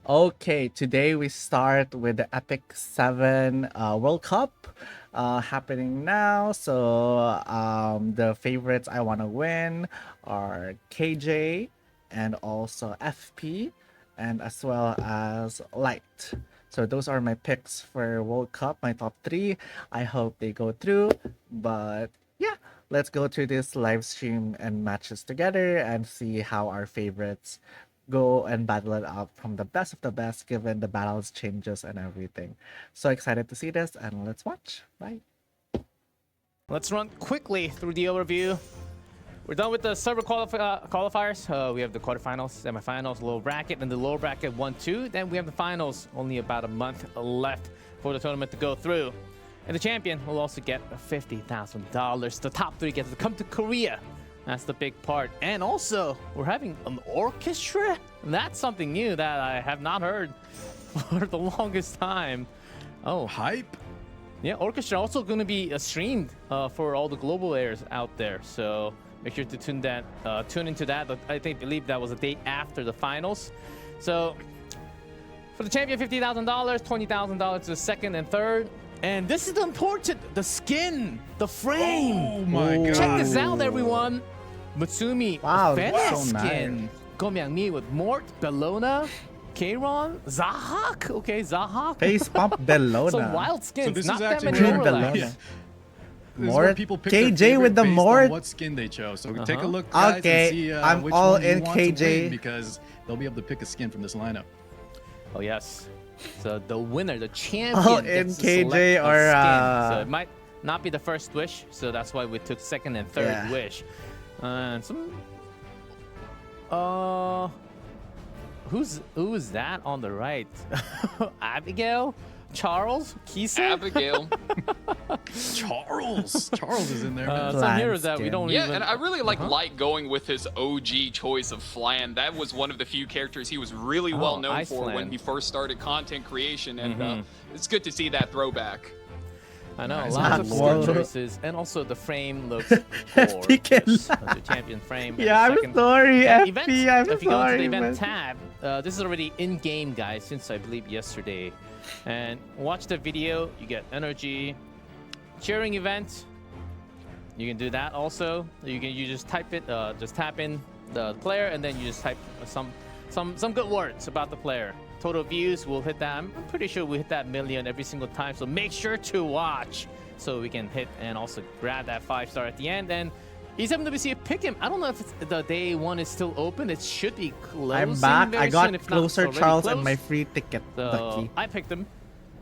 Okay, today we start with the epicseven World Cup happening now. The favorites I want to win are KJ and also FP and as well as Light. So those are my picks for World Cup, my top three. I hope they go through. But yeah, let's go through this live stream and matches together and see how our favorites go and battle it out from the best of the best given the battles changes and everything. So excited to see this and let's watch. Bye. Let's run quickly through the overview. We're done with the server qualifiers. We have the quarterfinals, semifinals, lower bracket, and the lower bracket 1-2. Then we have the finals. Only about a month left for the tournament to go through. And the champion will also get $50,000. The top three gets to come to Korea. That's the big part. And also, we're having an orchestra. That's something new that I have not heard for the longest time. Oh, Hype. yeah, orchestra also going to be streamed for all the global airs out there. So make sure to tune into that. I believe that was the day after the finals. So for the champion, $50,000, $20,000 to the second and third. And this is the important, the skin, the frame. Oh my god. Check this out, everyone. Mutsumi, Wow, Fennec that's so skin. nice. Gomyangmi with Mort, Bellona, Kayron, Zahak. Okay, Zahak. Face pump Bellona. Some wild skins, So this not is that actually many where- overlaps. Bellona. This is Mort. where people pick their KJ favorite with the based on Mort. what skin they chose. So take a Uh-huh. look, guys, Okay, and see I'm which all one you in want to KJ. win because they'll be able to pick a skin from this lineup. Oh yes. So the winner, the champion, Oh, in gets to KJ select a or, skin. So it might not be the first wish. So that's why we took second and third Yeah. wish. And who's that on the right? Abigail, Charles, Kisa. Abigail. Charles is in there. man. Some Bland heroes that we skin. don't Yeah, even. and I really like Light going with his OG choice of Flan. That was one of the few characters he was really well known Ice for Flan. when he first started content creation, and it's good to see that throwback. I know, Nice. lots of Whoa. skin choices, and also the frame looks FP can gorgeous. The champion frame. and Yeah, the I'm second- sorry, And FP. I'm if you go into sorry. the event man. tab, this is already in-game, guys, since I believe yesterday. And watch the video, you get energy. Cheering event, you can do that also. You just type it, just tap in the player, and then you just type some good words about the player. Total views will hit that. I'm pretty sure we hit that million every single time. So make sure to watch so we can hit and also grab that 5-star at the end. And E7WC pick him. I don't know if it's, the day one is still open. It should be closing. I'm back. Very I got soon, if not, it's closer already Charles and closed. my free ticket. So Lucky. I picked him.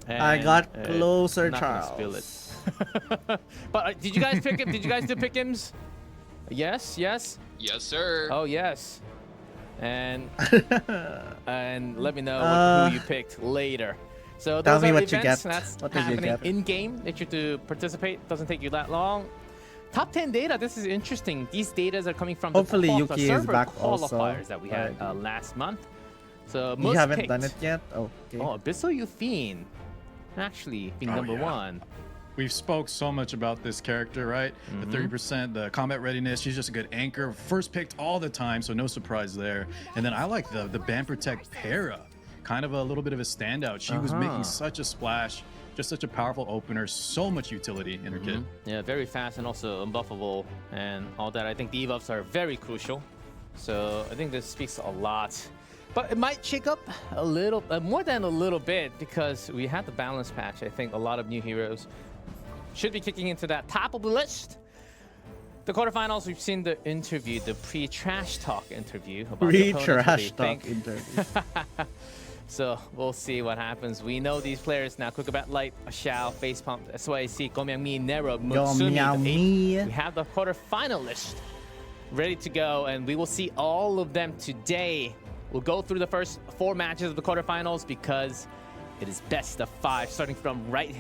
I and, got closer not gonna spill it. Charles. But did you guys pick him? Did you guys do pick hims? Yes, yes. Yes, sir. Oh yes. And let me know who you picked later. So Tell those me are what you events get. that's What did you happening get? in game. Make sure to participate. Doesn't take you that long. Top 10 data. This is interesting. These data are coming from Hopefully the Yuki is server back qualifiers also. that we had last month. So You most haven't picked. done it yet? Okay. Oh, Abyssal Euphine. Actually, being number yeah. one. We've spoke so much about this character, right? The 30%, the combat readiness. She's just a good anchor. First picked all the time, so no surprise there. And then I like the Ban Protect Para. Kind of a little bit of a standout. She was making such a splash. Just such a powerful opener. So much utility in her kit. Yeah, very fast and also unbuffable and all that. I think the debuffs are very crucial. So I think this speaks a lot. But it might shake up a little, more than a little bit, because we had the balance patch. I think a lot of new heroes should be kicking into that top of the list. The quarterfinals, we've seen the interview, the pre-trash talk interview. About the opponents, what they Pre-trash talk think. interview. So we'll see what happens. We know these players now. Kukabat Light, Xiao, Facepump, SYC, Gomyangmi, Nero, Mutsumi, the 8. We have the quarterfinalists ready to go, and we will see all of them today. We'll go through the first 4 matches of the quarterfinals because it is best of 5, starting from right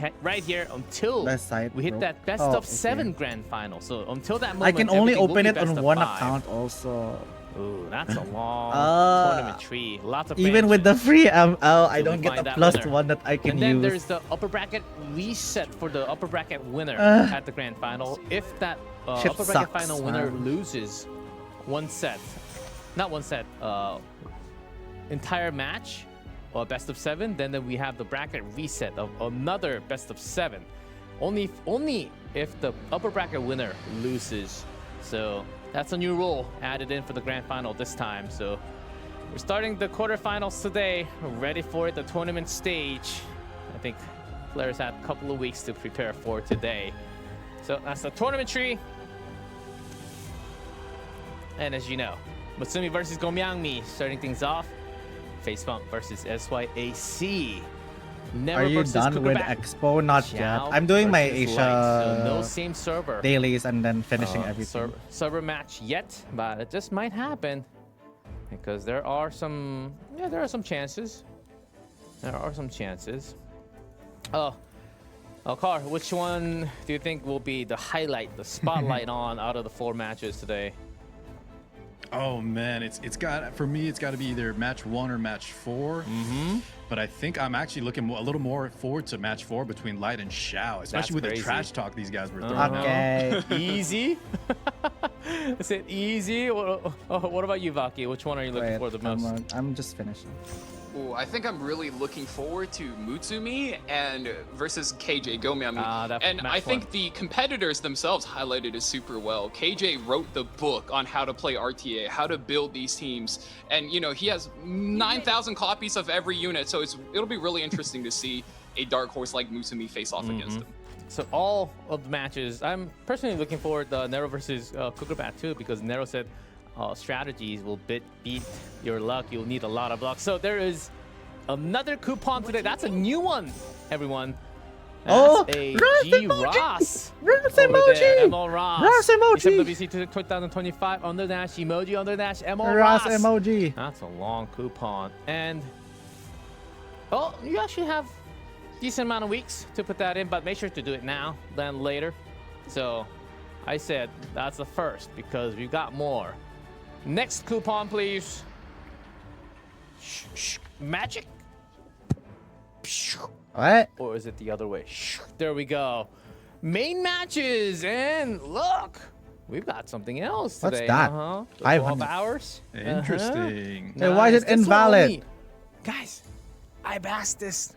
here until Best side, we hit bro. that best Oh, of 7 okay. grand final. So until that moment, I can only everything will open be it best on of one 5. account also. Ooh, that's a long Uh, tournament tree. Lots of Even with the branches. free ML, I So don't we get find a that plus winner. one that I can And then use. there's the upper bracket reset for the upper bracket winner at the grand final. If that Shit upper bracket sucks, final winner man. loses not one set, entire match, best of 7. Then we have the bracket reset of another best of 7. Only if the upper bracket winner loses. So that's a new rule added in for the grand final this time. So we're starting the quarterfinals today. We're ready for the tournament stage. I think players had a couple of weeks to prepare for today. So that's the tournament tree. And as you know, Mutsumi versus Gomyangmi starting things off. Face Bump versus SYAC. Never Are you versus done with Kukuback. Expo? Not yet. Xiao I'm doing my versus Asia Light, so no same server. dailies and then finishing everything. Server match yet, but it just might happen because there are some chances. There are some chances. Oh, Car, which one do you think will be the highlight, the spotlight on out of the 4 matches today? Oh man, it's got, for me, it's got to be either match 1 or match 4. But I think I'm actually looking a little more forward to match 4 between Light and Xiao, especially with crazy. the trash talk these guys were throwing out. Okay. Easy? Is it easy? What about you, Vaki? Which one are you looking Wait, for the most? I'm just finishing. Ooh, I think I'm really looking forward to Mutsumi and versus KJ Gomyami. That And match I think one. the competitors themselves highlighted it super well. KJ wrote the book on how to play RTA, how to build these teams. And, you know, he has 9,000 copies of every unit, so it'll be really interesting to see a dark horse like Mutsumi face off against him. So all of the matches, I'm personally looking forward to Nero versus Kukubat too, because Nero said strategies will beat your luck. You'll need a lot of luck. So there is another coupon today. That's a new one, everyone. That's a G Ross. Ross over emoji. there, ML Ross. Ross emoji. WC 2025 under dash emoji under dash ML Ross Ross. emoji. That's a long coupon. And oh, you actually have decent amount of weeks to put that in, but make sure to do it now than later. So I said that's the first because we've got more. Next coupon, please. Magic? What? Or is it the other way? There we go. Main matches, and look, we've got something else What's today. that? 12 hours. Interesting. Hey, why is it This one invalid? only- Guys, I've asked this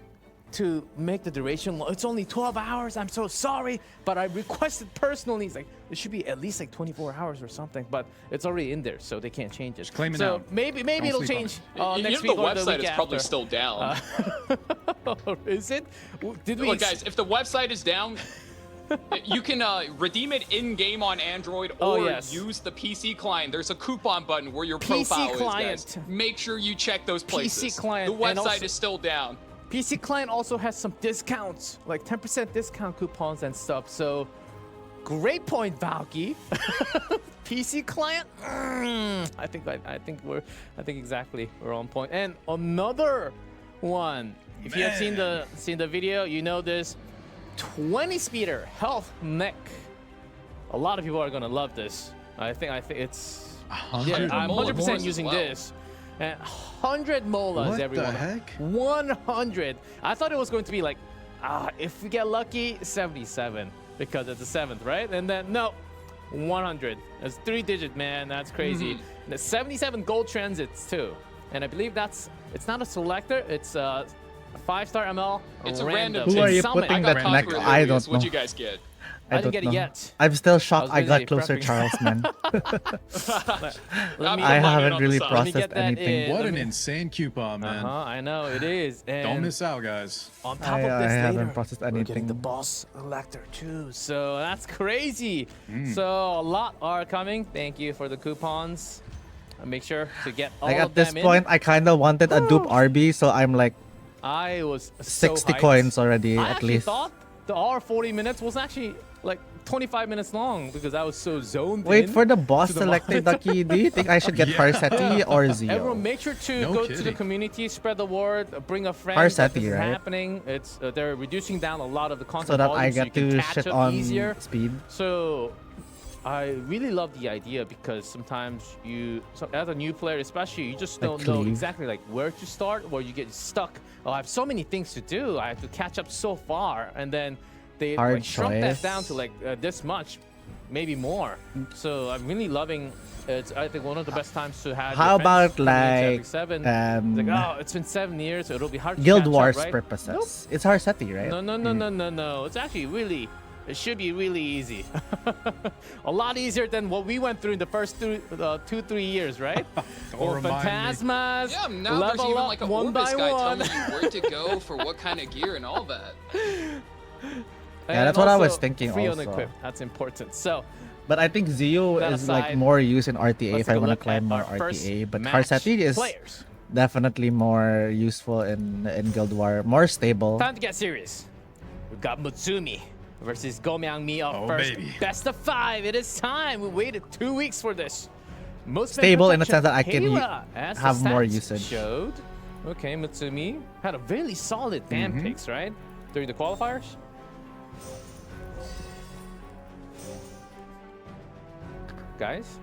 to make the duration long. It's only 12 hours. I'm so sorry, but I requested personally. It's like it should be at least like 24 hours or something, but it's already in there, so they can't change it. claim it so now. maybe Don't it'll sleep on change You next know week the or the website week is probably after. still down. Is it? Did we? Look, guys, if the website is down, you can redeem it in-game on Android or use the PC client. There's a coupon button where your PC profile client. is, guys. Make sure you check those places. client, The and website also- is still down. PC client also has some discounts, like 10% discount coupons and stuff. So, great point, Valky. PC client. I think exactly we're on point. And another one. If you have seen the video, you know this. 20 speeder health mech. A lot of people are gonna love this. I think it's. Yeah, I'm 100% using this. And 100 molas, What everyone. the heck? 100. I thought it was going to be like, if we get lucky, 77 because it's the 7th, right? And then no, 100. That's 3-digit, man. That's crazy. The 77 gold transits too, and I believe it's not a selector. It's a 5-star ML. It's a random. Who are you summon. putting I got that Cosmo neck? Aurelius. I don't know. What'd you guys get? I didn't don't get it know. yet. I'm still shocked I I was got busy closer, prepping. Charles, man. Let me I Mine haven't on the really side. Let me processed get that anything. in. What Let an me- insane coupon, man. I know it is. And Don't miss out, guys. on top I of this, haven't later, processed we're getting anything. the boss elector too. So that's crazy. So a lot are coming. Thank you for the coupons. Make sure to get all Like of at this them point, in. I kind of wanted a dupe RB, so I'm like I was so 60 hyped. coins already I at actually least. thought the hour 40 minutes was actually like 25 minutes long because I was so zoned Wait in for the boss to the selector, monitor. Ducky. Do you think I should get Farsetti or Zio? Everyone, make sure to No go to the kidding. community, spread the word, bring a friend. Farsetti, that this is right? happening. It's they're reducing down a lot of the content So that I volume get you can to catch shit up on easier. speed. So I really love the idea because sometimes as a new player especially, you just Like don't know cleave. exactly like where to start, or you get stuck. Oh, I have so many things to do. I have to catch up so far, and then they Hard like shrunk that choice. down to like this much. maybe more. So I'm really loving. It's I think one of the best times to have. How your friends about coming into like Epic 7. Like, oh, it's been 7 years, so it'll be hard to Guild catch Wars up, right? purposes? Nope. It's Harseti, right? No. It's actually really. It should be really easy. A lot easier than what we went through in the first 2-3 years, right? Or remind me. Phantasmas. Yeah, now there's level even up like a one Orbis by guy one. telling you where to go for what kind of gear and all that. And that's what I was also thinking free also. unequipped. That's important. So But I think Zio That is like aside, more used in RTA let's if I take a want to look climb at more our first RTA. But match Harseti is players. definitely more useful in Guild War, more stable. Time to get serious. We've got Mutsumi versus Gomyangmi of Oh, first baby. best of 5. It is time. We waited 2 weeks for this. Most Stable in the sense that I can Hera, as the have more stats usage. Showed. Okay, Mutsumi had a really solid ban picks, right? During the qualifiers. Guys,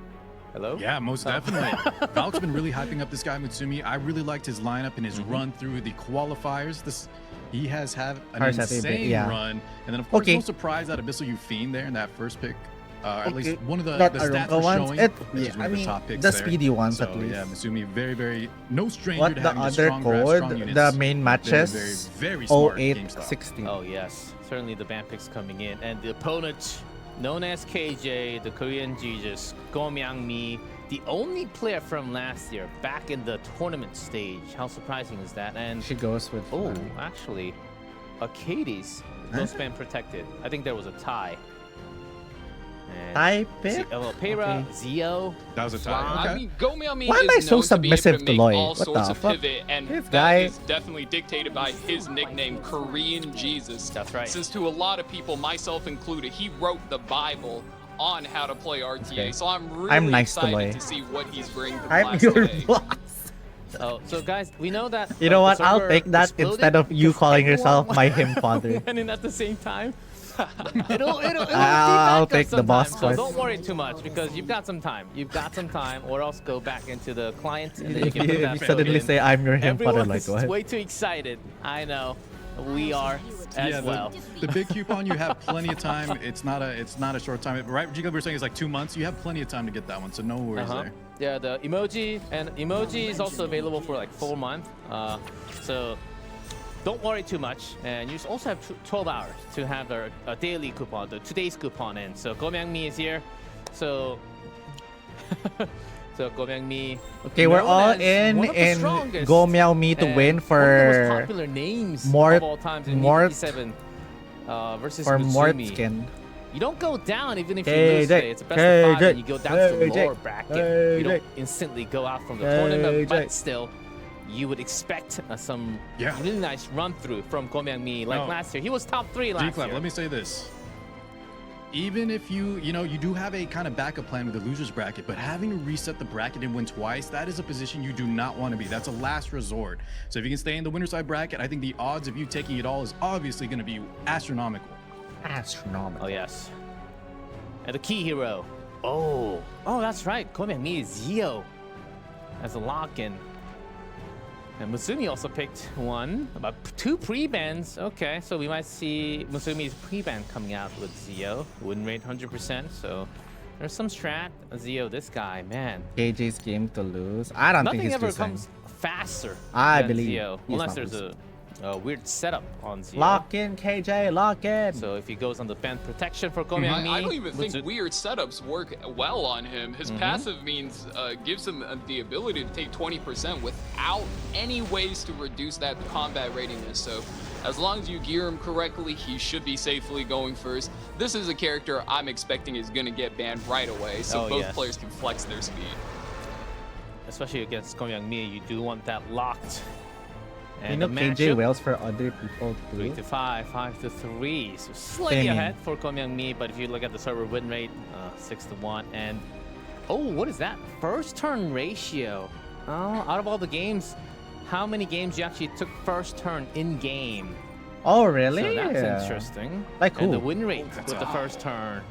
hello? Yeah, most definitely. Valk's been really hyping up this guy Mutsumi. I really liked his lineup and his run through the qualifiers. He has had an Harseti, insane yeah. run. And then of course, Okay. no surprise that Abyssal you Fiend there in that first pick. At least Okay. one of the Not stats Arunka we're ones. showing. It, which is yeah, one I of the mean, top picks the there. speedy ones So at least. yeah, Mutsumi very, no stranger What to the having other strong grab, strong code? units. The main matches? Very smart game 08, style. 16. Oh yes, certainly the ban picks coming in, and the opponent, known as KJ, the Korean Jesus, Gomyangmi, the only player from last year back in the tournament stage. How surprising is that? And She goes with. oh, actually, Arcades no spam protected. I think there was a tie. And Type it. Pera, Okay. Zio. That was a tie. Flan. Okay. I mean, Gomyami Why am I is so known to be able submissive to to make Lloyd? all What sorts the of fuck? pivot, and This that guy- is definitely dictated by his nickname, Korean Jesus. That's right. Since to a lot of people, myself included, he wrote the Bible on how to play RTA. Okay. So I'm really I'm nice to excited Lloyd. to see what he's bringing to I'm class your today. boss. Oh, so guys, we know that. You know the what? I'll server take that exploded instead of you because calling everyone yourself my him father. went in at the same time. it'll I'll feedback take us the boss sometime, course. so don't worry too much because you've got some time. You've got some time, or else go back into the client and then you If can put you that suddenly code in. say I'm your him father, Everyone like is what? way too excited. I know. We are as Yeah, well. the big coupon, you have plenty of time. It's not a short time. Right, Giga, we're saying it's like 2 months. You have plenty of time to get that one, so no worries there. Yeah, the emoji is also available for like 4 months. So don't worry too much. And you also have 12 hours to have a daily coupon, the today's coupon in. So Gomyangmi is here. So so Gomyangmi. Okay, we're known all as in one of the strongest Go Meow Me to and win one of the most for popular names Mort- of all times in Mort- epicseven versus for Mort Mutsumi. skin. You don't go down even if you KJ, lose today. It's a best of 5 KJ, and you go down to the KJ, lower bracket. You don't KJ. instantly go out from the tournament, KJ. but still, you would expect some Yeah. really nice run through from Gomyangmi like No. last year. He was top 3 last G-Clap, year. let me say this. Even if you do have a kind of backup plan with the losers bracket, but having to reset the bracket and win twice, that is a position you do not want to be. That's a last resort. So if you can stay in the winner side bracket, I think the odds of you taking it all is obviously going to be astronomical. Astronomical. Oh yes. And the key hero. Oh, that's right. Gomyangmi is Zio as a lock-in. And Mutsumi also picked one, about 2 pre-bans. Okay, so we might see Mutsumi's pre-ban coming out with Zio. Win rate 100%, so there's some strat. Zio, this guy, man. KJ's game to lose. I don't think Nothing he's ever losing. comes faster I than believe Zio, he's unless not there's a weird setup on Zio. Lock in, KJ. Lock in. So if he goes on the ban protection for Gomyangmi, I don't even think Mutsu- weird setups work well on him. His passive means gives him the ability to take 20% without any ways to reduce that combat readiness. So as long as you gear him correctly, he should be safely going first. This is a character I'm expecting is going to get banned right away, so Oh, both yes. players can flex their speed. especially against Gomyangmi, you do want that locked. And you know, the KJ matchup, wails for other people 3 too. to 5, 5 to 3. So slightly Same. ahead for Gomyangmi, but if you look at the server win rate, 6 to 1. And oh, what is that? First turn ratio. Oh, out of all the games, how many games you actually took first turn in game? Oh, really? So that's interesting. Like And the who? win rate That's with the a- first turn.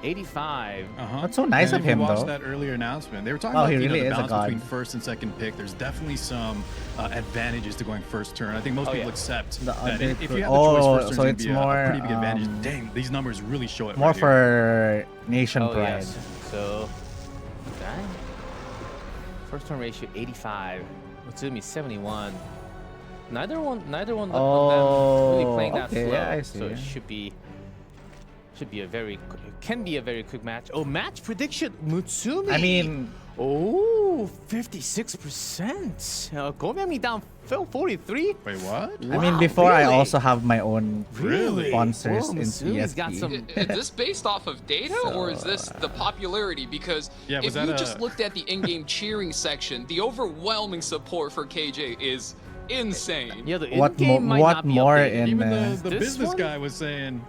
85. That's so nice And of if you him, watched though. that earlier announcement, they were talking Oh, about he really the is a balance god. between first and second pick. There's definitely some advantages to going first turn. I think most people accept The that other if two- you have the choice oh, first turn, so it's it's gonna be more, a pretty big advantage. um, Dang, these numbers really show it. More right here. for nation Oh, pride. yes. So, okay. First turn ratio 85. Utsumi 71. Neither one of them really playing that okay, slow. yeah, I So it see. should be can be a very quick match. Oh, match prediction Mutsumi. I mean, oh, 56%. Gomyami down 43. Wait, what? I mean, before I really? also have my own Really? sponsors Whoa, in Mutsumi's got CSP. some. Is this based off of data or is this the popularity? Because Yeah, was if that you a- just looked at the in-game cheering section, the overwhelming support for KJ is insane. Yeah, the What in-game might what not be more updated. in Even the This business one? guy was saying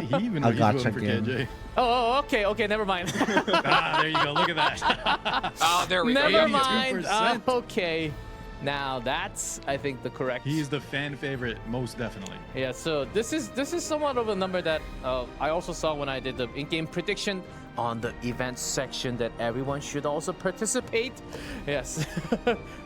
he even A he's voting gacha for game. KJ. Oh, okay, never mind. Ah, there you go. Look at that. Ah, there we go. Never 82%. mind. Okay. Now that's, I think, the correct. He's the fan favorite, most definitely. Yeah. So this is somewhat of a number that I also saw when I did the in-game prediction on the events section that everyone should also participate. Yes.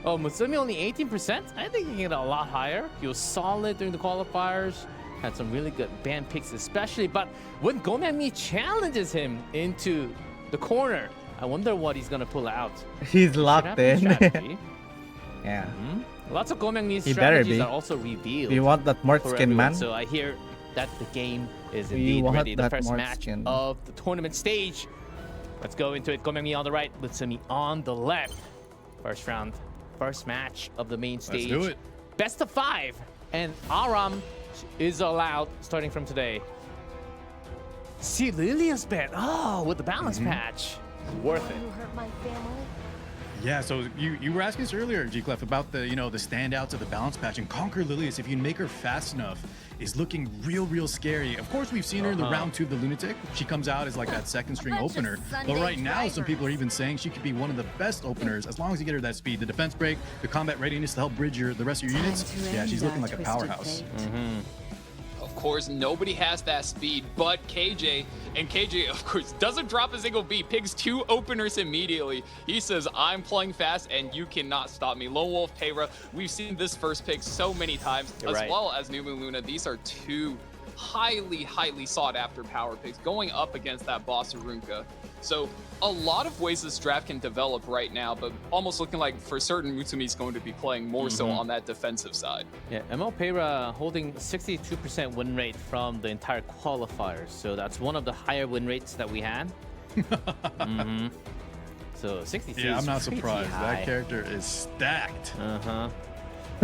Oh, Mutsumi only 18%. I think he can get a lot higher. He was solid during the qualifiers. Had some really good band picks, especially. But when Gomyami challenges him into the corner, I wonder what he's gonna pull out. He's Should locked have a in. strategy. Yeah. Lots of Gomyami's He better strategies be. are also revealed. Do you want that Mort for skin, everyone. man? So I hear that the game is We indeed want ready. The that first Mort match skin. of the tournament stage. Let's go into it. Gomyami on the right, Mutsumi on the left. First round, first match of the main stage. Let's do it. Best of 5, and Aram is allowed starting from today. See Lilia's bet. Oh, with the balance patch. Worth it. You hurt my family. Yeah, so you were asking us earlier, G-Clef, about the the standouts of the balance patch, and Conquer Lilius, if you make her fast enough, is looking real scary. Of course, we've seen her in the round 2 of the Lunatic. She comes out as like that second string Bunch of opener. But Sunday right now, some drivers. people are even saying she could be one of the best openers as long as you get her that speed, the defense break, the combat readiness to help bridge the rest of your units. Yeah, she's looking like a powerhouse. Of course, nobody has that speed but KJ. And KJ, of course, doesn't drop a single beat. Picks 2 openers immediately. He says, I'm playing fast and you cannot stop me. Lone Wolf, Peyra, we've seen this first pick so many times, You're as right. well as New Moon Luna. These are 2 highly sought after power picks going up against that boss Arunka. So a lot of ways this draft can develop right now, but almost looking like for certain Mutsumi's going to be playing more so on that defensive side. Yeah, ML Peyra holding 62% win rate from the entire qualifiers. So that's one of the higher win rates that we had. So 63 Yeah, is I'm not pretty surprised. high. That character is stacked.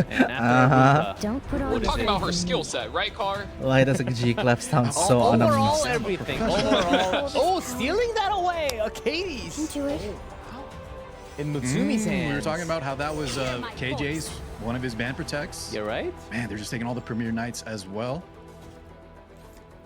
And after Don't put on We're What is talking it? about her skill set, right, Car? Why does a G-Clef sound so overall unamazing? everything. Overall. Oh, stealing that away. Katie's into it. in Mutsumi's hands. We were talking about how that was KJ's, one of his band protects. You're right. Man, they're just taking all the Premier Knights as well.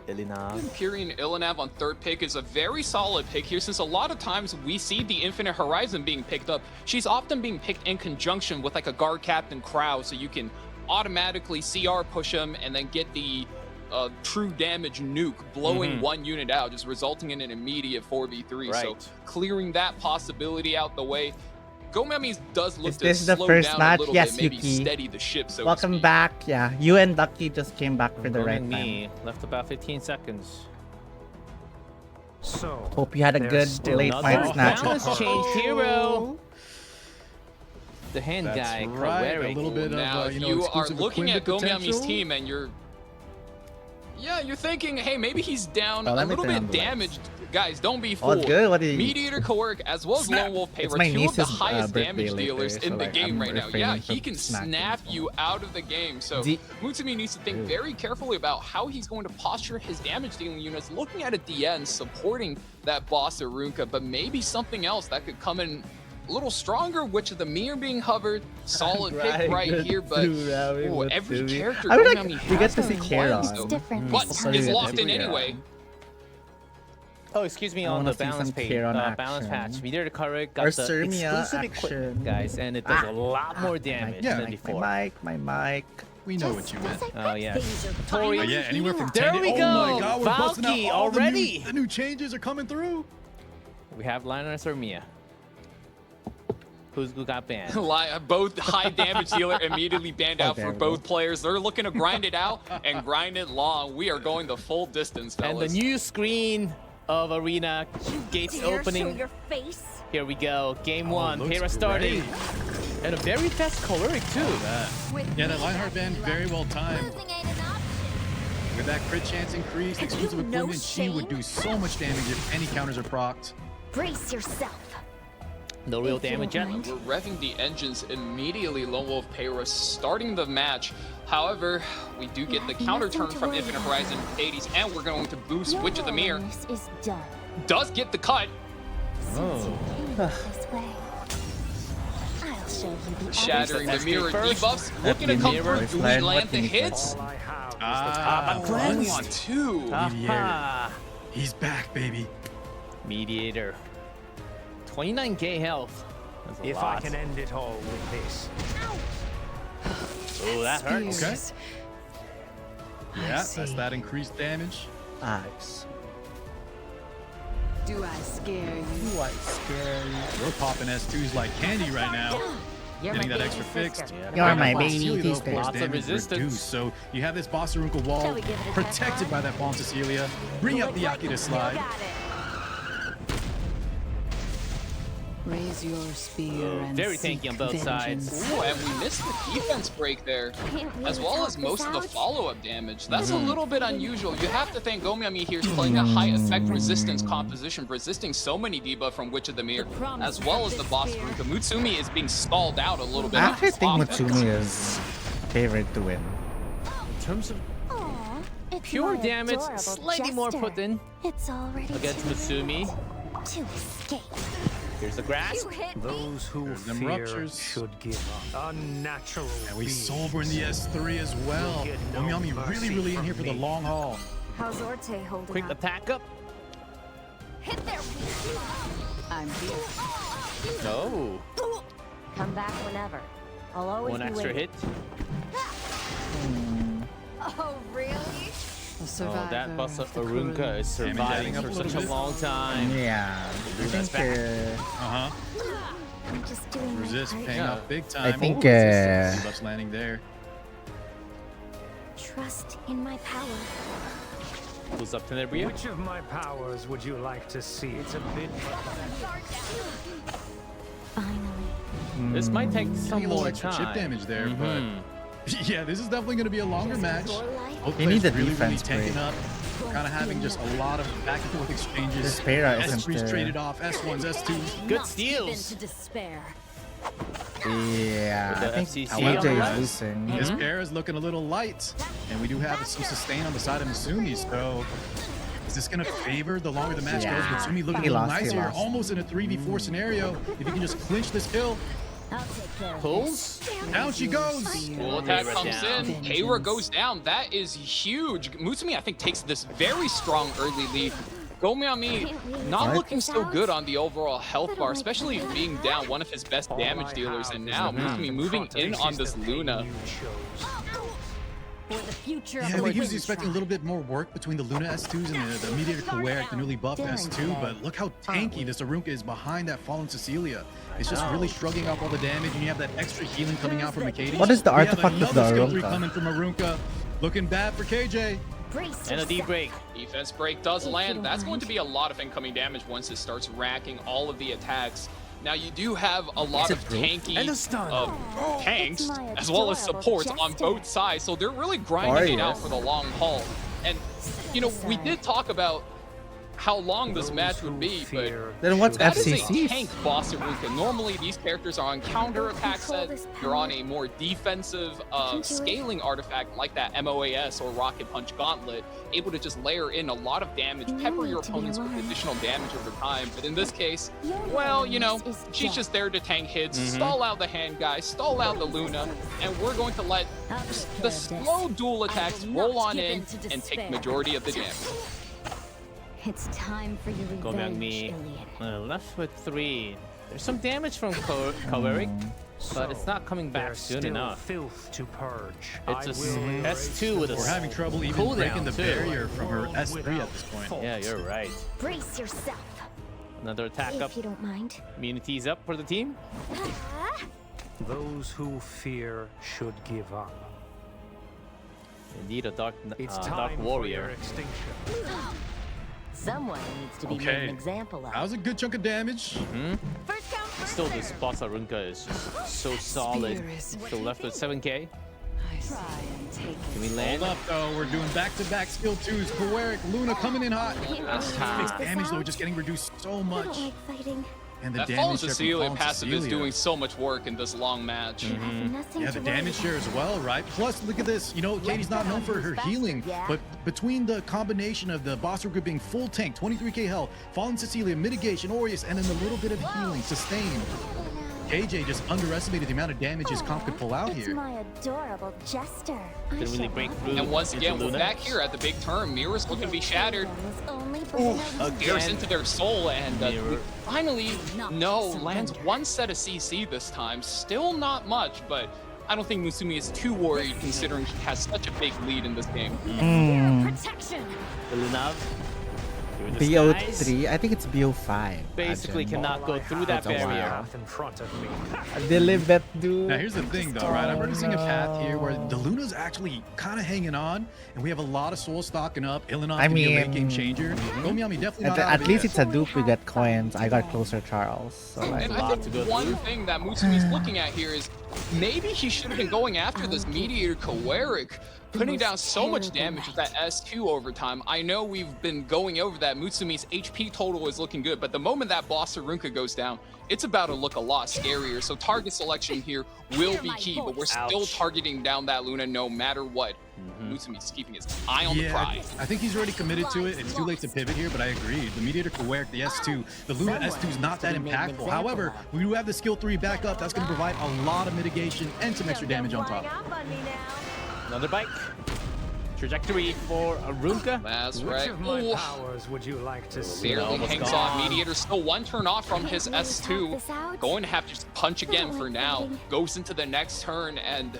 Elina. Imperian Ilanav on 3rd pick is a very solid pick here, since a lot of times we see the Infinite Horizon being picked up. She's often being picked in conjunction with like a Guard Captain Crow, so you can automatically CR push him and then get the true damage nuke, blowing one unit out, just resulting in an immediate 4v3. So Right. clearing that possibility out the way. Gomyami does look Is to this the slow first down match? a little Yes, bit, maybe Yuki. steady the ship, so to Welcome speak. back. Yeah, you and Ducky just came back for the Going right time. me. Left about 15 seconds. So, Hope you had a there's good still late Another fight snatch. balance change hero. The hand That's guy, right. Kaweri. A little bit Now, of if you are exclusive looking at equipment Gomyami's potential. team and you're thinking, hey, maybe he's down Oh, a let me little turn on bit the lights. damaged. Guys, don't be Oh, fooled. it's good. What do you? Mediator Kawork as well as Lone Wolf It's Peyra, my 2 of the niece's, highest birthday damage later, dealers so, in the like, game I'm right now. Yeah, refraining he from can snacking. snap you out of the game. So The- Mutsumi needs to think very carefully about how he's going to posture his damage dealing units, looking at a DN, supporting that boss Arunka, but maybe something else that could come in a little stronger, which the mirror being hovered, solid pick right here, but ooh, every character I mean, like, Gomyami we get has to been see playing, Kara. so- different. but Hopefully is we get locked to in see Kara. anyway. Oh, excuse me, I on the wanna see balance some page, Kieran balance action. patch. Meteor Karik got Or the Sirmia exclusive action. equipment, guys, and it does a lot more damage Yeah. than before. My mic. We know what you meant. Oh, yeah. But yeah, anywhere from 10 There we to, go. oh my god, we're busting out Valky all already. The new changes are coming through. We have Linus or Mia. Who got banned? Both high damage dealer immediately banned out for damage. both players. They're looking to grind it out and grind it long. We are going the full distance, And the fellas. new screen of Arena gates Dare show opening. your face? Here we go. Game Oh, one. looks Para starting. great. And a very fast coloric too. Yeah, that Lionheart band very well timed. Losing ain't an option. With that crit chance increase, Have exclusive you no equipment, she would shame? do so much damage if any counters are procced. Brace yourself. No real If you damage yet. don't mind. We're revving the engines immediately. Lone Wolf Payra starting the match. However, we do get the have counter nothing turn to from worry Infinite about. Horizon Hades, and we're going to boost Your Witch of the Mirror. role in this is done. Does get the cut. Since you came this way, I'll show you the Shattering the Let's do mirror first. debuffs. Looking to Let come me through. mirror Do we slide. land What the can you hits? Ah, Only on two. Aha. he's back, baby. Mediator. 29k health. That's a If lot. I can end it all with this. Oh, that hurts. Okay. Yeah, that's that increased damage. Nice. Do I scare you? We're popping S2s like candy right now. You're Getting my that extra baby fixed. sister. You're my Well, baby Cecilia, though, of sister. course, Lots of damage resistance. reduced. So you have this Bossarunka Shall wall we give it a test protected run? by that Fawn Cecilia. Bring up the Yaki to slide. Got it. Raise your spear and very seek tanky on both sides. vengeance. Ooh, and we missed the defense break there, Can't we as well talk as this most of the out? follow-up damage. That's a little bit unusual. You have to think Gomiami here is playing a high effect resistance composition, resisting so many debuff from Witch of the Mirror, as well as the boss Ruka. Mutsumi is being stalled out a little bit. I on actually his think offense. Mutsumi is favorite to win. In terms of Aw, it's pure my damage, adorable slightly more jester. put in It's already against too Mutsumi. late to escape. Here's the grasp. You hit me. Those who There's them fear ruptures. should give up. Unnatural. And we beings. sober in the S3 as well. You'll get no Gomiami mercy really in here for from the me. long haul. How's Orte holding Quick up? attack up. Hit there. I'm here. No. Come back whenever. I'll always One be extra waiting. hit. Oh, really? A Oh, survivor that boss of the Arunka is Damage surviving adding up for a such little a bit. long time. Yeah. I That's think, Uh-huh. I'm just doing my Resist part. paying Yeah. off big time. think, Oh, resistance. Debuffs landing there. Trust in my power. Who's up to the rear? Which of my powers would you like to see? It's a bit. Finally. This might take Getting some a little more extra time. chip damage there, Mhm. but yeah, this is definitely going to be a longer match. Your life. Both They need players the really defense tanking break. up, kind of having just a lot of back and forth exchanges. This Para isn't S3's there. traded off, S1s, S2s. Good Not given steals. to despair. Yeah. With the I think FCC AJ on the is rise. losing. This pair is looking a little light, and we do have some sustain on the side of Misumi, so is this going to favor the longer the match Yeah. goes? Misumi looking He a little lost, he nicer, lost. almost in a 3v4 scenario. If you can just clinch this kill, I'll take care of Pulls. down she goes. Full attack Payra comes down. in. Payra goes down. That is huge. Mutsumi, I think, takes this very strong early lead. Gomiami not What? looking so good on the overall health bar, especially being down one of his best damage dealers. And now Mutsumi moving in on this Luna. For the future Yeah, of I the think he was wind expecting a little bit more work between the Luna S2s and the Mediator Kawer, the newly buffed S2, but look how tanky this Arunka is behind that fallen Cecilia. It's just really shrugging off all the damage, and you have that extra healing coming out from Mercedes. What is the We have artifact of the another skill tree Arunka? coming from Arunka. Looking bad for KJ. Brace And a D yourself. break. Defense break does If you land. don't That's going mind. to be a lot of incoming damage once it starts racking all of the attacks. Now you do have a lot of tanky And a stun. tanks It's my as well as adorable supports on jester. both sides, so they're really grinding it out yes. for the long haul. And you know, we did talk about how long this match would be, but Then what's that is a FCC? tank boss Aruka. Normally, these characters are on counter attack Control set. this You're on power. a more defensive do it. scaling artifact like that MOAS or Rocket Punch Gauntlet, able to just layer in a lot of damage, You pepper need your to be opponents with alarmed. additional damage over time. But in this case, Your well, you know, awareness is she's death. just there to tank hits, stall out the hand guys, stall out the Luna, and we're going to let I'll take care the of this. slow dual attacks will roll not on give in in to and take despair. majority of the damage. It's time for your Go back revenge, me. Iliad. Left with 3. There's some damage from Kovarik, but it's not coming back There's soon still enough. filth to purge. It's I a will erase S2 with a We're having trouble even cooldown, breaking the too. barrier from her S3 at this point. Yeah, you're right. Brace yourself, Another attack up. if you don't mind. Immunity's up for the team. Those who fear should give up. Indeed, a dark It's dark time for your warrior. extinction. Someone needs to be made Okay, an example of. that was a good chunk of damage. First come, first Still, this serve. boss Arunka is just so solid. Spear is- Still left with 7k. I try and take it. Can we land? Hold up though, we're doing back-to-back skill 2s. Kowarik, Luna coming in hot. Fixed damage though, just getting reduced so I don't much. like fighting. And the That damage Fallen share from Cecilia Fallen passive is Cecilia. doing so much work in this long match. You have nothing Yeah, to the worry damage about. share as well, right? Plus, look at this. You know, Katie's not known for her healing, Yeah. but between the combination of the boss group being full tank, 23k health, Fallen Cecilia, mitigation, Aureus, and then a little bit of healing, sustain. KJ just underestimated the amount of damage his comp could pull out It's here. my adorable jester. Didn't really break through. And once into again, we're Luna. back here at the big turn. Mira's looking to be shattered. Gears Again. into their soul, and Mirror. finally, no, lands one set of CC this time. Still not much, but I don't think Musumi is too worried considering he has such a big lead in this game. Protection. Lunav. Through the skies. BO3, I think it's BO5. Basically actually. cannot go through that That's a barrier. while. Path in front of me. Dilibet, dude. Now here's the thing though, right? I'm noticing a path here where the Luna's actually kind of hanging on, and we have a lot of souls stocking up. Illinois I can be a late mean- game changer. Gomiami definitely not out At of least it it's a dupe, we get coins. I got closer Charles. So like, And a I lot to go think one through. thing that Musumi's looking at here is maybe he should have been going after this Mediator Kowarik, putting down so much damage with that S2 over time. I know we've been going over that. Mutsumi's HP total is looking good, but the moment that boss Arunka goes down, it's about to look a lot scarier. So target selection here will be key, but we're still Ouch. targeting down that Luna no matter what. Mutsumi's keeping his eye on the Yeah, prize. I think he's already committed to it. It's too late to pivot here, but I agree. The Mediator Kowarik, the S2, the Luna S2 is not that impactful. However, we do have the skill 3 back up. That's going to provide a lot of mitigation and some extra damage on top. Another bike. Trajectory for Arunka. That's Which right. of my Ooh. powers would you like to see? Barely almost hangs gone. on. Mediator still one turn off from his S2. Going to have to just punch again for now. Goes into the next turn, and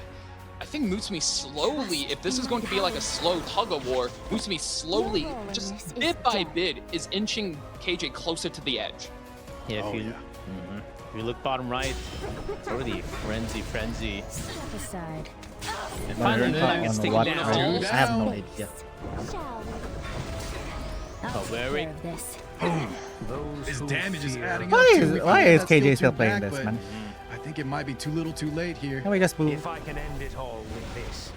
I think Mutsumi slowly, if this is going to be like a slow tug of war, Mutsumi slowly, just bit by bit, is inching KJ closer to the edge. Yeah, if Oh, you, yeah. if you look bottom right, it's already frenzy. Step aside. And But finally, you're Luna on gets taken what down. rank? I have no idea. Shall we? I'll take very- care of this. Those His who damage is fear adding up. Why too. is- We why can is get that KJ skill still 2 playing back, this, but man? I think it might be too little too late here. Can we just move? If I can end it all with this.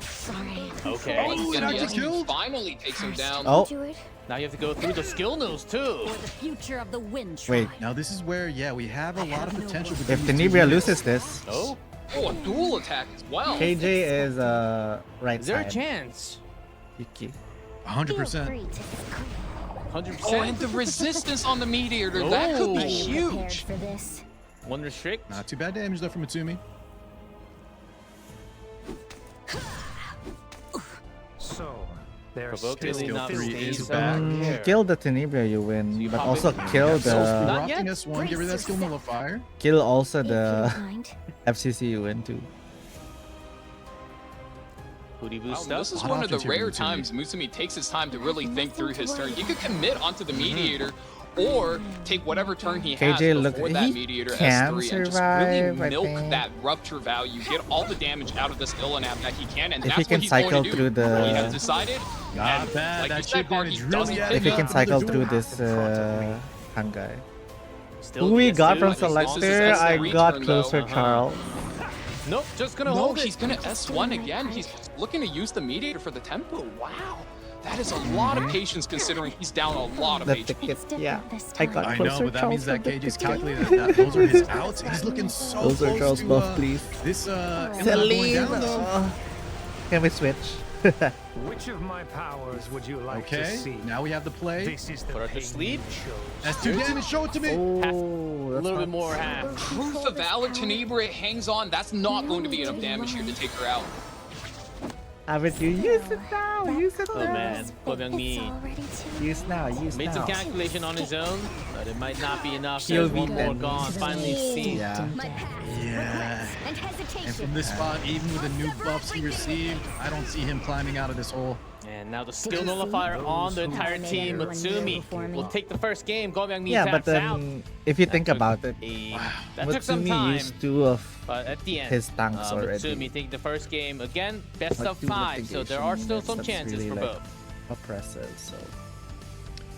Sorry. Okay. Oh, did I and get he killed? finally takes him down. Oh, Do it. Now you have to go through the skill nose too. For the future of the wind wait. Now this is where, yeah, we have a lot of potential. between If these two Tenebria units. loses this, Oh, Oh, a dual attack as well. KJ is right is there a side. chance? Yuki. 100%. 100%. Oh, and the resistance on the Mediator, that could be Oh. huge. For this. One restrict. Not too bad damage though from Mitsumi. So, there's Provokingly still not filth is to back. purge. Kill the Tenebria, you win. So you But pop also it? kill So the Not rocking yet. S1, get rid of that skill nullifier. kill also If you the don't mind. FCC, you win too. Booty Wow, boost this up. is Hot one of options the here rare from Mutsumi. times Mutsumi takes his time to really think through his turn. He could commit onto the Mediator, or take whatever turn he has KJ look- before that he Mediator can S3 and just survive, I really milk think. that rupture value, get all the damage out of this Illinab that he can, and If that's he can what he's going cycle to do. through the- He has decided. Not and bad. like That you said, chip Mark, damage he really doesn't added If he up. can Another cycle duel through half this in front of me. Han guy. Still Who we PS2. got from I think this is Selector? his I S3 got turn, closer though. Charles. Nope, just gonna No, hold it. he's gonna S1 again. He's looking to use the Mediator for the tempo. Wow. That is a lot of patience considering he's down a lot of The HP. ticket, It's yeah. different this I time. got I closer know, but that means Charles that for the KJ's ticket. calculated that those are his outs. He's looking so Those are close Charles to buff, please. this Illinois going Celine. down though. Can we switch? Which of my powers would you like to Okay, see? now we have the play. This is the Put her to pain sleep. you chose. That's 2 damage. Show it to me. Oh, A that's little bit not- more half. Proof of Valor, Tenebria hangs on. That's not going to be enough damage here to take her out. Haven't you? Use it now. Use it Oh now. man, Go It's Myung-mi already too Use now. Use made some now. calculation on his own, but it might not be enough. He'll There's be one more dead. gone. Finally see. Yeah. My past, Yeah. regrets, and hesitation. And from this spot, even with the new buffs he received, I don't see him climbing out of this hole. And now the Did skill you see? nullifier on the Those who entire made team. everyone kneel Mutsumi before me. will take the first game. Go Myung-mi Yeah, but taps out. then if you think took about it, That took some Mutsumi time. used two of But at the end, his tanks already. Mutsumi taking the first game. Again, best But of two 5, so there are litigation still units, some that's chances really, for like, both. oppressive. So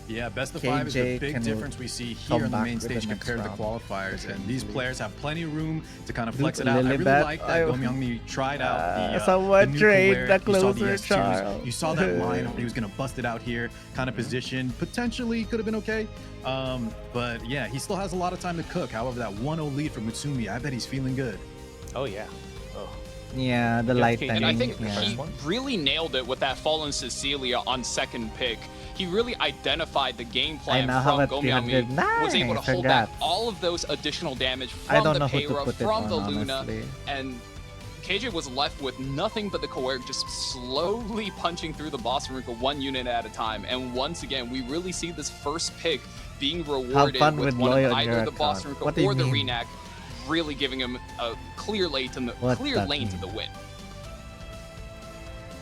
Yeah, best of 5 is the KJ big can difference we see come here on the back main with the stage next compared to the round. qualifiers. And these players have plenty of room to kind of Dude, flex it out. I really Lilibet, like that Go Myung-mi tried out the someone new trade Kaware. the You saw closer, S2s. Charles. You saw that line where he was going to bust it out here, kind of position. Potentially could have been okay. But yeah, he still has a lot of time to cook. However, that 1-0 lead for Mutsumi, I bet he's feeling good. Oh yeah. Oh. yeah, the Yeah, light KJ. And I timing. think Yeah. he really nailed it with that Fallen Cecilia on second pick. He really identified the game plan now from have a Go Myung-mi, 309. was able to hold back Congrats. all of those additional damage I from don't the know who to Payra, put it from on, the Luna, honestly. and KJ was left with nothing but the Kaware just slowly punching through the boss wrinkle one unit at a time. And once again, we really see this first pick being rewarded fun with with one Loy of on either your the boss account. wrinkle What do you or the mean? Renac, really giving him a clear lane to the, What clear that lane to mean? the win.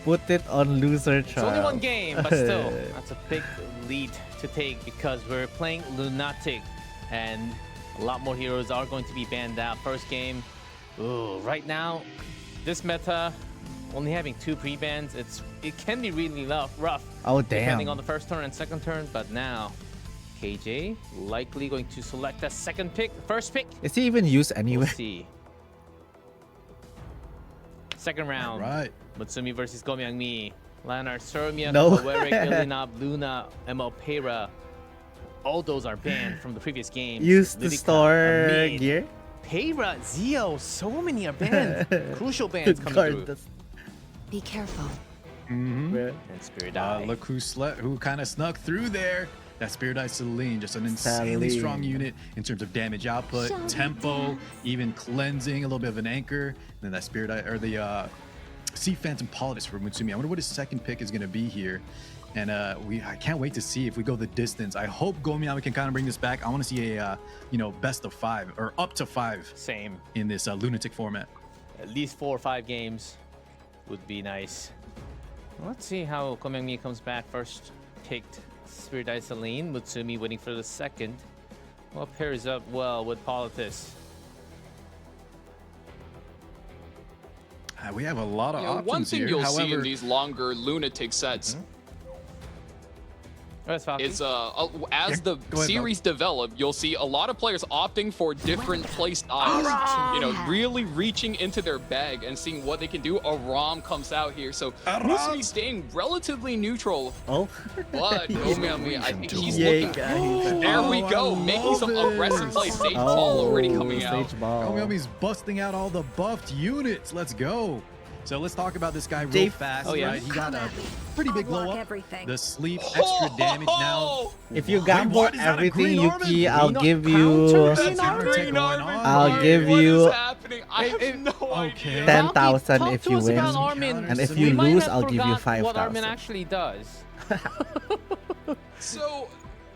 Put it on loser, Charles. It's only one game, but still, that's a big lead to take because we're playing Lunatic, and a lot more heroes are going to be banned out. First game, ooh, right now, this meta, only having 2 pre-bans, it can be really rough. Oh, Depending damn. on the first turn and second turn, but now, KJ likely going to select that second pick, first pick. Is he even used We'll anywhere? see. Second round. Right. Mutsumi versus Go Myung-mi. Lanar, Surmia, No. Kaweric, Ilinab, Luna, ML Payra. All those are banned from the previous games. Used to Lidica, store Amid, gear? Payra, Zio, so many are banned. Crucial bans coming through. Regardless. Be careful. Mm-hmm. Bruh. And Spirit Eye. Look who kind of snuck through there. That Spirit Eye Celine, just an insanely Celine. strong unit in terms of damage output, Shall we tempo, dance? even cleansing, a little bit of an anchor. And then that Spirit Eye, or the Sea Phantom Politis for Mutsumi. I wonder what his second pick is going to be here. And I can't wait to see if we go the distance. I hope Go Myung-mi can kind of bring this back. I want to see a best of 5 or up to 5 Same. in this lunatic format. At least 4 or 5 games would be nice. Let's see how Go Myung-mi comes back. First picked Spirit Eye Celine. Mutsumi waiting for the second. Well, pairs up well with Politis. We have a lot of options one thing here. you'll see in However, these longer lunatic sets Oh, that's Falcon. is Yeah, as the go ahead, series develop, you'll see a lot of players opting for different play styles. You know, really reaching into their bag and seeing what they can do. A ROM comes out here, so Mutsumi staying relatively neutral. Oh. But Go Myung-mi, I think he's Yay, looking. guys. There we Oh, go, I making some love aggressive this. plays. Stage ball already coming out. Stage ball. Go Myung-mi's busting out all the buffed units. Let's go. So let's talk about this guy real Dave- fast. Oh, yeah. Right? He got a pretty big blow up. everything. The sleep, extra damage now. If you Wait, gamble what? Is that a everything, green armor? Yuki, I'll Green give counter? you That's Green a armor? counter Green going Armin, on. I'll why? give What you is happening? I have no 10. idea. 10,000 Talk if to you us win. about Armin. And if We you might lose, have I'll give you forgot what 5,000. Armin actually does. So,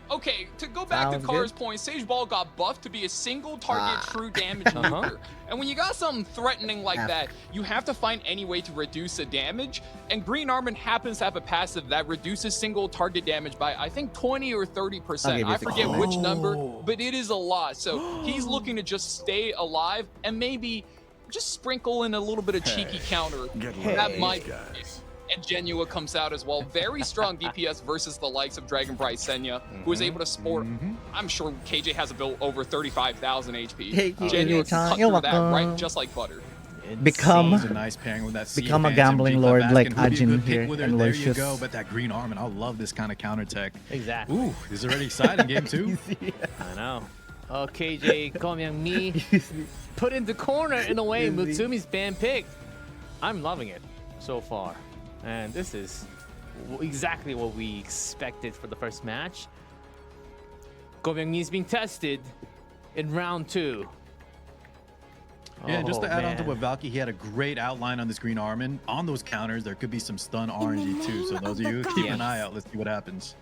okay, to go back Sounds to Car's good. point, Sage Ball got buffed to be a single target true damage nuker. And when you got something threatening like F. that, you have to find any way to reduce the damage. And Green Armin happens to have a passive that reduces single target damage by, I think, 20 or I'll 30%. give you I forget 60. which number, but it is a lot. So he's looking to just stay alive and maybe just sprinkle in a little bit of cheeky counter. That might. And Genua comes out as well. Very strong DPS versus the likes of Dragon Bright Senya, who is able to sport. I'm sure KJ has a build over 35,000 HP. Hey, Genua anytime. cut You're through that right welcome. just like butter. Become- He's a nice pairing with that Sea Become a Phantom, gambling G-Clip lord Baskin, like who'd be a Ajin good pick here with her. and There you Lucius. go. But that Green Armin, I love this kind of counter tech. Exactly. Ooh, this is already exciting. Game 2. I know. Oh, KJ, Go Myung-mi put in the corner in a way. Mutsumi's band picked. I'm loving it so far. And this is exactly what we expected for the first match. Go Myung-mi is being tested in round 2. Yeah, and just to Oh, add on to man. what Valky, he had a great outline on the Green Armin. On those counters, there could be some stun RNG too. So name those of of you, the keep an gods. eye out. Let's see what happens.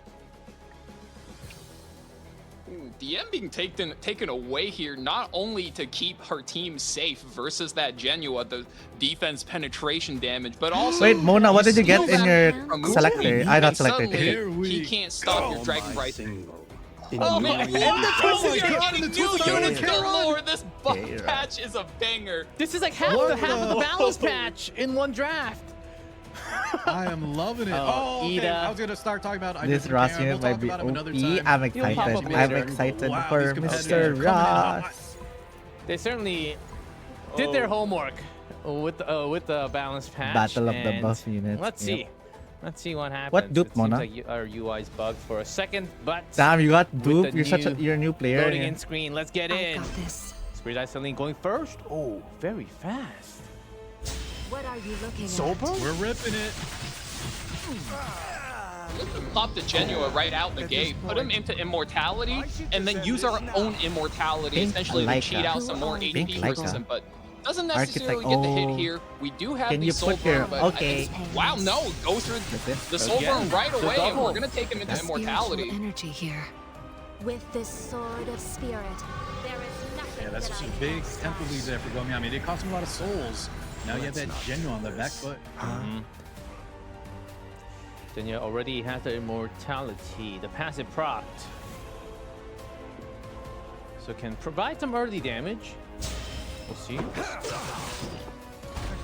DM being taken away here, not only to keep her team safe versus that Genua, the defense penetration damage, but also Wait, Mona, what did you get steal in that your from selector? Mutsumi, I not and selector. suddenly Ticket. Here we he can't stop your go. Dragon My Bright. single Oh man, and the Oh my you're God, getting the new twist units Karen. galore. This buff Karen. patch is a banger. This is like half What of the the- balance patch in one draft. I am loving it. Oh, Oh, okay. Ida. I was gonna start talking about This Ida Ross Karen. unit We'll might talk be about him another OP. time. I'm You'll pop excited. up I'm later. excited Wow, for these competitors Mr. are coming in hot. Ross. They certainly did their homework with the balance patch. Battle of the and buff units, Let's yep. see. Let's see what happens. What dupe, it Mona? Seems like our UI's bugged for a second, but Damn, you got With dupe. the You're a new player. loading yeah. in screen. Let's get I in. got this. Spirit Eye Celine going first. Oh, very fast. What are you looking Sober? at? We're ripping it. Pop the Genua right out the gate, put him into immortality, and then use our own immortality, Pink essentially to Leica. cheat out some more Pink HP Leica. versus him, but doesn't Architect, necessarily get the hit oh. here. We do have Can the you soul put your- burn, but okay. wow, no, go through That's it. the soul Again, burn right the away, and double. we're gonna take him into immortality. Spiritual energy here. With this sword of spirit, there is nothing Yeah, that's that just I a big cannot temple lead there for Gomi. I mean, it cost him a lot of souls. Now you have that Genu on the back foot. Denya already has the immortality, the passive proc. So can provide some early damage. We'll see.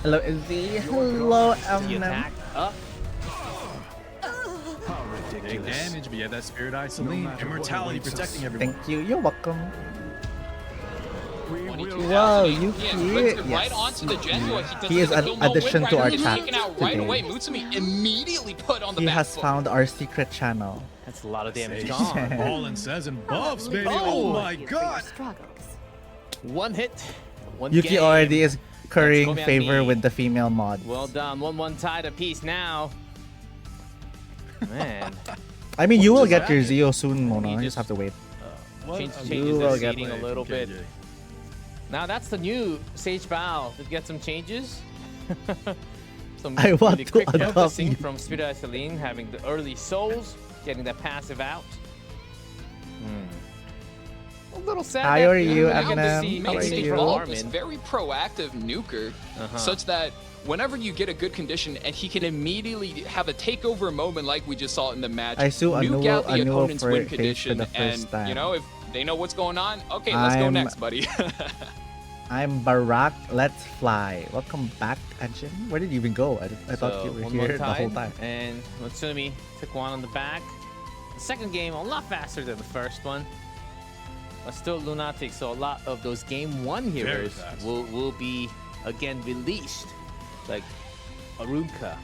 Hello, Izzy. Hello, The Eminem. attack up. How Big ridiculous. damage, but yeah, that Spirit Eye Celine. matter what Immortality awaits us. protecting everyone. Thank you. You're welcome. We 22,000. will Wow, Yeah, you puts cute. it right Yes. onto the Genua. He, He is doesn't an kill no addition win to our He's chat taken out right today. away. Mutsumi immediately put on the He back has foot. found our secret channel. That's a lot of damage Say, gone. Ballin says and buffs, baby. Oh Oh my you for your god. struggles. One hit. One Yuki game. already is currying That's favor me. with the female mod. Well done. 1-1 tied apiece now. Man. I mean, you will just get your happened? Zeo soon, Mona. He You just just- have to wait. Change, Okay. changes You will the get seating a Wait, little okay, bit. Jay. Now that's the new Sage Bow. Did get some changes. Some I want really to quick adopt focusing you. from Spirit Eye Celine, having the early souls, getting that passive out. A little sad. How that are we you, don't get to Eminem? see How are Makes Sage you? Bow Bob Armin. this very proactive nuker, Uh-huh. such that whenever you get a good condition and he can immediately have a takeover moment like we just saw in the match, I saw nuke Anuo- out the Anuo opponent's for win face for condition, the first and time. you know if they know what's going on, okay, let's go I'm- next, buddy. I'm Barack. Let's fly. Welcome back, Engine. Where did you even go? I thought you were one here more the whole time, time. and Matsumi took one on the back. The second game a lot faster than the first one, but still lunatic. So a lot of those game one heroes fast. will be again released, like Arunka,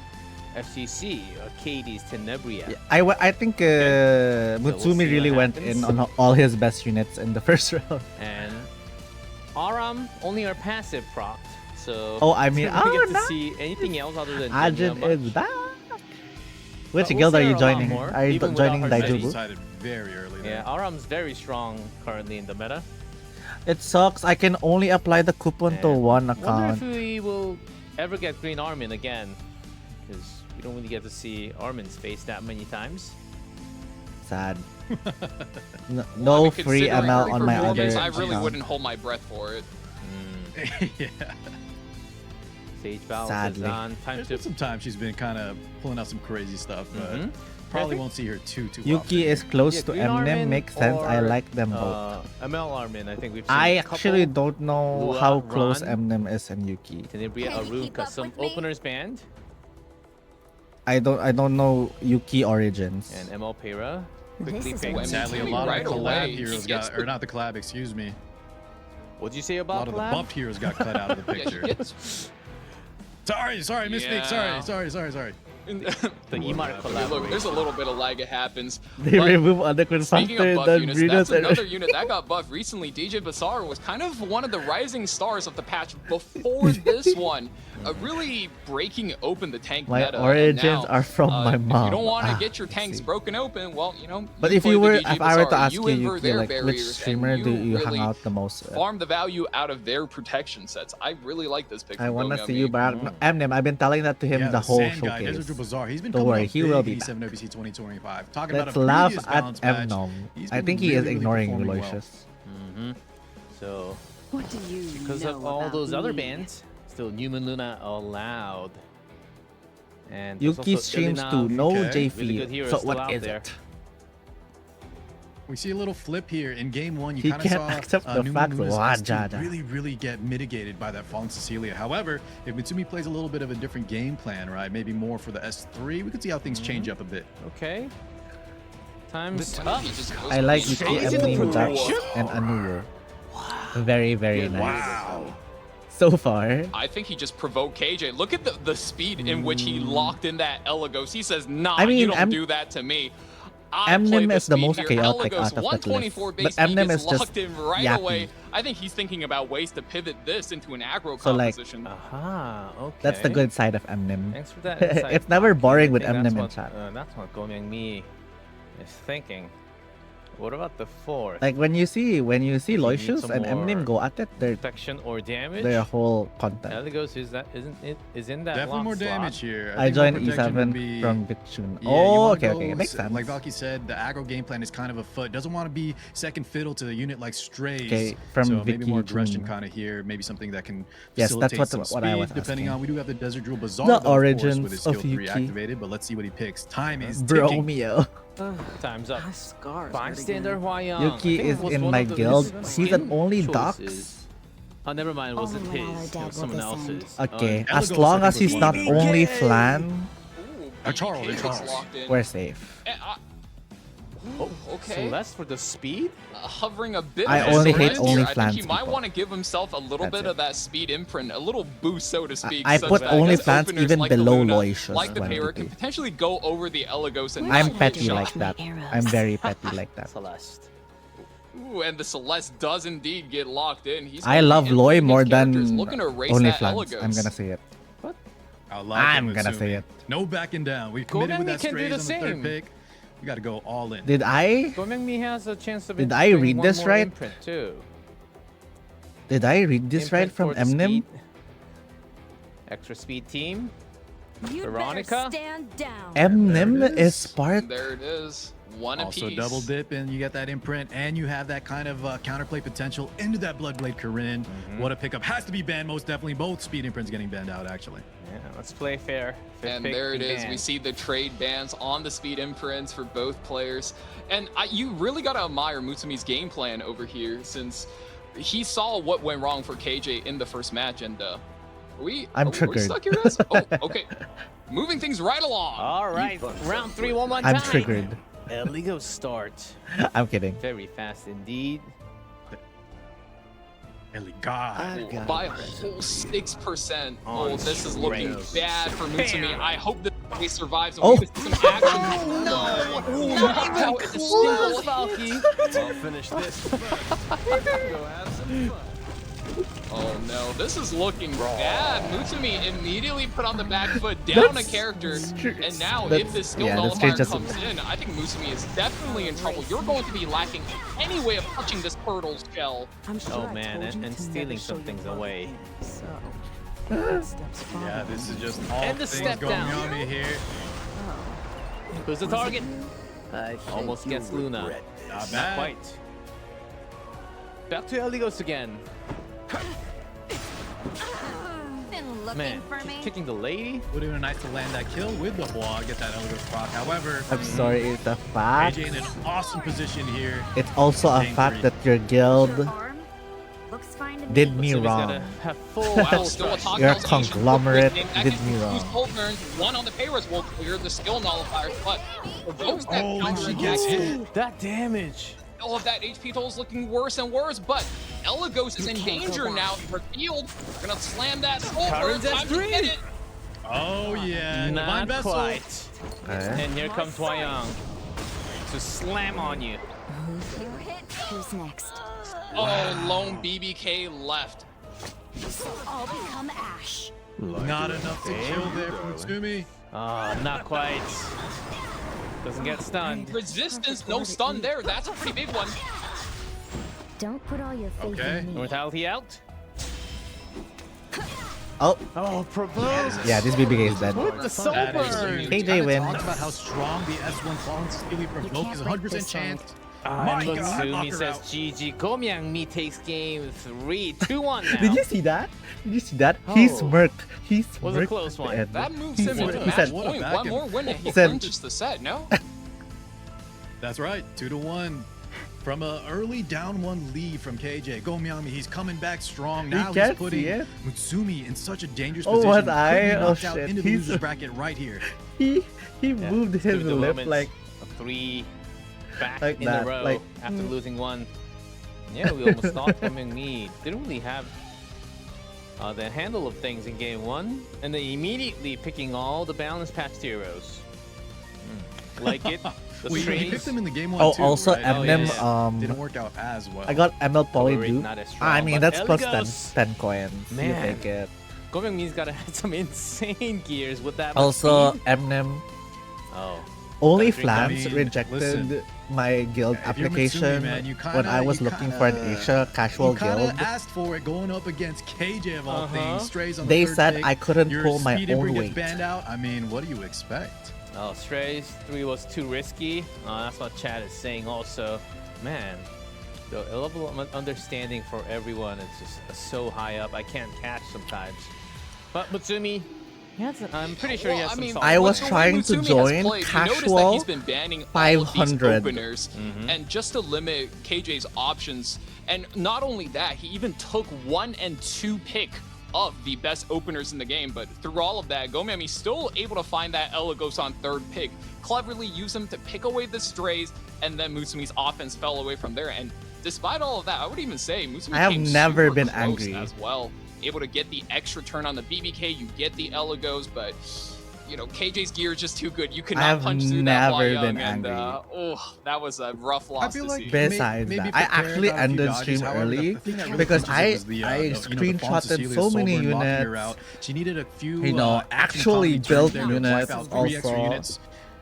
FCC, or Katie's Tenebria. Yeah, I think So we'll Mutsumi see really what went happens. in on all his best units in the first round. And Aram only our passive proc. So Oh, I mean, we don't get to nice. see anything else other than Ajin Jenya is much. back. Which we'll guild are see you her a lot joining? more, Are you even without joining her They Daijubu? Daijubu? decided very early Yeah, there. Aram's very strong currently in the meta. It sucks. I can only apply the coupon to And one wonder account. if we will ever get Green Armin again, because we don't really get to see Armin's face that many times. Sad. No, Well, I no mean, free considering ML her on my other performance, I really account. wouldn't hold my breath for it. Yeah. Sage Bow is Sadly. on. Time There's to been some time she's been kind of pulling out some crazy stuff, but probably won't see her too Yuki often. is close Yeah, to Green Armin Eminem. Makes sense. I or, like them both. ML Armin. I think we've seen I a actually couple. don't know Lua, how close Ron. Eminem is and Yuki. Tenebria, Can you keep Arunka, up some with me? openers banned, I don't know Yuki origins. and ML Pera This quickly is picked. a Sadly, a Right lot of the collab away, he heroes gets got, the- or not the collab, excuse me. What'd you say A about lot of the collab? buff heroes got cut out of the Yeah, he picture. gets Sorry, misspeak. Yeah. Sorry. The Emar Okay, look, there's a collaboration. little bit of lag. It happens. They But remove other queen speaking faster of buff than units, Breeders that's and another unit that got buffed recently. DJ Basar was kind of one of the rising stars of the patch before this one. really breaking open the tank My meta. and origins now, are from my If mom. you don't want to Ah, get your I tanks see. broken open, well, But you if play you the were, DG if I were to Bazaar, ask you you, invert Yuki, their like which barriers, streamer and do you hang really out the most with? farm the value out of their protection sets. I really like this pick. I from wanna Going On see you Me. back. No, Eminem, I've been telling that to him Yeah, the whole Sand guy, Desert showcase. Drew Bazaar. He's been Don't coming worry, up he big will in be back. E7 OBC 2025. Talking Let's about a laugh previous at balance match. Emnom. He's I been think he is really ignoring you, performing well. Lucius. So What do you because know of all about those other me? bands, still Newman Luna allowed. And there's Yuki also streams Ilina, too. No Okay. J really good Feed. hero So still what out is there. it? We see a little flip here in game one. You He kind of can't saw accept the Numa fact Luna's that S2 Wajada. really get mitigated by that fallen Cecilia. However, if Mitsumi plays a little bit of a different game plan, right, maybe more for the S3, we could see how things change up a bit. Okay. Time's What if up. he just goes I for like a Yuki straight Eminem with that protection? and Anur. Very, very Good nice. Wow. So far. I think he just provoked KJ. Look at the speed in which he locked in that Elagos. He says, nah, I mean, you don't do that to me. I play Eminem is the speed most here. chaotic Elagos, out of that list. 124 But base speed Eminem gets is just locked in right yappy. away. I think he's thinking about ways to pivot this into an aggro So, like, composition. Aha, okay. That's the good side of Eminem. Thanks for that insight, It's never Baki. boring I with think Eminem in that's chat. that's what Gomyang Mi is thinking. What about the fourth? Like when you see you need Loisius some and Eminem more go at it, protection or damage? they're a whole content. Elagos is that isn't it is in that Definitely lock more slot. damage here. I think more joined protection would E7 be- from Bitchun. Yeah, you Oh, wanna okay, go okay, it makes s- sense. Like Valky said, the aggro game plan is kind of afoot. Doesn't want to be second fiddle to the unit like Strays. Okay, from so maybe Vicky more aggression Chun. kind of here. Maybe something that can Yes, that's facilitate what- some what I speed, was depending asking. on. We do have the Desert Drill Bazaar, The though, of course, origins with his skill of 3 Yuki. activated. But let's see what he picks. Time is ticking. Bromeo. Time's up. My scars hurt Bystander again. Hwayong. Yuki I think is it was in one my of the guild. skin He's an only choices. dox. Oh, never mind. It wasn't Only when all are his. It dead was will someone this end. else's. Okay, Oh, as Elagos, long I as think, he's was not one of them. only flan, Ooh, Charles, BBK gets Charles. locked in. we're safe. Okay. Celeste for the speed? Hovering a bit. I on only the hate red only here. I think flans he might people. want to give himself a little That's bit it. of that speed imprint, a little boost, so to speak. I such put that only against flans openers even like the below Luna, Loisius like the when Parrot, they can do. potentially go over the Elagos and I'm not petty get like shot. that. arrows. I'm very petty like that. Celeste. Ooh, and the Celeste does indeed get locked in. He's I gonna be love inputting Loi his more characters, than looking to erase only that flans. Elagos. I'm gonna say it. I love I'm him, gonna Mitsumi. say it. No backing down. We committed with Gomyang that can do Strays the on the third same. pick. We got to go all in. Did I? Gomyang Mi has a chance of Did I inputting read one this more right? Imprint too. Did I read this right Imprint from for the Eminem? speed. Extra speed team. You'd Veronica? better stand down. Eminem There it is is. part. There it is. One Also apiece. double dip, and you get that imprint, and you have that kind of counterplay potential into that Bloodblade Corinne. What a pickup. Has to be banned, most definitely. Both speed imprints getting banned out, actually. Yeah, let's play fair. Fifth And pick there it is. ban. We see the trade bans on the speed imprints for both players. And you really got to admire Mutsumi's game plan over here, since he saw what went wrong for KJ in the first match. And I'm are we triggered. stuck here, guys? Oh, okay. Moving things right along. All right, round 3 one more time. I'm triggered. Illegal start. I'm kidding. Very fast indeed. Ellie, God. Oh, by a whole 6%. On Oh, this is looking straight. bad for Mutsumi. I hope that he survives and we get some action. No! Not even close, Valky. I'll finish this. Go have some fun. Oh no, this is looking bad. Mutsumi immediately put on the back foot, down a character, and now if this skill nullifier comes in, I think Mutsumi is definitely in trouble. You're going to be lacking any way of touching this turtle's shell. I'm sure Oh I man, told you and to stealing never show some your things love away. again, So, steps forward. Yeah, this is just all And the things step going down. on me here. Who's the target? I think Almost gets you'll Luna. regret Not Not bad. quite. Back to Eligos again. Been looking Man, for me. kicking the lady. Would have been nice to land that kill with the wall, get that Elgos proc. However, I'm sorry, it's a fact. AJ in an awesome position here. It's also a Game fact three. that your guild Your arm looks fine to did me. me Mutsumi's gotta wrong. have full Wow, full still a strike. talk You're a allocation. conglomerate, That did gets me two wrong. hold turns, one on the Payras will clear the skill nullifier, but provokes that Oh, and counter she attack. gets hit. That damage. All of that HP total is looking worse and worse, but Elagos is in danger now. Revealed, gonna slam that soul burn, Karin's time to S3. get it. Oh, yeah. Divine Not Vessel. quite. Okay. And here comes Hwayong to slam on you. You hit. Who's next? Oh, lone BBK left. So I'll become Ash. Not enough to kill there from Tsumi. Ah, not quite. Doesn't get stunned. Resistance, no stun there. That's a pretty big one. Don't put all your faith Okay. in me. Mortality out. Oh, Oh, provoke. yeah, this BBK is dead. With the soul That is burn. huge. KJ Kinda win. talked about how strong the S1 fallen Steely provoke can't is break 100% this chance. And My God, Mutsumi knock her says out. GG. Gomyang Mi takes game 3, 2-1 now. Did you see that? Did you see that? He Oh. smirked. He smirked. Was a close one. at the That end. moves He him into said- match said- What a point. back One end. more win and he said- clinches the set, no? That's right, 2-1. From an early down one lead from KJ, Gomyami, he's coming back strong. Now he's can't putting see it. Mutsumi in such a dangerous Oh, position. was Could be I? Oh, knocked out shit. into the He's- loser's bracket right here. He Yeah, moved let's his do the lip moments like of 3 back like in that, a row like, after losing one. Yeah, we almost thought Gomyang Mi didn't really have the handle of things in game 1, and then immediately picking all the balance patch heroes. Like it. The Well, he strings. picked him in the game one oh, too, also right? Eminem. yeah. Didn't work out as well. I got ML Poly Overrate dupe. not as strong, I mean, but that's plus 10, Elgos. 10 coins. You Man. take it. Gomyang Mi's gotta have some insane gears with that. much Also, speed. Eminem. Oh. Only Gotta drink that. Flams I mean, rejected listen, my guild if you're Mutsumi, application man, you when I kinda- was you looking for an kinda- Asia casual You kind guild. of asked for it going up against KJ of all Uh-huh. things. Strays on the They third said pick. I couldn't Your pull my speed imper own gets weight. banned out. I mean, what do you expect? Oh, Strays 3 was too risky. That's what Chad is saying also. Man, the level of understanding for everyone is just so high up. I can't catch sometimes. But Mutsumi, I'm pretty sure he has some solid I was with the way trying to Mutsumi has join played, you notice casual that he's been banning all of these 500. openers, and just to limit KJ's options. And not only that, he even took 1 and 2 pick of the best openers in the game. But through all of that, Gomyami still able to find that Elagos on 3rd pick, cleverly use him to pick away the strays, and then Mutsumi's offense fell away from there. And despite all of that, I would even say Mutsumi I have came never super been close angry. as well. Able to get the extra turn on the BBK, you get the Elagos, but you know, KJ's gear is just too good. You could I not have punch through that never while been young, and angry. that was a rough loss I feel to like see. Besides maybe that, I prepare actually about a few ended dodges. stream However, early the thing that really because clinches it was I the Fawn screenshotted Cecilia so many Sober locking her units. out. She needed a few, You know, action actually comedy turns built there to wipe units out 3 extra also. units.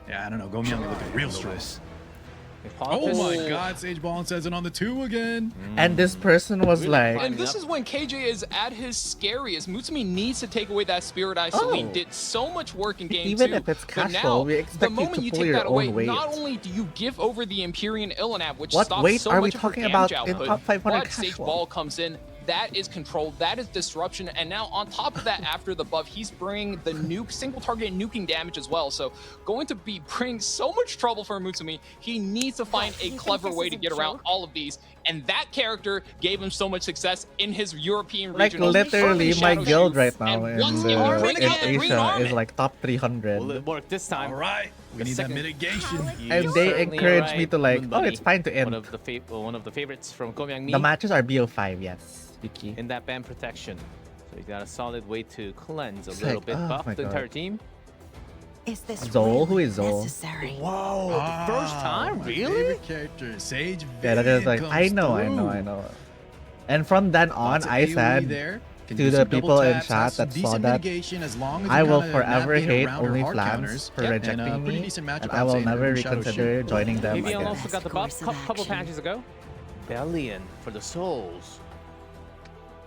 Yeah, I don't know. Gomyami looking real strong. Oh Apologies. my God, Sage Ballin says it on the 2 again. And this person was Really like, fun. And this is when KJ is at his scariest. Mutsumi needs to take away that Spirit Eye. Celine Oh. did so much work in game Even 2. if it's but casual, now, we the expect you moment to you pull take your that away, own weight. not only do you give over the Empyrean Illinab, which What stops weight so are we much of her talking damage about in output, top 500 but Sage casual? Ball comes in. That is control. That is disruption. And now on top of that, after the buff, he's bringing the nuke, single target nuking damage as well. So going to be bringing so much trouble for Mutsumi. He needs to find a You think clever this way is to a get around joke? all of these. And that character gave him so much success in his European like regionals. literally Early my Shadow guild Shoots. right now And in, once the, you in bring out the green Asia army, is like top 300. Will it work this time? All right, we The need that second- mitigation. And You're they certainly encouraged me right, to like, Moon oh, Buddy. it's fine to One end. of the one of the favorites from Gomyang Mi The matches are BO5, yes, Vicky. in that ban protection. So he's got a solid way to cleanse a It's little like, bit, oh buff my the God. entire team. Is this Zol? Who really is Zol? necessary? Whoa, the first time, my really? Favorite character, Sage. Yeah, that is like, Vivian I know, comes I through. know. And from then on, Lots of I AoE said there. Can to do the some double people in taps, chat has some that saw decent that mitigation as long as I you will kinda forever navigate hate around her only hard Flans counters. for And, rejecting pretty me, decent matchup, and I'd I will say, in never her Shadow reconsider Shoot. joining them Maybe again. also got the buff Course of couple action. patches ago. Bellion for the souls.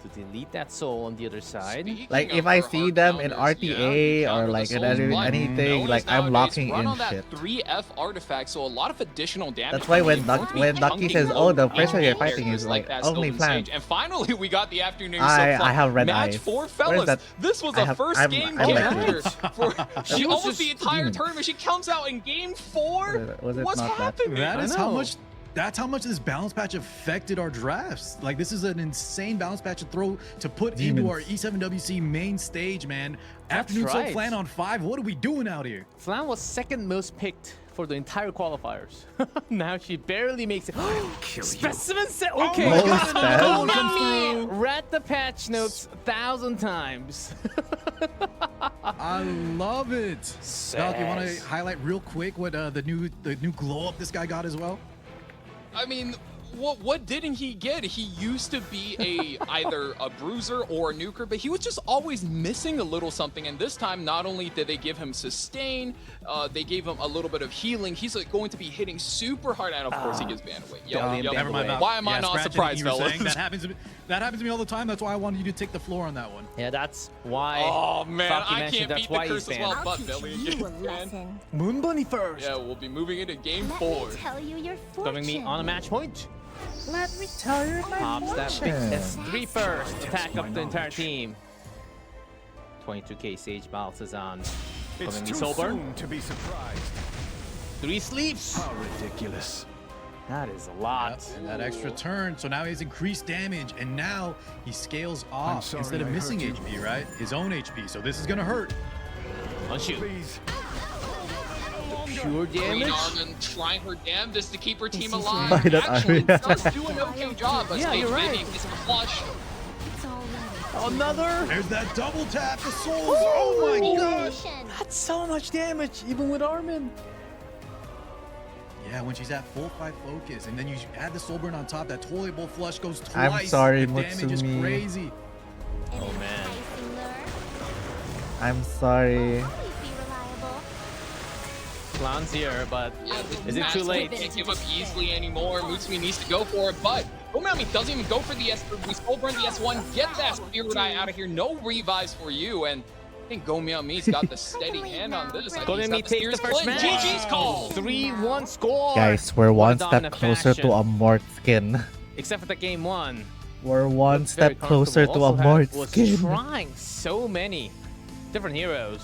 To delete that soul on the other side. Speaking Like of if I her see hard them in counters, RTA yeah, you or counter the like in souls, but anything, notice like I'm nowadays locking run in on that shit. 3F artifact, so a lot of additional damage. That's why when coming in. Duck- Don't when be Ducky punking says, low "Oh, the HP person you're fighting characters is like that only Sylvan Flan." Sage. And finally, we got the afternoon. I so have red match eyes. for Where's fellas. that? This was I a have- first I'm- game I'm like character. She was almost just the entire demons. tournament. She comes out in game 4. Was it What's not that? happening? That I is how know. much. That's how much this balance patch affected our drafts. Like this is an insane balance patch to throw to put into our E7WC main stage, man. Afternoon Soul right. Flan on 5. What are we doing out here? Flan was second most picked for the entire qualifiers. Now she barely makes it. Specimen set. Okay. my God, God. Gomyang Comes Mi, read the patch notes 1,000 times. I love it. Doc, you want to Sass. highlight real quick what the new glow up this guy got as well? I mean, what didn't he get? He used to be either a bruiser or a nuker, but he was just always missing a little something. And this time, not only did they give him sustain, they gave him a little bit of healing. He's going to be hitting super hard, and of course he gets banned away. Never mind. Why am I not Scratch surprised, anything you were fellas? saying. That happens to me all the time. That's why I wanted you to take the floor on that one. Yeah, that's why. Oh man, Frocky I mentioned can't that's beat why the he's curse as banned. well, I'll but teach Belly you a again. lesson. Moon Bunny first. Yeah, we'll be moving into game Let 4. me tell you your fortune. Coming me on a match point. Let me tell you my Pops that big fortune. S3 first. Attack up the entire team. 22k Sage bounces on. It's Coming me too sober. soon to be surprised. 3 sleeps. How ridiculous. That is a lot. Yep, and that extra turn. So now he has increased damage, and now he scales off sorry instead of I missing hurt you. HP, right? His own HP. So this is gonna hurt. On shoot. Please. Pure Green damage. Armin trying her damnedest to keep her team This is alive. By that Actually, Armin. does do an okay job, but Yeah, Stage you're right. Vivian gets the flush. It's already Another. There's that double tap. The souls. Oh my gosh. Mission. That's so much damage, even with Armin. Yeah, when she's at full 5 focus, and then you add the soul burn on top, that toilet bowl flush goes twice. I'm sorry, the damage is Mutsumi. crazy. An Oh, man. enticing lure. I'm sorry. Always be reliable. Clown's here, but Yeah, this is it match too late? Can't give up easily anymore. Mutsumi needs to go for it, but Gomami doesn't even go for the S3. We soul burn the S1. Get that Spirit Eye out of here. No revives for you, and I think Gomami's got the steady hand on this. I think he's Gomami got the takes steers the first split. match. GG's call. 3-1 score. Guys, we're What a one step dominant closer to fashion. a Mort skin. Except for the game 1. We're one Looked very step closer to comfortable. a Also Mort was skin. trying so many different heroes.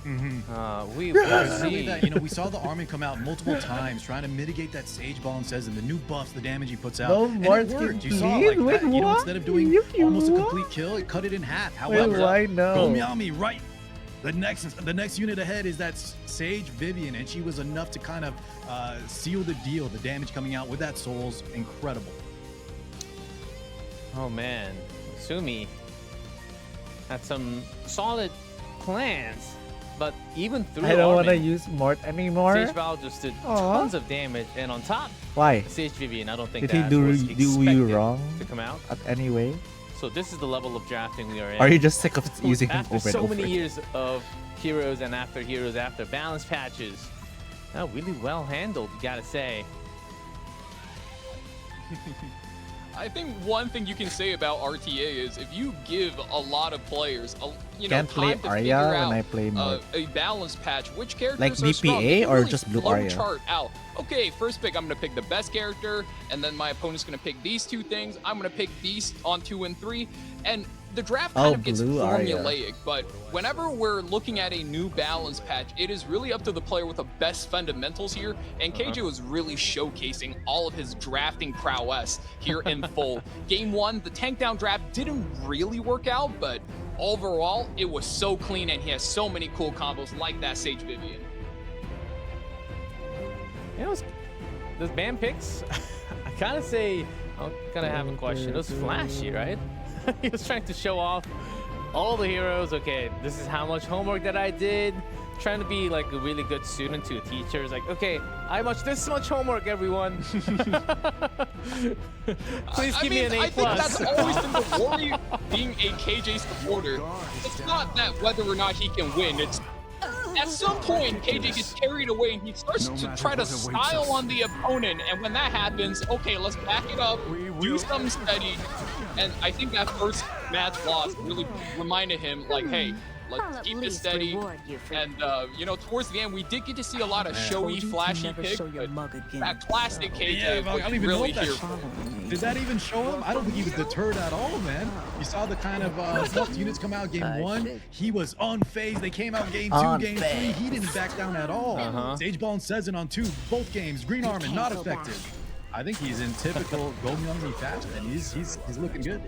We will Not only see. that, we saw the Armin come out multiple times trying to mitigate that Sage Ball and says and the new buffs, the damage he puts out. No and more it worked. skin, You saw please. like Wait, that, what? instead of doing You almost a what? complete kill, it cut it in half. However, why no? Gomami, right? The next unit ahead is that Sage Vivian, and she was enough to kind of seal the deal. The damage coming out with that Soul's incredible. Oh man, Sumi had some solid plans, but even through I don't want to Armin, use Mort anymore. Sage Val just did Aw. tons of damage, and on top, Why? Sage Vivian, I don't think Did he that do was you expected wrong? to come out. Anyway, So this is the level of drafting we are in. are you just sick of using him After over and so over? many years of heroes and after heroes after balance patches, really well handled, you gotta say. I think one thing you can say about RTA is if you give a lot of players, Can't play time to Arya figure when out I play Mort. a balance patch, which characters Like are strong, BPA they can or really just Blue flow Arya? chart out. Okay, first pick, I'm gonna pick the best character, and then my opponent's gonna pick these 2 things. I'm gonna pick these on 2 and 3, and the draft kind of gets Blue Arya. formulaic. But whenever we're looking at a new balance patch, it is really up to the player with the best fundamentals here. And KJ was really showcasing all of his drafting prowess here in full. Game 1, the tank down draft didn't really work out, but overall, it was so clean, and he has so many cool combos like that Sage Vivian. Those band picks, I kind of say, I'm gonna have a question. It was flashy, right? He was trying to show off all the heroes. Okay, this is how much homework that I did. Trying to be like a really good student to a teacher. It's like, okay, this much homework, everyone. Please give me an A+. I think that's always been the worry being a KJ supporter. It's not that whether or not he can win. It's at some point KJ gets carried away and he starts to try to style on the opponent. And when that happens, okay, let's back it up, do something steady. And I think that first match loss really reminded him, like, hey, I'll let's at keep it least steady. reward you for And towards the end, we did get to see a lot of showy, flashy picks, but that classic KJ Yeah, is I don't what even you know really if that hear. showed. Did that even show him? I don't think he was deterred at all, man. You saw the kind of buffed units come out game 1. He was unfazed. They came out game 2, game 3. He didn't back down at all. Sage Ball and Sezen on 2, both games. Green Armin not affected. I think he's in typical Gomami fashion, and he's looking good.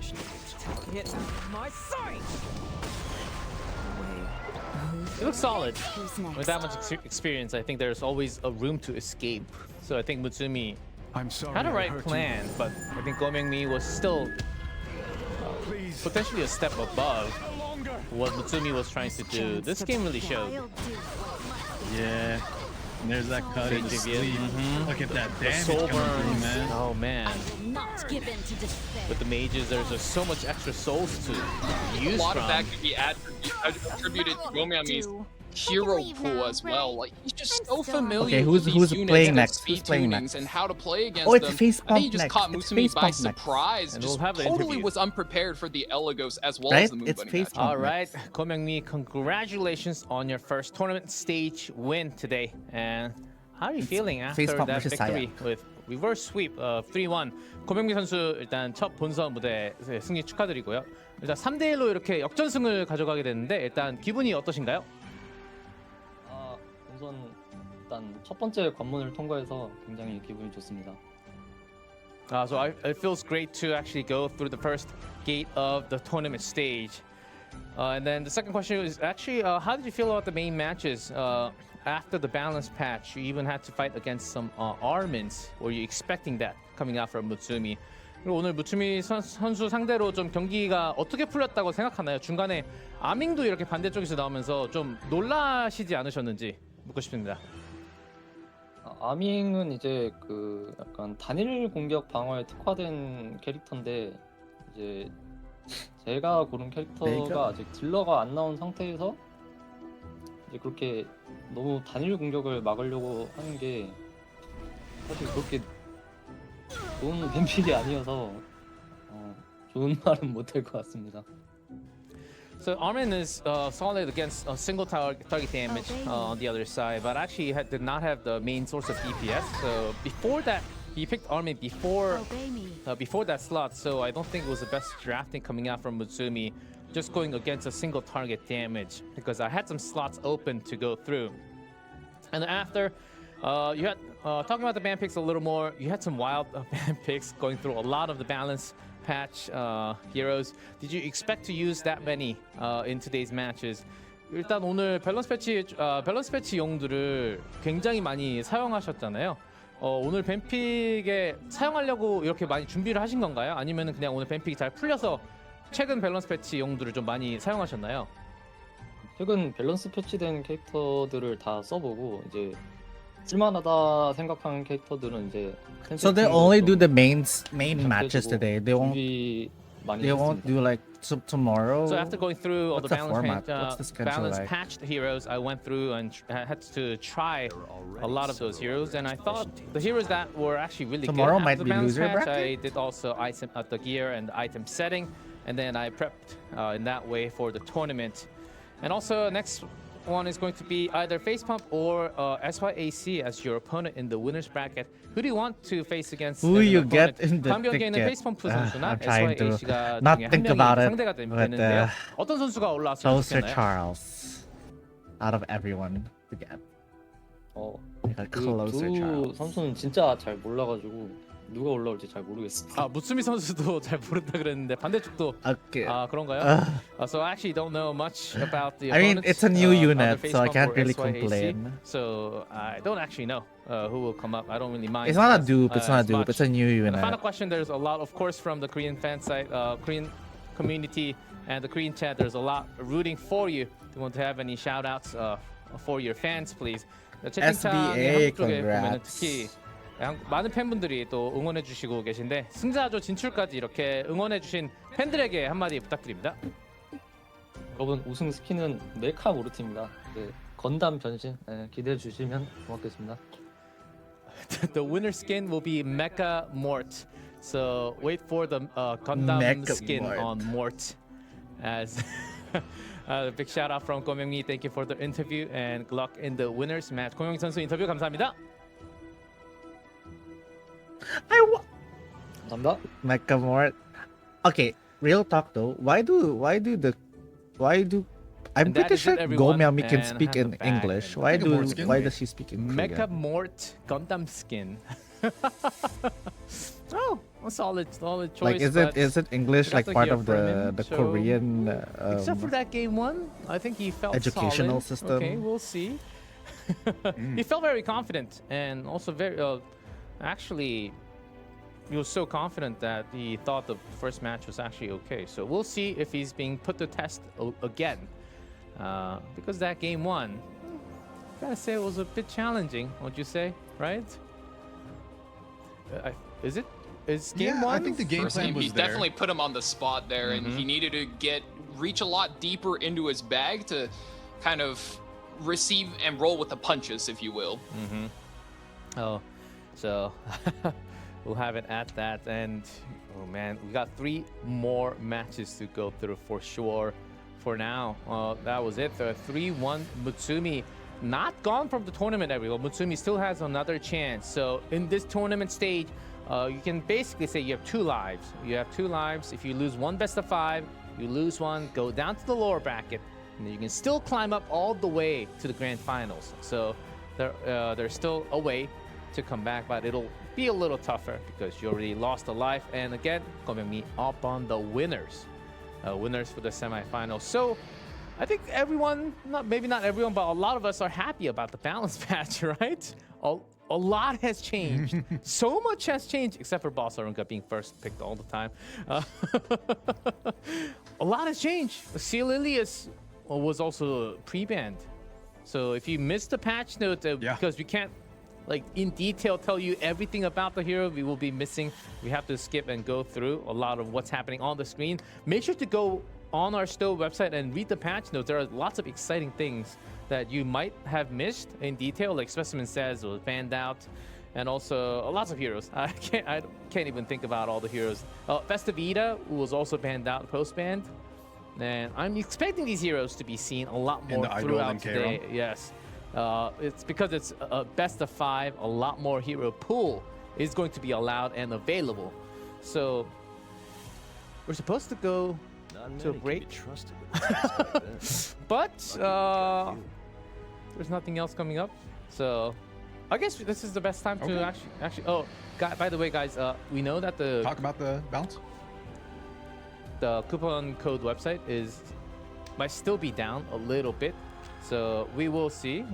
It looks solid. Who's next? With that much experience, I think there's always a room to escape. So I think Mutsumi I'm sorry. had a I right hurt plan, but I think Gomami was still you. Please. potentially a step above what Mutsumi was trying to do. This game really showed. I'll do what must be Yeah. And there's that cut in the Sage sleeve. Mhm. Look at that The damage soul coming through, burns. man. Oh man. will not give in to despair. With the mages, there's just so much extra souls to A use lot from. of that could be attributed to Gomiami's hero pool as well. Like he's just I'm so still familiar Okay, with who's these units playing and next? speed Who's playing tunings next? and how to play against Oh, it's them. face I think bump he just next. caught It's Mutsumi face by bump next. surprise. And Just we'll have an totally interview. was unprepared for the Elagos as well Right? as the Moon It's Bunny face match. bump. All right, Ko Myung-mi, congratulations on your first tournament stage win today. And how are you feeling face after bump that versus victory with reverse sweep of 3-1? 고명미 선수 일단 첫 본선 무대 승리 축하드리고요. 일단 3대1로 이렇게 역전승을 가져가게 됐는데 일단 기분이 어떠신가요? 우선 일단 첫 번째 관문을 통과해서 굉장히 기분이 좋습니다. So it feels great to actually go through the first gate of the tournament stage. And then the second question is actually, how did you feel about the main matches? After the balance patch, you even had to fight against some Armins. Were you expecting that coming out from Mutsumi? 그리고 오늘 무츠미 선수 상대로 좀 경기가 어떻게 풀렸다고 생각하나요? 중간에 아밍도 이렇게 반대쪽에서 나오면서 좀 놀라시지 않으셨는지 묻고 싶습니다. 아밍은 이제 그 약간 단일 공격 방어에 특화된 캐릭터인데 이제 제가 고른 캐릭터가 아직 딜러가 안 나온 상태에서 이제 그렇게 너무 단일 공격을 막으려고 하는 게 사실 그렇게 좋은 뱀픽이 아니어서 좋은 말은 못할 것 같습니다. So Armin is solid against single target damage on the other side, but actually did not have the main source of DPS. So before that, you picked Armin before that slot. So I don't think it was the best drafting coming out from Mutsumi, just going against a single target damage because I had some slots open to go through. And after, you had talking about the ban picks a little more. You had some wild ban picks going through a lot of the balance patch heroes. Did you expect to use that many in today's matches? 일단 오늘 밸런스 패치 용들을 굉장히 많이 사용하셨잖아요. 오늘 뱀픽에 사용하려고 이렇게 많이 준비를 하신 건가요? 아니면 그냥 오늘 뱀픽이 잘 풀려서 최근 밸런스 패치 용들을 좀 많이 사용하셨나요? 최근 밸런스 패치된 캐릭터들을 다 써보고 이제 쓸만하다 생각하는 캐릭터들은 이제 So they only do the main matches today. They won't. 준비 많이 They won't 했습니다. do like tomorrow. So after going through all What's the the format? balance, What's the schedule balance like? patched heroes, I went through and had to try a lot of those heroes, and I thought the heroes that were actually really Tomorrow good might after the be balance loser patch, bracket? I did also item the gear and the item setting, and then I prepped in that way for the tournament. And also next one is going to be either face pump or SYAC as your opponent in the winners bracket. Who do you want to face against? Who an you opponent? get in the 다음 경기에는 ticket? 페이스 펌프 선수나 I'm trying to SYAC가 not 중에 한 think 명이 about it, 상대가 but, 되는데요. 어떤 선수가 올라왔으면 Closer 좋겠나요? Charles. Out of everyone to get. Like closer 그두 Charles. 선수는 진짜 잘 몰라가지고 누가 올라올지 잘 모르겠습니다. 아 무츠미 선수도 잘 모른다 그랬는데 반대쪽도 Okay. 그런가요? So I actually don't know much about the I mean, opponents, it's a new either unit, face so I pump can't or really SYAC. complain. So I don't actually know who will come up. I don't really mind. It's not a as- dupe. It's not a as dupe. much. It's a new And the final unit. question: there's a lot, of course, from the Korean fan site, Korean community, and the Korean chat. There's a lot rooting for you. Do you want to have any shout outs for your fans, please? 채팅창에 한쪽 쪽에 보면 특히 많은 팬분들이 또 응원해 주시고 계신데 승자조 진출까지 이렇게 응원해 주신 팬들에게 한마디 부탁드립니다. 여러분 우승 스킨은 멜카 모르티입니다. 네, 건담 변신 기대해 주시면 고맙겠습니다. The winner skin will be Mecha Mort. So wait for the Gundam Mecha skin Mort. on Mort. As a big shout out from Ko Myung-mi. Thank you for the interview and good luck in the winners match. Ko Myung-mi 선수 인터뷰 감사합니다. 감사합니다. Mechamort. Okay, real talk though. Why do I'm And that pretty is sure it, everyone, Gomiami can and speak have in the bag. English. Why Mechamort skin? does she speak in Korean? Mecha Mort Gundam skin. Oh, a solid choice. Like is but it English we got like to part hear of from the him, the so- Korean Except for that game one, I think he felt educational solid. system. Okay, we'll see. He felt very confident and also very actually he was so confident that he thought the first match was actually okay. So we'll see if he's being put to test again because that game one gotta say it was a bit challenging. Would you say, right? Is it? Is game Yeah, one? I think the game First plan game, was he there. definitely put him on the spot there, and he needed to reach a lot deeper into his bag to kind of receive and roll with the punches, if you will. Oh, so we'll have it at that. And oh man, we got 3 more matches to go through for sure. For now, that was it. The 3-1 Mutsumi, not gone from the tournament, everyone. Mutsumi still has another chance. So in this tournament stage, you can basically say you have 2 lives. You have 2 lives. If you lose one best of 5, you lose one, go down to the lower bracket, and then you can still climb up all the way to the grand finals. So there's still a way to come back, but it'll be a little tougher because you already lost a life. And again, gonna meet up on the winners for the semifinals. So I think everyone, maybe not everyone, but a lot of us are happy about the balance patch, right? A lot has changed. So much has changed, except for Boss Arunga being first picked all the time. A lot has changed. Celilius was also pre-banned. So if you missed the patch note, because we can't like in detail tell you everything about the hero, we will be missing. We have to skip and go through a lot of what's happening on the screen. Make sure to go on our Stowe website and read the patch notes. There are lots of exciting things that you might have missed in detail, like Specimen Says was banned out, and also lots of heroes. I can't even think about all the heroes. Festivita was also banned out, post-banned, and I'm expecting these heroes to be seen a lot more throughout today. Yes, it's because it's a best of 5. A lot more hero pool is going to be allowed and available. So we're supposed to go to a break, but there's nothing else coming up, so I guess this is the best time to actually. Oh, by the way, guys, we know that Talk about the balance. the coupon code website might still be down a little bit, so we will see.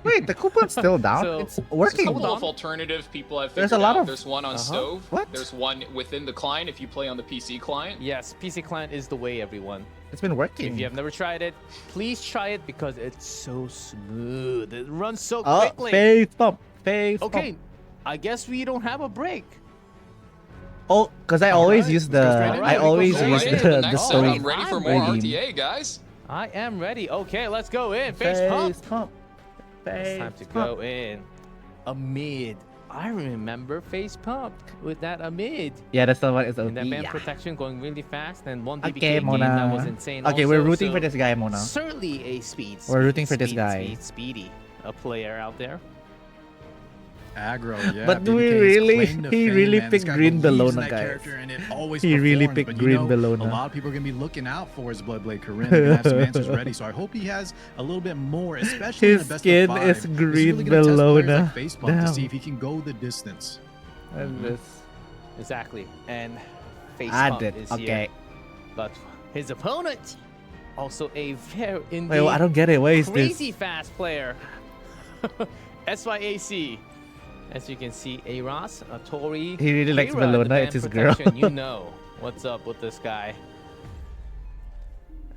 Wait, the coupon's still down? So- It's There's a working. couple of alternative people I've There's figured a lot out. of- There's one on Stove. What? There's one within the client if you play on the PC client. Yes, PC client is the way, everyone. It's been working. If you have never tried it, please try it because it's so smooth. It runs so Oh, quickly. face pump. Face Okay, pump. I guess we don't have a break. Oh, because I always Alright, use let's go the straight into I it. always Go use right into into the next set. story. I'm ready for more redeem. RTA, guys. I am ready. Okay, let's go in. Face pump. Face pump. It's Face time to pump. go in. Amid. I remember face pump with that Amid. Yeah, that's the one. Is And then band yeah. protection going really fast. And one DBK Okay, game Mona. that was insane. Okay, also. we're rooting So for this guy, Mona. Certainly a speed. We're rooting for this guy. Speedy. A player out there. Aggro, yeah. But do we BBK is really- claim to he fame, really man. This picked guy Green believes in Bellona, that guys. character, and it always He really performs, picked but Green you know, Bellona. A lot of people are gonna be looking out for his Bloodblade Corinne. They're gonna have some answers ready. So I hope he has a little bit more, especially in His the best skin of 5. is This Green really gonna test players Bellona. like Face Pump to Damn. see if he can go the distance. And this. Exactly. And face Add pump it. is Okay. here. But his opponent, also a very Wait, I don't get it. What is crazy this? fast player. SYAC. As you can see, Aros, Tori. He really likes Kira, the Bellona, band it's his girl. protection, you know what's up with this guy.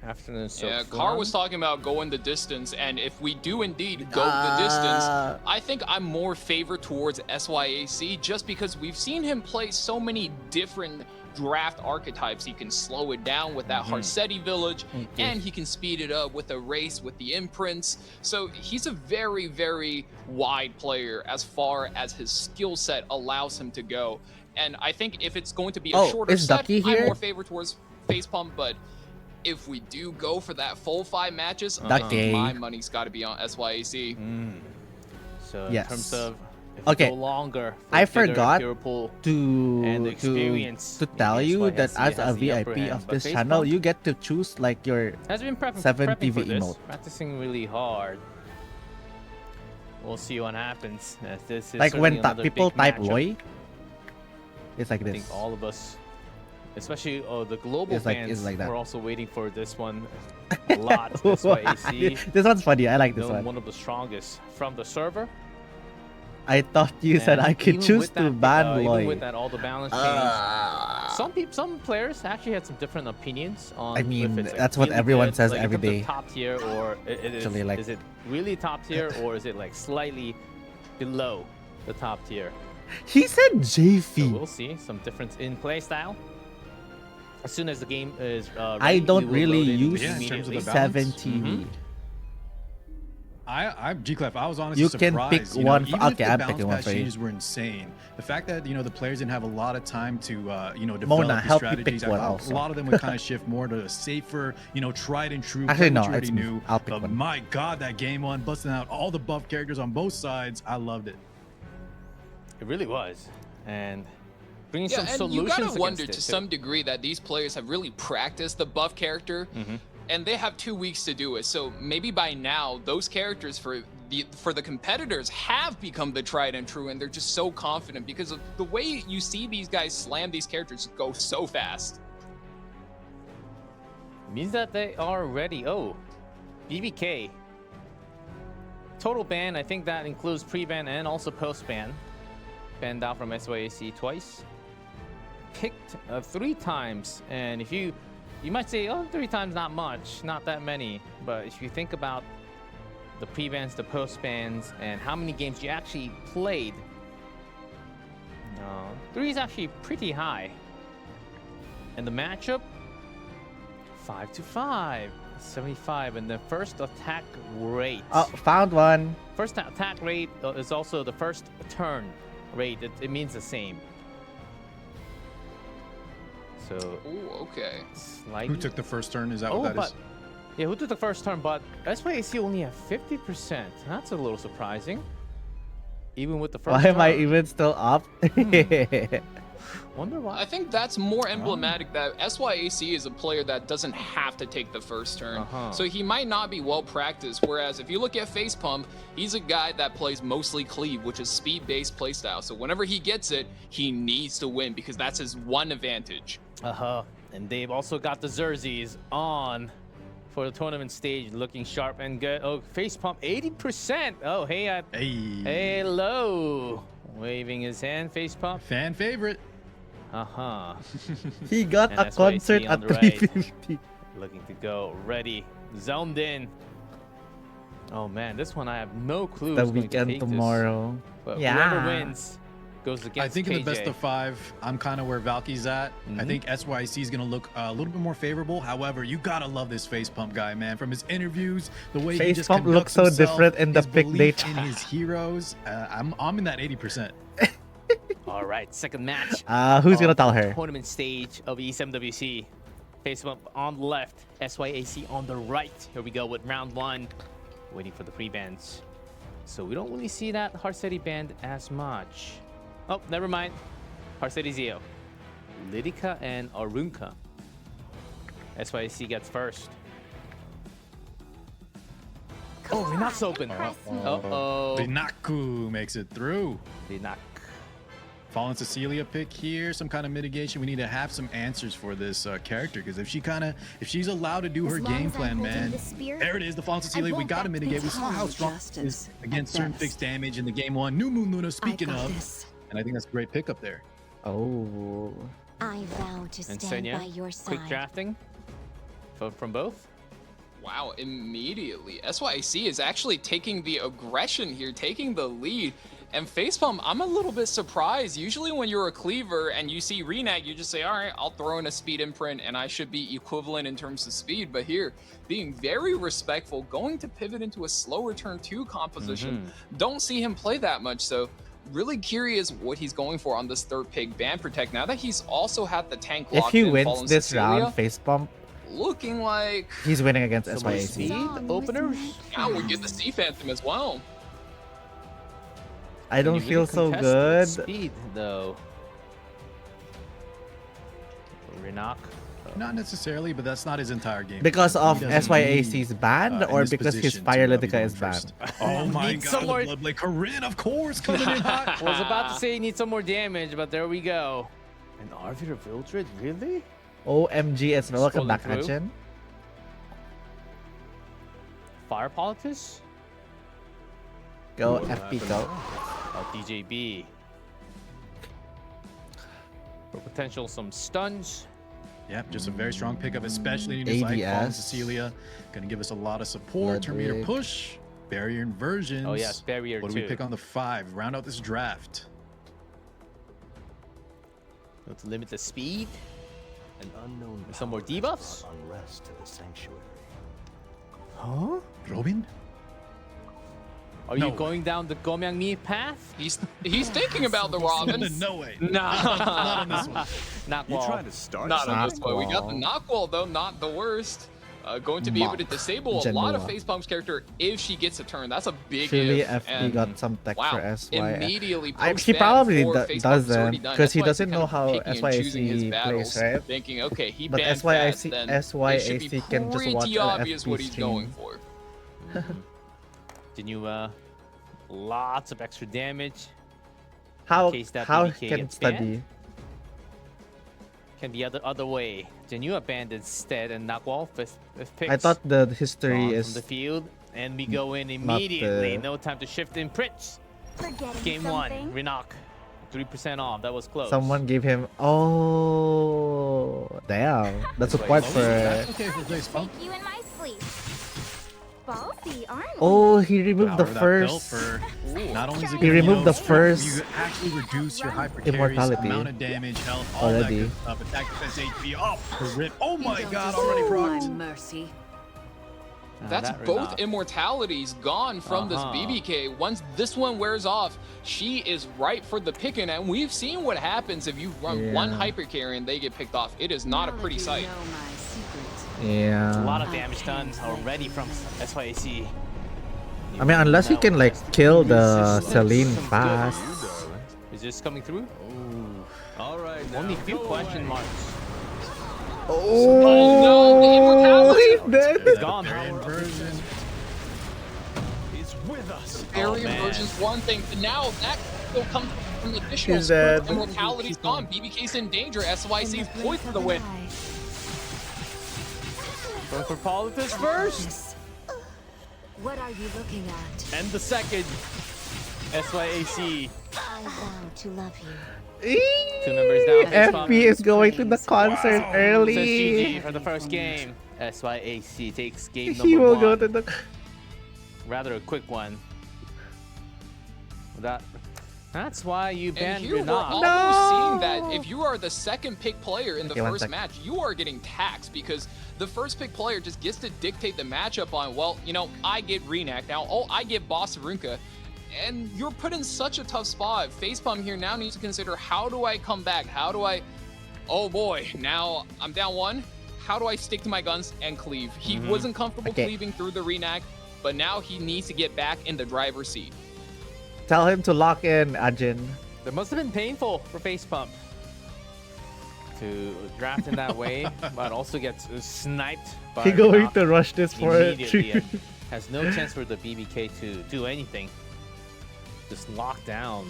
Afternoon so Yeah, fun. Carr was talking about going the distance, and if we do indeed go the distance, I think I'm more favored towards SYAC just because we've seen him play so many different draft archetypes. He can slow it down with that Harsetti village, and he can speed it up with a race with the imprints. So he's a very, very wide player as far as his skill set allows him to go. And I think if it's going to be a Oh, shorter is set, Ducky I'm here? more favored towards Face Pump, but if we do go for that full 5 matches, Ducky. my money's got to be on SYAC. So in Yes. terms of if Okay. we go longer, for I bigger forgot hero pool, To and the experience, to tell maybe you that SYSC as a has the upper VIP hand, of but this face channel, pump you get to choose like your has been prepping, 7 prepping for PV this, emote. practicing really hard. We'll see what happens. As this is like when certainly another people big type matchup. Loi. It's like I this. think all of us, especially the global It's like- fans, it's like that. we're also waiting for this one a lot. SYAC, This one's funny. I like this known one. one of the strongest from the server. I thought you said And I could even choose with to that, ban even Lloyd. with that, all the balance changed. Some players actually had some different opinions on. I mean, if it's, like, that's what really everyone good, says like, every in terms of day. top tier, or Actually, like- is it really top tier, or is it like slightly below the top tier? He said So JV. we'll see some difference in play style. As soon as the game is ready, I don't we will really load it use Yeah, in terms of the immediately. balance. 7 TV. I G-Clef, I was honestly You can surprised. pick you know, one for- even if okay, the I'm balance picking one patch for you. changes were insane. The fact that the players didn't have a lot of time to develop Mona, the help you pick strategies. I one thought also. a lot of them would kind of shift more to a safer, tried and true. Actually, play no, what you it's already me. knew. I'll pick But one. my God, that game one, busting out all the buff characters on both sides. I loved it. It really was, and bringing Yeah, some and solutions you gotta against wonder it, to too. some degree that these players have really practiced the buff character, and they have 2 weeks to do it. So maybe by now, those characters for the competitors have become the tried and true, and they're just so confident because of the way you see these guys slam these characters go so fast. Means that they are ready. Oh, BBK. Total ban, I think that includes pre-ban and also post-ban. Banned out from SYAC twice. Picked 3 times, and if you might say, oh, 3 times not much, not that many. But if you think about the pre-bans, the post-bans, and how many games you actually played, 3 is actually pretty high. And the matchup, 5-5, 75, and the first attack rate. Oh, found one. First attack rate is also the first turn rate. It means the same. So Ooh, okay. slightly. Who took the first turn? Is that Oh, what that but is? yeah, who took the first turn? But SYAC only have 50%. That's a little surprising. Even with the first. Why am I turn. even still up? Wonder why. I think that's more emblematic that SYAC is a player that doesn't have to take the first turn. So he might not be well practiced. Whereas if you look at Facepump, he's a guy that plays mostly cleave, which is speed-based playstyle. So whenever he gets it, he needs to win because that's his one advantage. And they've also got the jerseys on for the tournament stage, looking sharp and good. Oh, Facepump 80%. Oh, hey, Hey. hello. Waving his hand, Facepump. Fan favorite. He got And a that's why I concert see at on the right. 350. Looking to go, ready, zoned in. Oh man, this one I have no clue. The who's going to weekend take this. tomorrow. But Yeah. whoever wins goes against I think in the best KJ. of 5, I'm kind of where Valky's at. I think SYC is going to look a little bit more favorable. However, you got to love this Facepump guy, man. From his interviews, the way he just Facepump looks conducts so himself, different in the his pick belief they in his heroes. I'm in that 80%. All right, second match. Who's gonna of tell the her? Tournament stage of E7WC. Facepump on the left, SYAC on the right. Here we go with round 1. Waiting for the pre-bans. So we don't really see that Hard City band as much. Oh, never mind. Hard City Zio. Lidica and Arunka. SYAC gets first. Oh, Rinak's open. Uh-oh. Binaku makes it through. Rinak. Fallen Cecilia pick here, some kind of mitigation. We need to have some answers for this character because if she's allowed to do her As long game as I'm plan, holding man. the spear, There it is, the Fallen Cecilia. We won't got to back mitigate. We down. saw how strong she is against certain fixed damage in the game 1. New Moon Luna, speaking got of, this. and I think that's a great pickup there. Oh. I vow to And stand Senya, by your quick side. drafting from both. Wow, immediately. SYC is actually taking the aggression here, taking the lead. And Facepump, I'm a little bit surprised. Usually when you're a cleaver and you see Renag, you just say, all right, I'll throw in a speed imprint and I should be equivalent in terms of speed. But here, being very respectful, going to pivot into a slower turn 2 composition. Don't see him play that much. So really curious what he's going for on this third pick, Ban Protect. Now that he's also had the tank locked If he in, wins Fallen this Cecilia, round, Facepump, looking like he's winning against Some more SYAC. speed Song was openers. made now for we get the us. Sea Phantom as well. I don't You feel really so contest good. the speed though. Rinak. Not necessarily, but that's not his entire game. Because of He doesn't SYAC's need, ban in or this because his position Fire to be Lidica going is first. banned. Oh my Need god, some more- the Bloodblade Corinne, of course, coming in hot. Was about to say he needs some more damage, but there we go. And Arvid of Vildred, really? OMG as well. Welcome Scrolling back, through. Achin. Fire Politis? Go FP, go. DJB. For potential some stuns. Yep, just a very strong pickup, especially in units like Fallen ADS. Cecilia. Gonna give us a lot of support. Terminator Ludwig. push, barrier inversions. Oh yes, barrier What do too. we pick on the 5? Round out this draft. Let's limit the speed. An unknown Some more power has debuffs? brought unrest to the sanctuary. Huh? Robin? Are No you way. going down the Gomyangmi path? He's thinking about the Robin. No way. Nah. Not on this one. Knock You wall. trying to start Not on something? this one. We got the Knockwall. knockwall though, not the worst. Going to be able to Mock. disable a lot of Genoa. Facepump's character if she gets a turn. That's a big Surely if. FP And got some tech wow, for SY. immediately I, post he ban probably for do- Facepump's already doesn't done. because he SYC doesn't kind know of how picking and choosing his SYC battles, plays, right? thinking, okay, he But banned SYC Fast, then it should be SYAC can just watch pretty our obvious FP what he's going stream. for. Genua, lots of extra damage. How case that how BBK can gets study? banned? Can be other way. Genua banned instead, and Knockwall fifth picks. I thought the gone history from is the field, and we go in not immediately. the- No time to shift in. Pritch. Forgetting Game something? 1, Renak. 3% off. That was close. someone gave him. Oh, damn! That's support for. That's okay for Take Facepump. you in my sleep. Ballsy, aren't we? Oh, he removed the Power that belt first. for not only is it He good, removed the you first actually reduce your hyper carries, immortality amount of damage, health, all already. that good stuff. Attack defense HP off the rip. Oh my Don't god, deserve already my procced. mercy. That's that both Renak. immortalities gone from this Uh-huh. BBK. Once this one wears off, she is ripe for the picking, and we've seen what happens if you run one Yeah. hyper carry and they get picked off. It is not a Now that pretty you sight. know my secret, A Yeah. lot of damage done already from SYAC. I mean, unless he can like kill the Resistance. Celine Some good. fast. Is this coming through? All right, Only now few go question away. marks. no, the immortality! he's dead. It's gone. Barrier inversion. Is with us. Barrier man. inversion's one thing, but now that still comes from the additional He's script. dead. Immortality's gone. BBK's in danger. SYC's poised for the win. Going for Politis first. Yes. What are you looking at? And the second. SYAC. I vow to love you. 2 members down. FP is going to the concert Says early. GG for the first game. SYAC takes game number He will 1. go to the. Rather a quick one. That's why you And banned here we're Renak. almost seeing that if you are the second pick player in the Okay, one first sec. match, you are getting taxed because the first pick player just gets to dictate the matchup on, well, you know, I get Renak now, oh, I get Boss Runka. And you're put in such a tough spot. Facepalm here now needs to consider, how do I come back? How do I, oh boy, now I'm down 1. How do I stick to my guns and cleave? He wasn't comfortable Okay. cleaving through the Renak, but now he needs to get back in the driver's seat. Tell him to lock in, Ajin. That must have been painful for Facepump to draft in that way, but also gets sniped by He going Renak to rush this for it. immediately and has no chance for the BBK to do anything. Just locked down.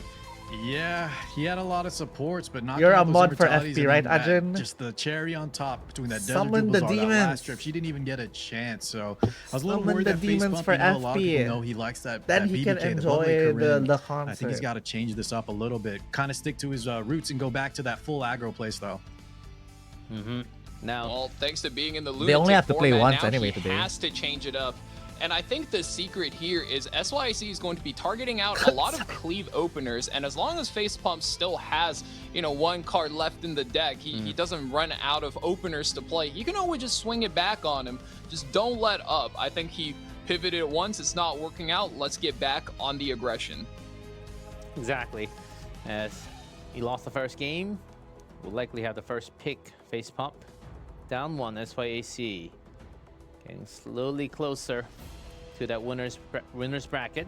Yeah, he had a lot of supports, but not. You're getting a those mod for immortalities, FP, and right, then that- Ajin? Just the cherry on top between that Desert Summon Duel the Bazaar, that demons. last trip. She didn't even get a chance, so I was a little Summon worried the that demons Facepump, for you know, a lot of FP. people know he likes that. Then that he can BBK, the Bloodway enjoy Corinne. the I think he's concert. got to change this up a little bit. Kind of stick to his roots and go back to that full aggro play style. Now, Well, thanks to being in the They only lunatic have to play format, once now anyway he today. has to change it up. And I think the secret here is SYC is going to be targeting out a lot of cleave openers, and as long as Facepump still has, you know, 1 card left in the deck, he doesn't run out of openers to play. You can always just swing it back on him. Just don't let up. I think he pivoted once, it's not working out. Let's get back on the aggression. exactly. As he lost the first game, will likely have the first pick. Facepump down 1. SYAC getting slowly closer to that winner's bracket.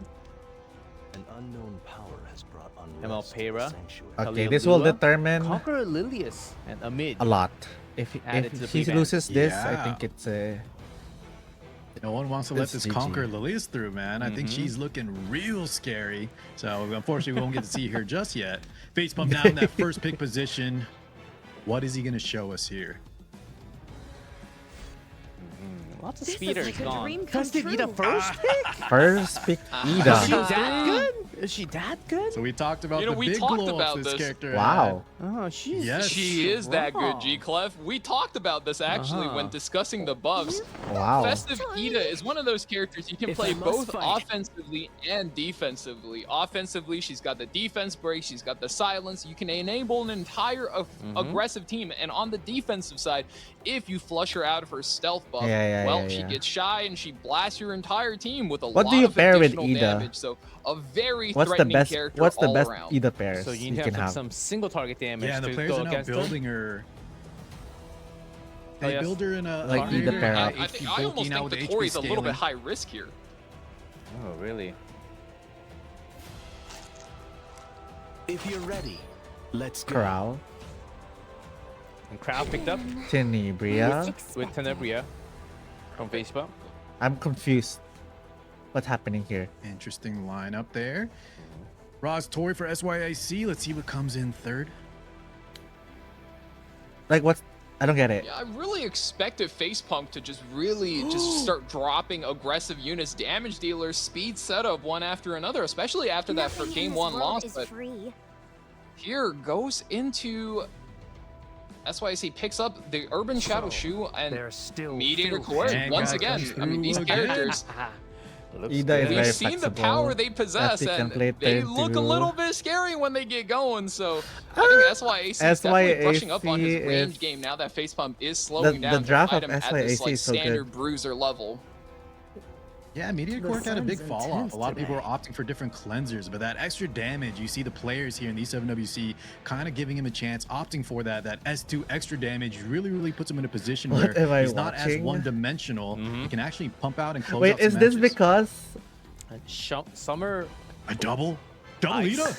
An unknown power has brought ML unrest to the Pera. sanctuary. Okay, this will Khalil determine Conqueror Lilius and Amid. a lot. If Added to the he pre-ban. loses this, I Yeah. think it's a. No one wants to let It's this GG. conquer Lilius through, man. I think she's looking real scary. So unfortunately, we won't get to see her just yet. Facepump down in that first pick position. What is he going to show us here? Lots of This is speeders like a gone. dream come Festive Ida true. first pick? First pick Is she Ida. that good? Is she that good? So we talked about You know, the we big talked glow about ups this this. character Wow. Oh, she's Yes. She is that good, strong. G-Clef. We talked about this actually when discussing the buffs. Wow. Festive Ida is one of those characters you can If play I must both fight. offensively and defensively. Offensively, she's got the defense break, she's got the silence. You can enable an entire aggressive team. And on the defensive side, if you flush her out of her stealth buff, she gets shy and she blasts your entire team with a What lot do you of pair with additional Ida? damage. So a very What's the threatening best? character What's the all best around. either pairs So you you need to can have, like, have? some single target damage Yeah, and the to players go are now against her. building her. Oh, They yes. build her in a Like very, either very pair high up. I HP think I almost bulky now think with the HP Tori's a little bit scaling. high risk here. Oh, really? If you're ready, let's go. Corral, And Crowd picked up Tenebria. with Tenebria from Facebook. I'm confused. What's happening here? Interesting lineup there. Roz Tori for SYIC. Let's see what comes in third. Like, what's? I don't get it. Yeah, I really expected Facepunk to just really just start dropping aggressive units, damage dealers, speed setup one after another, especially after that for game one loss. But Free. here goes into SYC, picks up the Urban Shadow Shoe and There's still Mediator filth. Core And once got again. the I mean, these shoe characters, Looks Ida is good. very we've seen the flexible. power they possess, FT and template they turn look a to- little bit scary when they get going. So I think SYAC is definitely brushing up on his SYAC range is- game now that Facepump is slowing the down. draft to of fight him at this SYAC like is so good. standard bruiser level. Yeah, Meteor The Core had a big sun's fall off. intense A lot of people are today. opting for different cleansers, but that extra damage, you see the players here in the E7WC kind of giving him a chance, opting for that S2 extra damage really puts him in a position What am where I he's not as watching? one-dimensional. He can actually pump out and close Wait, out is some this matches. because? Summer A double Ice. Ida?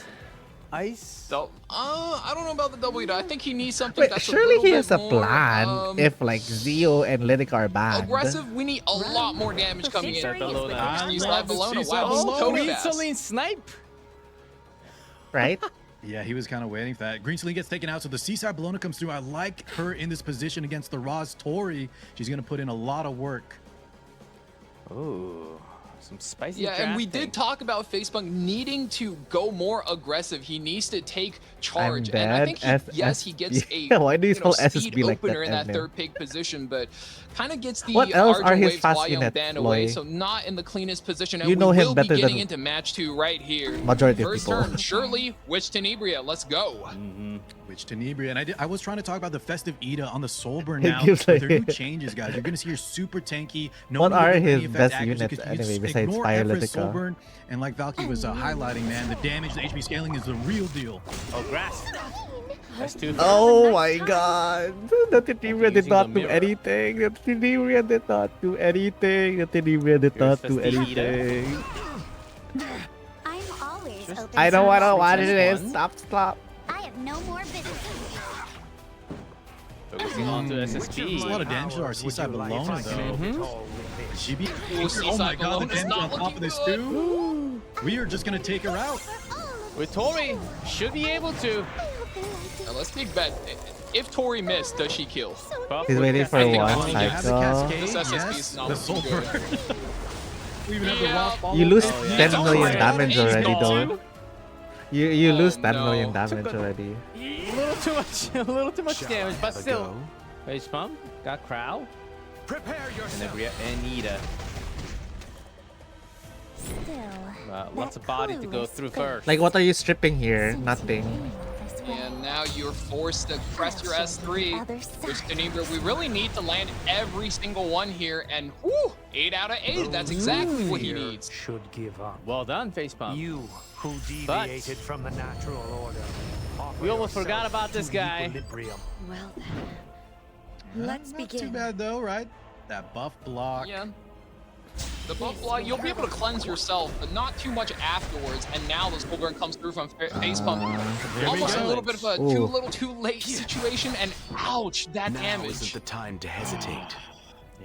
Ice. So, I don't know about the double. I think he needs something Wait, that's surely a he little has a bit more, plan if like Zeo and Lydic are banned. aggressive. We need a lot more damage coming in. Set below that. Use I love that Bellona. the Wow, Seaside he's Bellona. so Green fast. Celine snipe. Right? Yeah, he was kind of waiting for that. Green Celine gets taken out, so the Seaside Bellona comes through. I like her in this position against the Roz Tori. She's going to put in a lot of work. Ooh, some spicy. Yeah, and we drafting. did talk about Facebook needing to go more aggressive. He needs to take charge, I'm and I dead. think he gets a Yeah, why do you spell speed SSB like opener that, in that Eminem? third pick position, but kind of gets the What else Argent are his Waves fast Hwa-Young units, band away, Loy? so not in the cleanest position. And You know we him will be better getting than into match 2 right here. majority of First people. turn, Shirley, Witch Tenebria. Let's go. Which Tenebria, and I was trying to talk about the Festive Ida on the Soulburn He now. gives With their new like- changes, guys. You're gonna see her super tanky. What nobody are will get any his effect best accuracy units because you anyway just besides ignore Fire Everest Lytica? Soulburn, and like Valky was highlighting, man, the damage, the HP scaling is the real deal. Oh, grass. That's two. Oh my god! The Tenebria did using not the do mirror. anything. The Tenebria did not do anything. The Tenebria did Here's not do Festive Ida. anything. I'm always Just- open I don't to want to new watch Princess this. one. Stop. I have no more business. Focusing on to That's a SSB. lot of damage to our Seaside Bellona, though. She be Ooh, oh my Seaside god, the Bellona's damage not on top looking of this good. too. We are just gonna take her out. With Tori, should be able to. Now, let's take bet. If Tori missed, does she kill? Well, He's with waiting that- for I think one I'll You have the cycle. cascade, This SSB yes, is not the looking Soulburn. We even have the Yeah. raw follow. You lose Oh, yeah. 10 Don't million worry, damage he's already, gone. though. You Oh, lose 10 no. million damage already. A little too much, a little too much Shall damage, I but have a still. go? Face pump, got Crow, Prepare and yourself. Tenebria, and Ida. Still, Lots that of body to clue go was through good. first. Like, what are you stripping here? Seems Nothing. meaningless way. And now you're forced to press your S3. Other Which side. Tenebria, we really need to land every single one here, and whoo, 8 out of 8. That's exactly what he Fear needs. should give up. Well done, face pump. You who But- deviated from the natural order. offer We almost forgot yourself about this to guy. equilibrium. Well then, let's Not begin. too bad though, right? That buff block. Yeah. The buff block, you'll be able to cleanse yourself, but not too much afterwards. And now the Soulburn comes through from Face Pump. we Almost a go. little bit of a Ooh. too little too late situation, and ouch, that Now damage. isn't the time to hesitate.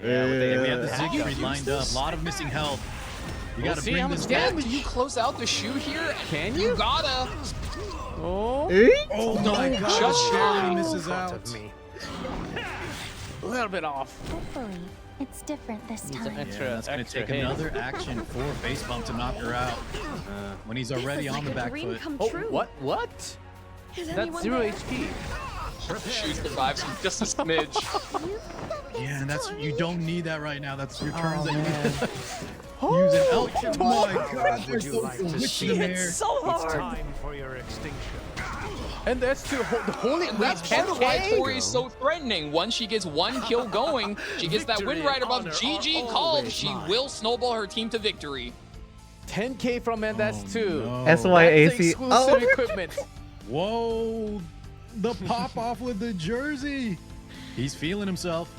Yeah, with the- And we have the attack Siegfried up. lined up. A lot of missing health. You We'll gotta see bring how this much back. damage. Can you close out the shoe here? Can You you? gotta. Oh, Eh? Oh my god, Just Shirley shy. misses In front out. of me. a little bit off. Hopefully, It's different this Needs an time. extra- Yeah, that's going to extra take hit. another action for Facepalm to knock her out when he's already on the back foot. Oh, what? That's 0 HP. She survives with just a smidge. Yeah, and that's you don't need that right now. That's your turns that you need to use an elk. Oh my god, they're so witching in there. So hard. Time for your extinction. And that's the holy And that's part of why Tori is so threatening. Once she gets one kill going, she gets that win right above GG called. She will snowball her team to victory. 10k from Mendes too. no. That's the SYAC. exclusive Oh, equipment. Whoa, the pop off with the jersey. He's feeling himself.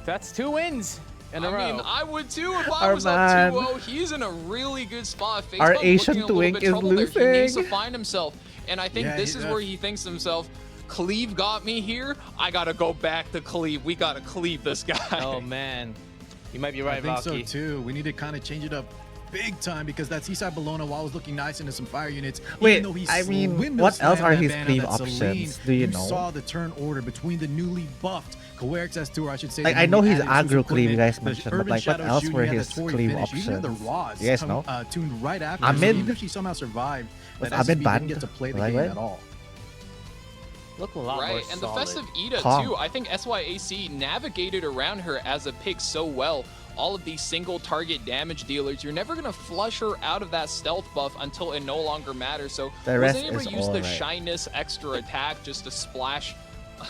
That's 2 wins in a row. I mean, I would too if I Our was man. up 2-0. He's in a really good spot. Our Facebook's Asian looking a little twink bit is troubled there. He needs to losing. find himself. And I think Yeah, this he is does. where he thinks to himself, Cleve got me here. I got to go back to Cleve. We got to Cleve this guy. Oh man, you might be right, I think Valky. so too. We need to kind of change it up big time because that Seaside Bologna, while was looking nice into some fire units, Wait, even though he I mean, windmill what else slammed are that his ban on cleave that options? Celine, Do you know? saw the turn order between the newly buffed Coerx S2, or I should say. Like, the I know newly he's added aggro cleave, you equipment, guys the mentioned, but Urban like, what Shadow else Shoe, were he had his the Tory cleave finish, even had the options? Rods You guys know? tuned right after. I'm so in. even if she somehow survived, that I've been SSB didn't banned. get to play the Like game what? at all. Look a lot more Right, and the solid. festive Ida Calm. too. I think SYAC navigated around her as a pick so well. All of these single target damage dealers, you're never gonna flush her out of that stealth buff until it no longer matters. So The rest wasn't able is to use the alright. shyness extra attack just to splash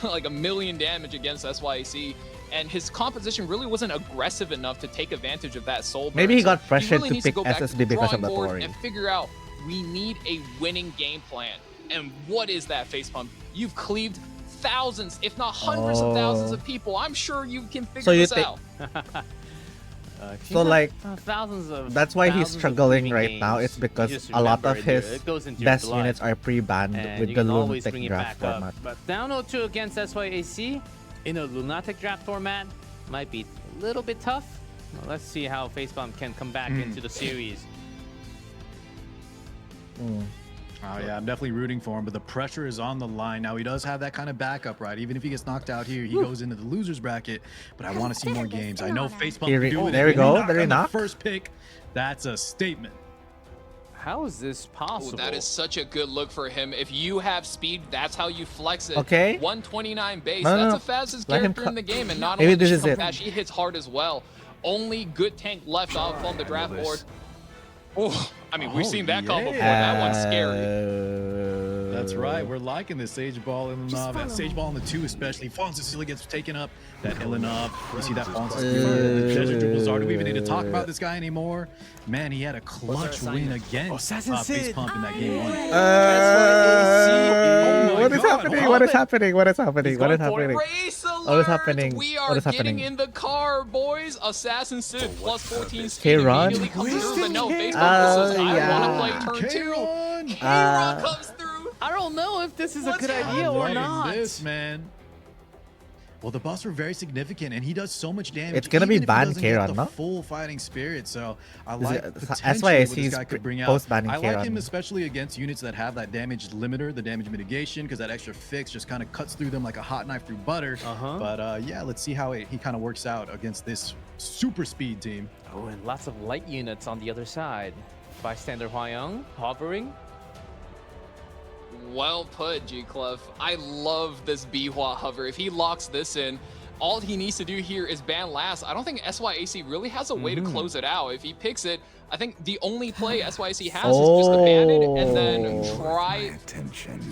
like 1,000,000 damage against SYAC. And his composition really wasn't aggressive enough to take advantage of that soul burn. Maybe he So got pressured really to needs pick go back to SSB because of drawing the board Tory. and figure out we need a winning game plan. And what is that, Facepalm? You've cleaved thousands, if not hundreds of thousands of people. I'm sure you can figure So you this think- out. So, like, thousands of. That's why he's thousands of struggling gaming right now. games. It's because You just a lot remember of it, his it goes into your best blood, units are pre-banned and with you the can always lunatic bring it draft back format. up. But down 0-2 against SYAC in a lunatic draft format might be a little bit tough. Well, let's see how Facepalm can come back into the series. Oh yeah, I'm definitely rooting for him, but the pressure is on the line. Now he does have that kind of backup, right? Even if he gets knocked out here, he goes into the losers bracket. But I want to see more games. I know Facepalm Here can we- do it. there we If go. he There we on the knock. first pick. That's a statement. How is this Oh, possible? that is such a good look for him. If you have speed, that's how you flex it. Okay. 129 base. No, no, That's no. the fastest Let him character cut. in the game. And not Maybe only this does is she come it. fast, she hits hard as well. Only good tank left off on the draft board. Oh, I mean, we've Oh, seen that combo before. yeah. That one's scary. That's right. We're liking this Sage Ball in the knob. That Sage Ball in the 2 especially. Fawn Cecilia gets taken up. That Illinov. You see that Fawn Cecilia. The Desert Blizzard. Do we even need to talk about this guy anymore? Man, he had a clutch win against Assassin Sid. Facepalm in that game 1. Uh, my what is God, happening? hold What is it. happening? What is happening? He's What is going for it. happening? Race alert! What is happening? We What are is getting happening? in the car, boys. Assassin Sid plus 14 speed K-Ron? immediately comes through, but no, Facebook says, I yeah. want to play turn 2. K-Ron. K-Ron comes through. I don't know if this is a What's good idea I'm or liking not. this, man. Well, the buffs were very significant, and he does so much damage. It's gonna be even if he ban doesn't get K-Ron, the no? full fighting spirit. So I Is like it- potentially that's why I what see this he's guy could bring out. post-banning I like K-Ron. him especially against units that have that damage limiter, the damage mitigation, because that extra fix just kind of cuts through them like a hot knife through butter. But yeah, let's see how he kind of works out against this super speed team. Oh, and lots of light units on the other side. Bystander Hwayoung hovering. Well put, G-Clef. I love this Bihua hover. If he locks this in, all he needs to do here is ban last. I don't think SYAC really has a way to close it out. If he picks it, I think the only play SYAC has is just to ban it and then try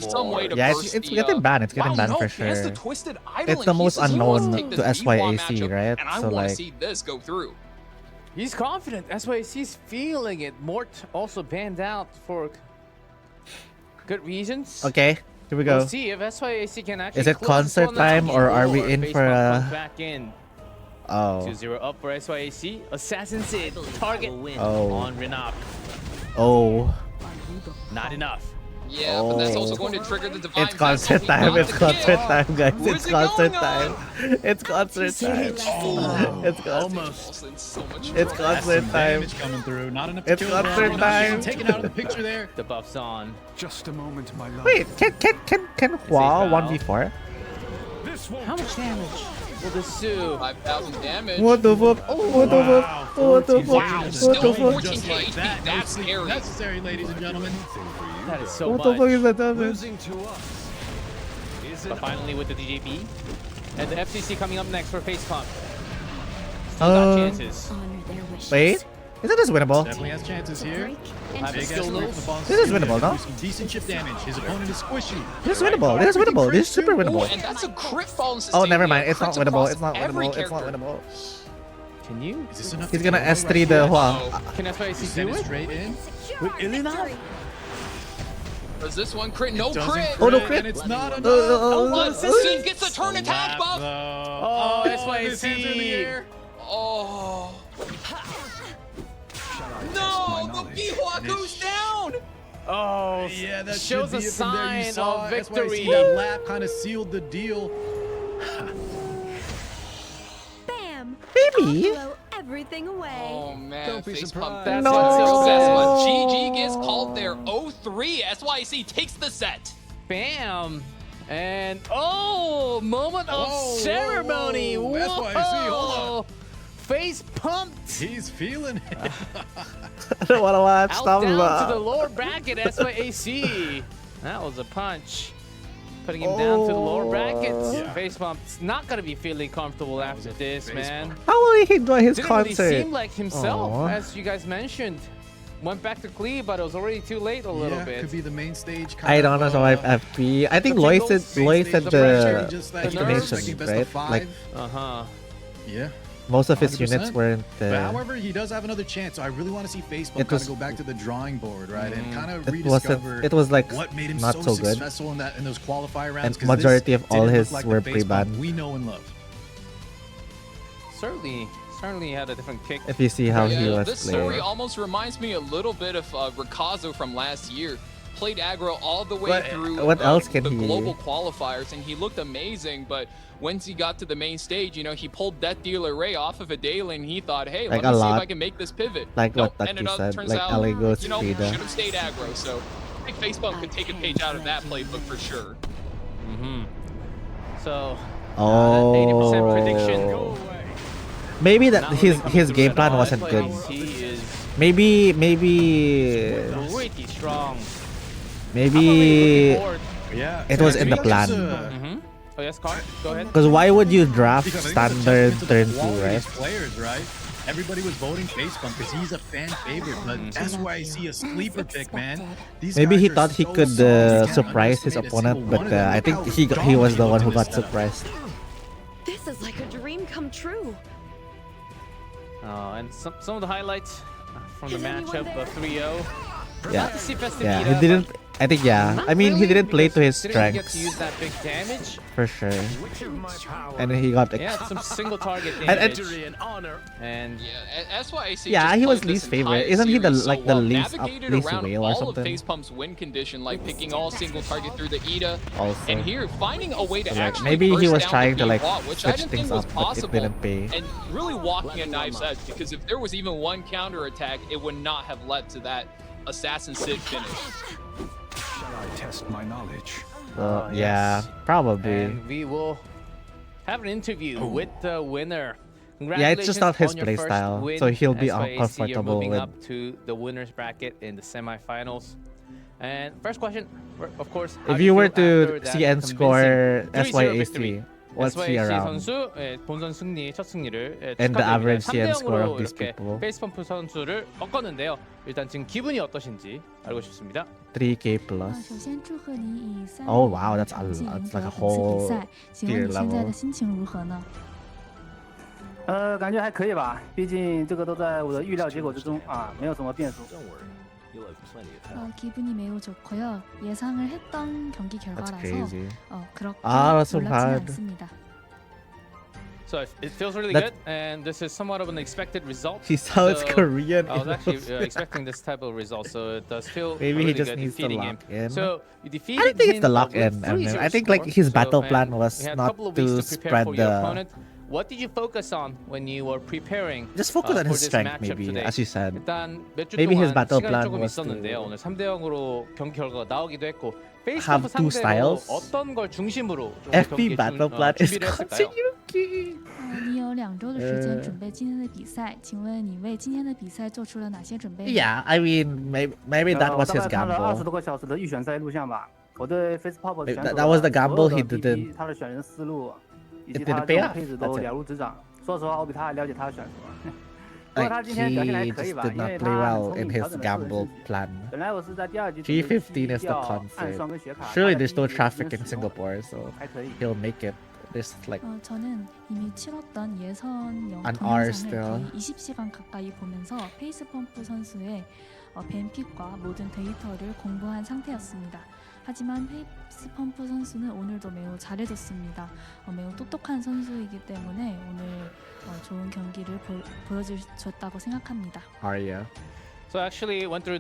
some way to Yeah, burst it's the, getting banned. It's getting wow, banned no, for he has the sure. twisted idol, It's the and he most says he wants unknown take this to Bihua SYAC, matchup, right? And I So, want like- to see this go through. He's confident. SYAC's feeling it. Mort also banned out for good reasons. Okay, here we go. We'll see if SYAC can actually. Is it close this concert one out time, or are we before in for Facepalm a- comes back in. Oh, 2-0 up for SYAC. Assassin Sid. Target Oh. on Renok. oh. Not enough. Yeah, but that's also Oh. going to trigger the divine. It's concert Cycle. We time. got It's the concert kill. time, guys. Where's It's it concert going on? time. It's concert time. Oh, It's concert. almost. Also in so much It's trouble. That's concert some time. damage coming through. Not enough to It's kill him. concert Not time. Taken out of the picture there. The buff's on. Just a moment, my love. Wait, can Hua Foul. 1v4? This won't How much damage? Will the Sue? 5,000 damage. What the fuck? What the fuck? What the fuck? Wow, What still the fuck? 14 Just like HP. that. No That's sleep scary. necessary, ladies and gentlemen. That is so What the much. fuck is that damage? Losing to us is But an finally with the DJB. And the FCC coming up next for face pump. Still got chances. Honor their wishes. Wait, isn't this winnable? Definitely has chances here. Break Have and a Big skill ass move. the ball This is steal winnable, there, no? do some decent chip damage. His opponent is squishy. This is winnable. This is winnable. This is super Oh, winnable. and that's a crit fall and Oh, sustain never here. mind. It's not Crits winnable. across It's not every winnable. It's not character. winnable. Can you? Is this enough He's to gonna kill him S3 right the here? Hua. Can SYC Send do it it? straight in. secure Elena? victory. Does this one crit? No Doesn't crit. Oh, no crit. And it's not enough. But Sissy gets a turn attack Slap, buff. though. Oh, that's why his hands are in the I see. air. Oh. No, the Bihua goes down. Oh, Yeah, that shows should a be it from there. You sign saw of it. That's why I victory. see that lap kind of sealed the deal. Bam! Baby. I'll blow everything away. Oh man, Don't be face surprised. pump. That's No. what's so That's sad. what GG gets called there. 0-3. SYC takes the set. Bam. And oh, moment of Whoa, whoa, ceremony. whoa. That's why I see. Hold Whoa. Face pumped. He's feeling it. I don't want to watch. Out Stop down to the that. lower bracket, SYAC. That was a punch. Putting him down to the lower brackets. Yeah. Face pump's not gonna be feeling comfortable after was a this, face man. bump. How will he enjoy his Didn't really concert? seem like himself, Aw. as you guys mentioned. Went back to Clee, but it was already too late a little Yeah, bit. could be the main stage. I don't know survive FP. I think Loy said main said stage, the just the like nerves. explanation, best of right? five. Like Uh-huh. Yeah. most of his 100%. units weren't. But however, he does have another chance. So I really want to see Facebook It kind was- of go back to the drawing board, right, and kind of It wasn't. rediscover It was like what made him not so good. successful in those qualifier rounds. And 'cause majority this of all didn't look his like the were face bump pre-banned. we know and love. Certainly had a different kick. If you see how he Yeah, was this story playing. almost reminds me a little bit of Rikazo from last year. Played aggro all the way What- through what else can the he- global qualifiers, and he looked amazing. But once he got to the main stage, you know, he pulled Death Dealer Ray off of a daily, and he thought, hey, Like let a me see if lot. I can make this pivot. Like Nope, what ended Ducky up, said, turns like out, LA goes you know, Frida. should have stayed aggro. So I think Facepump could take a page out of that playbook for sure. Mm-hmm. So, Oh. 80% prediction. Go away. Maybe that Not really coming his through game at plan all. wasn't good. SYAC is Maybe pretty strong. maybe Yeah. It was in the Just, plan. Mm-hmm. Oh yes, Car, go ahead. because why would you draft because I think standard that's a turn testament to the 2, quality of right? these players, right? Everybody was voting Facepump because he's a fan favorite, but that's why I see a sleeper pick, man. These Maybe guys he are thought he so could solid, you can't surprise his underestimate a opponent, single one but of them. I Look think how he was dominant the one who looked in got this setup. surprised. This is like a dream come true. And some of the highlights from the Is anyone matchup there? of 3-0. Yeah. Not to see Festivita, Yeah, he didn't. I think but I mean, he not didn't play because to his he didn't get strengths to use that big damage. for sure, Which of my power, and he got. Yeah, some single target And- damage. victory, and honor And Yeah, SYAC Yeah, just he was played this least favorite. entire Isn't he the- series so like the well, least navigated least around whale or all something? of Facepump's win condition, like picking all single target through the Ida, Also. and here finding a way to Like, actually maybe he burst was down trying the to like Bihua, which I switch didn't things think was up, but it possible, didn't pay. and really walking a knife's edge, because if there was even one counter attack, it would not have led to that Assassin Sid finish. shall I test my knowledge? Well, yes. yeah, probably. and we will have an interview with the winner. Yeah, it's just not his Congratulations on your play first style, win, so he'll be SYAC. You're uncomfortable moving with- up to the winners bracket in the semifinals. And first question, of course, how If do you were feel to after that see end convincing score 3-0 victory? SYAC, what's he SYAC around? 선수 본선 승리 첫 승리를 And the 축하드립니다. average CN score 3대0으로 of these 이렇게 people. 페이스펌프 선수를 꺾었는데요. 일단 지금 기분이 어떠신지 알고 싶습니다. 3K 首 plus. 先祝贺你以3 Oh, wow, that's a 成绩 lot. 赢 It's 得 like a 本次比 whole 赛，请 tier 问你现在 level. 的心情如何呢？感觉还可以吧，毕竟这个都在我的预料结果之中啊，没有什么变数。 기분이 매우 좋고요. 예상을 했던 경기 That's 결과라서 crazy. 그렇게 that's so 놀랍지는 hard. 않습니다. So it feels really That- good, and this is somewhat of an expected result. He sounds So, Korean. I was actually expecting this type of result, so it does feel Maybe he really just good needs to defeating lock him. in. So you defeated I don't think it's the him, lock with in. 3-0 I think like score. his So, battle and plan was you had a not couple of weeks to prepare spread for your the opponent. what did you focus on when you were preparing? Just focus on for his this strength, matchup maybe, today? as you said. 일단 몇 주 Maybe his 동안 battle 시간이 plan 조금 was 있었는데요. to 오늘 3대 0으로 경기 결과가 나오기도 했고 have 페이스퍼프 two 상대로 styles. 어떤 걸 중심으로 좀 FB 경기에 battle plan is 준비를 했을까요? Yuki. 你有2周的时间准备今天的比赛，请问你为今天的比赛做出了哪些准备呢？ Yeah, I mean, maybe that 我 was 大 his 概看了20 gamble. 多个小时的预选赛录像吧。我对 Face Pop 选手 That was the 的 gamble 所有 he 的 didn't- BP 他的选人思路以 It 及 didn't 他的 pay 这 off. 种配置 That's 都 it. 了如指掌。说实话，我比他还了解他的选手。不过 Like 他今天表现的还 he 可以 just 吧， did 因 not 为 play 他很 well 聪 in 明 his 调整了个人 gamble 顺序。 plan. 本来我是在第2局 315 is the 暗 concept. 双跟血卡， Surely 他在 there's no 第一局 traffic 使 in 用 Singapore, so 还可以。 he'll make it. There's like 저는 이미 치렀던 예선 An hour 동영상을 still. 거의 20시간 가까이 보면서 페이스펌프 선수의 뱀픽과 모든 데이터를 공부한 상태였습니다. 하지만 페이스펌프 선수는 오늘도 매우 잘해줬습니다. 매우 똑똑한 선수이기 때문에 오늘 좋은 경기를 보여주셨다고 생각합니다. Arya. So I actually went through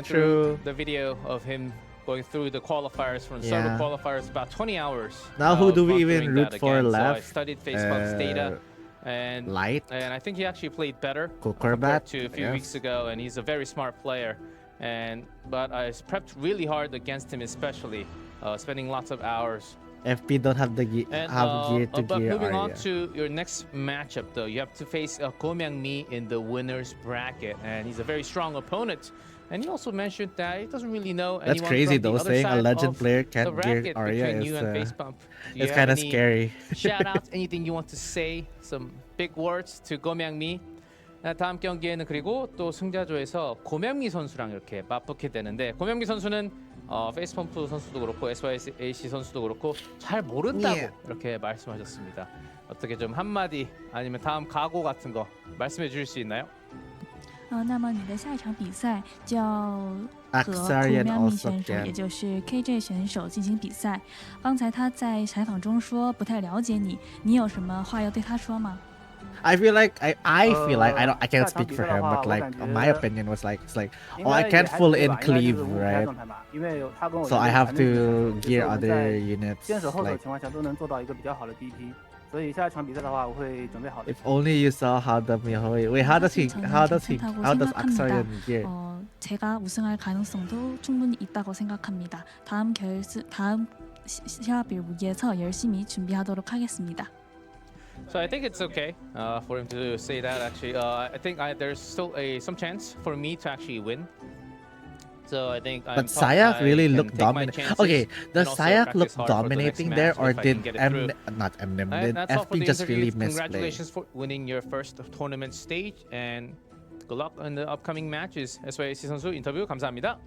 True. the video of him going through the qualifiers from server Yeah. qualifiers about 20 hours. Now who do we gone even through root that for again. So I left? studied Facepump's data and Light. I think he actually played better Cooker compared bat, to a few yes. weeks ago, and he's a very smart player. But I prepped really hard against him, especially spending lots of hours. FP don't have the And have gear to but gear moving on Arya. to your next matchup, though, you have to face Ko Myung-mi in the winners bracket, and he's a very strong opponent. And he also mentioned that he doesn't really know That's anyone crazy from the though, other saying a side legend of player the can't gear bracket Arya between is you and Facepump. Do you it's have kind of any scary. shout outs, anything you want to say, some big words to Ko Myung-mi? 다음 경기에는 그리고 또 승자조에서 고명미 선수랑 이렇게 맞붙게 되는데 고명미 선수는 페이스펌프 선수도 그렇고 SYAC 선수도 그렇고 잘 모른다고 예. 이렇게 말씀하셨습니다. 어떻게 좀 한마디 아니면 다음 각오 같은 거 말씀해 주실 수 있나요? 那么你的下一场比赛就要和 Axarian Komiami also 选手， can. 也就是 KJ 选手进行比赛。刚才他在采访中说不太了解你，你有什么话要对他说吗？ I feel like I feel like I can't 下场 speak 比 for 赛的 him, 话， but 我 like 感觉 my opinion was like it's like 应 oh I 该 can't 也还 full 可以 in 吧，应该是 cleave 无舞台 right, 状态吧，因为他跟我 so 的 I 团 have 队 to 就是 gear 我们 other 在 units. 坚守后手的 Like 情况下都能做到一个比较好的 DP，所以下一场比赛的话，我会准备好的 if。only you saw how the Mihoy. Wait, how does he? 저는 How does he? 괜찮다고 How does 생각합니다. Axarian gear? 제가 우승할 가능성도 충분히 있다고 생각합니다. 다음 시합을 위해서 열심히 준비하도록 하겠습니다. So I think it's okay for him to say that. Actually, I think there's still some chance for me to actually win. So I think. But Sayak really looked dominant. Okay, does and also Sayak practice look hard for the next dominating match there, if or I can did get it through. not Eminem? And Did that's all for the FP just really interviews. misplay? Congratulations for winning your first tournament stage, and good luck in the upcoming matches. SYAC 선수 인터뷰 감사합니다.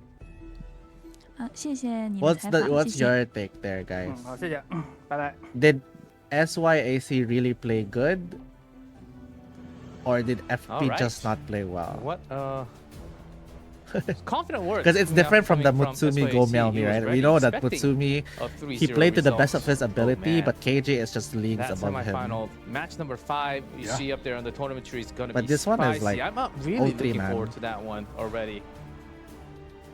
谢谢你的采访， What's 谢谢。 your take there, guys? 好，谢谢，拜拜。 Did SYAC really play good, or did FP Alright. just not play well? What? Confident words. Because it's coming out- different from the coming Mutsumi SYAC. Go He Meowmi, was right? We really know that expecting Mutsumi a 3-0 he played to the best of result. his ability, man. but KJ is just leagues That's above him. semifinal match number 5. You Yeah. see up there on the tournament tree is going to But be this one is spicy. like I'm not really 0-3, looking man. forward to that one already.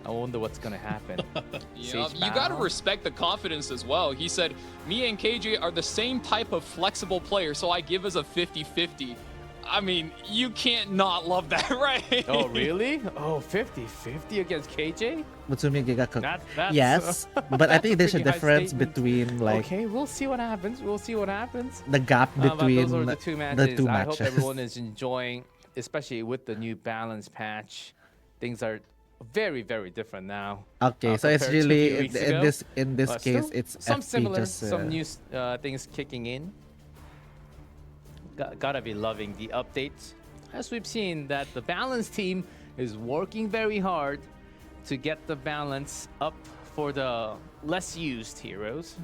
I wonder what's going to happen. Yeah, Sage you got to Bao. respect the confidence as well. He said, me and KJ are the same type of flexible player, so I give us a 50-50. I mean, you can't not love that, right? Oh, really? Oh, 50-50 against KJ? Mutsumi Giga Cook. That's Yes, but I think that's there's a pretty high difference statement. between like Okay, we'll see what happens. We'll see what happens. the gap But between those are the two matches. I hope matches. everyone is enjoying, especially with the new balance patch. Things are very, very different now. Okay, so it's compared to a really few weeks in ago. this But case still, it's some FP similar, just some new things kicking in. Gotta be loving the updates. As we've seen that the balance team is working very hard to get the balance up for the less used heroes.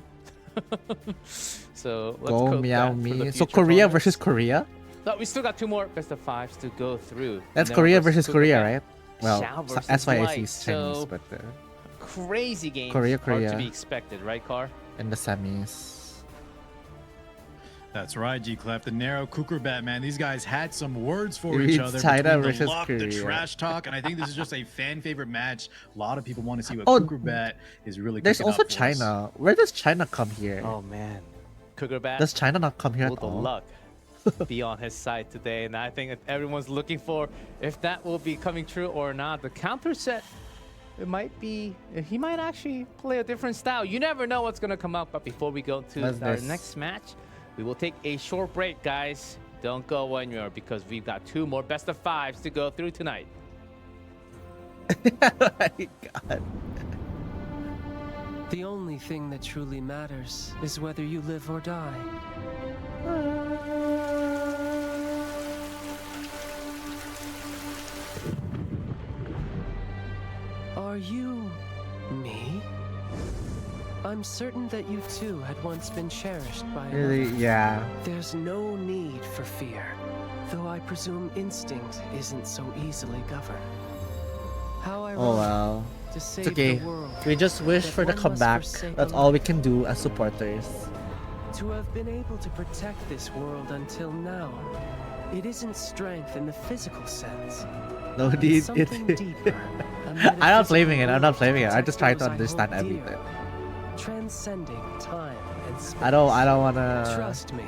So let's Go cook Meow that for the Me. So future Korea tournaments. versus Korea? But we still got 2 more best of 5s to go through. That's And then Korea versus versus Korea, Kukuba. right? Well, Xiao versus SYAC Light, is Chinese, so- but Crazy games Korea, are to Korea. be expected, right, Car? in the semis. That's right, G-Clef. The narrow Cooker bat, man. These guys had some words for It's each other. China between the versus luck, the Korea. trash talk, and I think this is just a fan favorite match. A lot of people want to see what Oh, Cooker bat is really. There's cooking also up for us. China. Where does China come here? Oh man, Cougar Bat. Does China not come here All at the all? luck. be on his side today. And I think that everyone's looking for if that will be coming true or not. The counter set, it might be, he might actually play a different style. You never know what's going to come up. But before we go to What's our this? next match, we will take a short break, guys. Don't go anywhere because we've got 2 more best of 5s to go through tonight. Oh my God. The only thing that truly matters is whether you live or die. Are you me? I'm certain that you too had once been cherished by Really? another. Yeah. There's no need for fear, though I presume instinct isn't so easily governed. How ironic Oh well. to It's save okay. the world, We just wish that for the one must comeback. forsake That's a all we life. can do as supporters. To have been able to protect this world until now, it isn't strength in the physical sense. No It's need. something deeper. I'm not blaming it. I'm not blaming it. I just try to protect those I understand hold dear, everything. transcending time and space. I don't wanna. Trust me,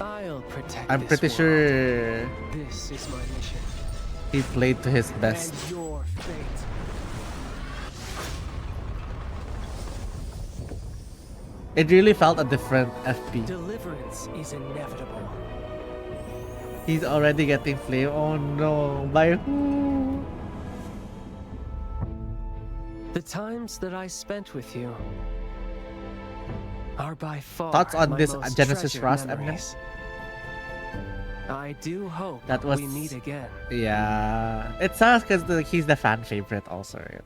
I'll protect. I'm this pretty world. sure This is my mission, he played to his best. and your fate. It really felt a different FP. Deliverance is inevitable. He's already getting flame. Oh no. By who? The times that I spent with you are by far Thoughts on my this most Genesis treasured Ross, Eminem? memories. I do hope That was. we meet again. Yeah. It sucks because he's the fan favorite also. Right?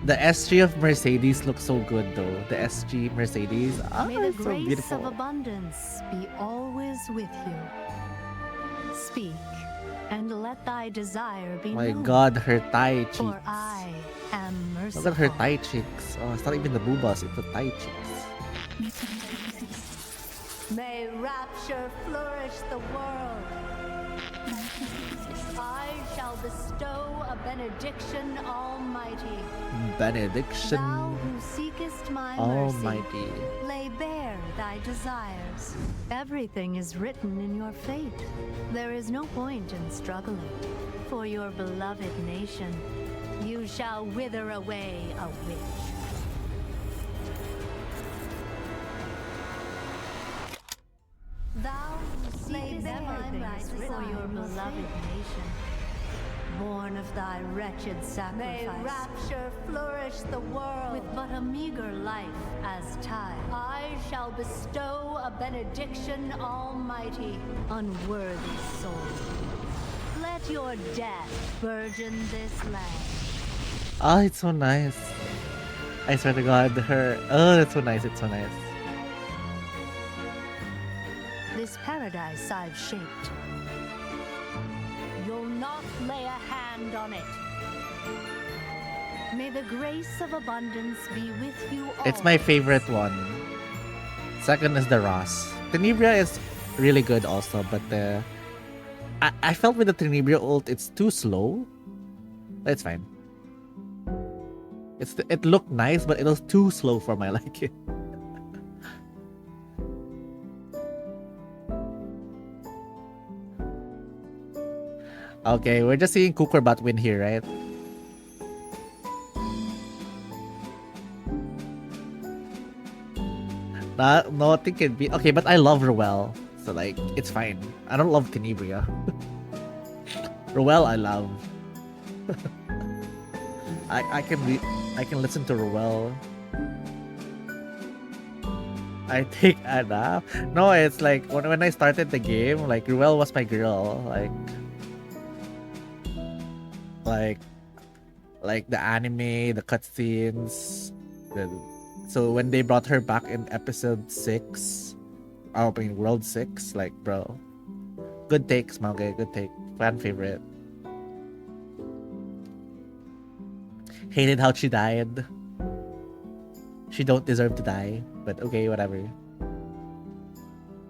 The SG of Mercedes looks so good though. The SG Mercedes. Ah, May the it's so grace beautiful. of abundance be always with you. Speak, and let thy desire be My known. God, her thigh cheeks. For I am merciful. Look at her thigh cheeks. Oh, it's not even the boobas, it's the thigh cheeks. May rapture flourish the world. I shall bestow a benediction almighty. Benediction Thou who seekest my Almighty. mercy, lay bare thy desires. Everything is written in your fate. There is no point in struggling. For your beloved nation, you shall wither away a witch. Thou who seekest my mercy for your beloved nation, born of thy wretched sacrifice. May rapture flourish the world with but a meager life as tithe. I shall bestow a benediction almighty, unworthy soul. Let your death burden this land. Oh, it's so nice. I swear to God, her. Oh, that's so nice. It's so nice. This paradise I've shaped. You'll not lay a hand on it. May the grace of abundance be with you all. It's my favorite one. Second is the Ross. Tenebria is really good also, but I felt with the Tenebria ult, it's too slow. It's fine. It looked nice, but it was too slow for my liking. Okay, we're just seeing Kukurbat win here, right? Nothing can be okay, but I love Ruel, so like it's fine. I don't love Tenebria. Ruel, I love. I can listen to Ruel. I take Anna. No, it's like when I started the game, like Ruel was my girl. Like the anime, the cutscenes. So when they brought her back in episode 6, I mean World 6, like bro. Good take, Smalgay, good take. Fan favorite. Hated how she died. She don't deserve to die, but okay, whatever.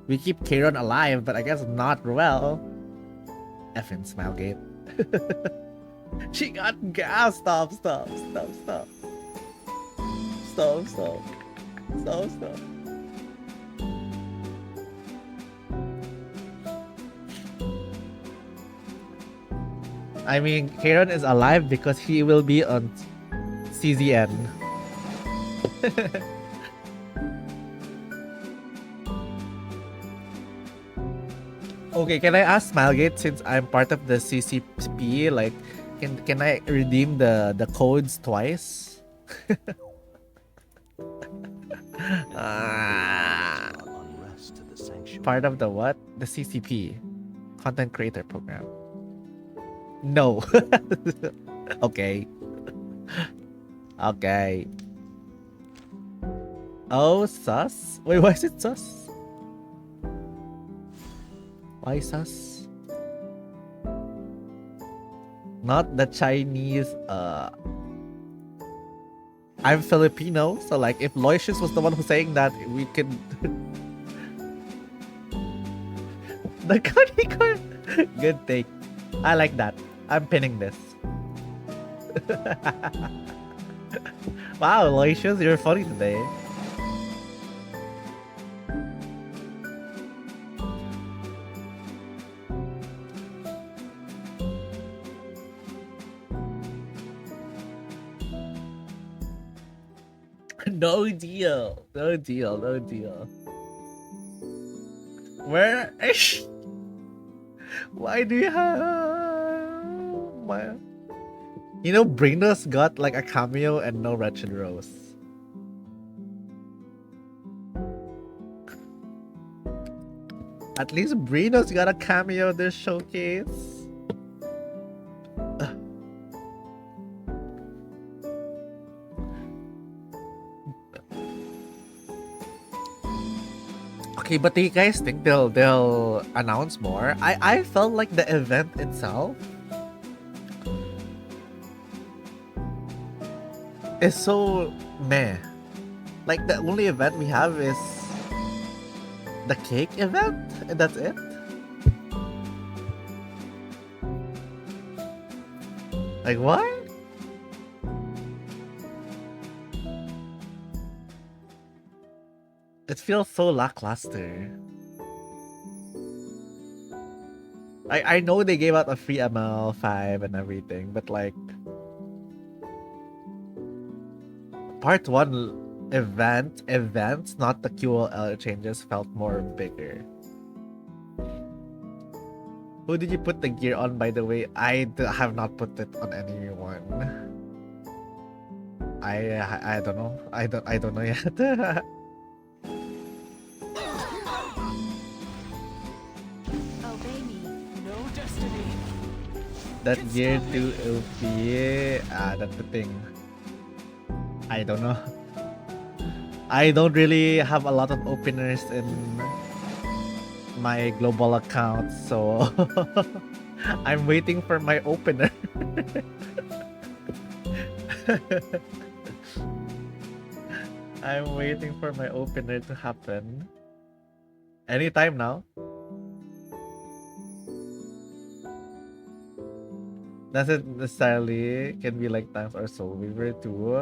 We keep Kieran alive, but I guess not Ruel. Effing Smilegate. She got gas. Stop, stop, stop, stop. Stop, stop. Stop, stop. I mean, Karen is alive because he will be on CZN. Okay, can I ask Smilegate, since I'm part of the CCP, like, can I redeem the codes twice? Ah. Part of the what? The CCP, Content Creator Program. No. Okay. Okay. Oh, sus? Wait, why is it sus? Why sus? Not the Chinese, I'm Filipino, so like if Loisius was the one who's saying that, we could... The Konikon! Good take. I like that. I'm pinning this. Wow, Loisius, you're funny today. No deal. No deal. No deal. Where? Why do you have my... You know, Brinos got like a cameo and no Wretched Rose. At least Brinos got a cameo this showcase. Okay, but do you guys think they'll announce more? I felt like the event itself is so meh. Like the only event we have is the cake event, and that's it. Like what? It feels so lackluster. I know they gave out a free ML5 and everything, but like part 1 events, not the QOL changes, felt more bigger. Who did you put the gear on, by the way? I have not put it on anyone. I don't know. I don't know yet. That gear too OP. That's the thing. I don't know. I don't really have a lot of openers in my global account, so I'm waiting for my opener. I'm waiting for my opener to happen. Anytime now. Doesn't necessarily can be like Times or Soul Weaver too.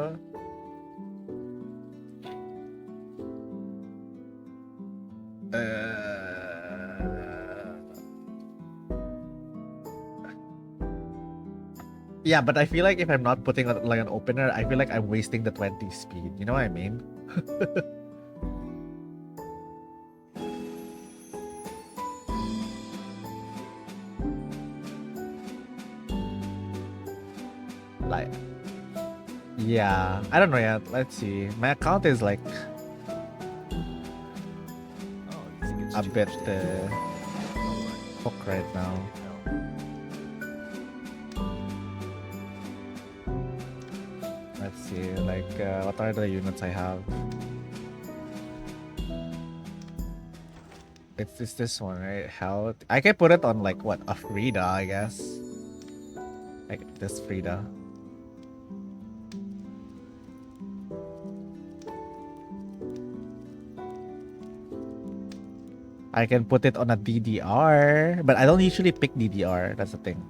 Yeah, but I feel like if I'm not putting like an opener, I feel like I'm wasting the 20 speed. You know what I mean? Like, yeah, I don't know yet. Let's see. My account is like a bit hooked right now. Let's see, like, what are the units I have? It's this one, right? Health. I can put it on like what, a Frida, I guess. Like this Frida. I can put it on a DDR, but I don't usually pick DDR. That's the thing.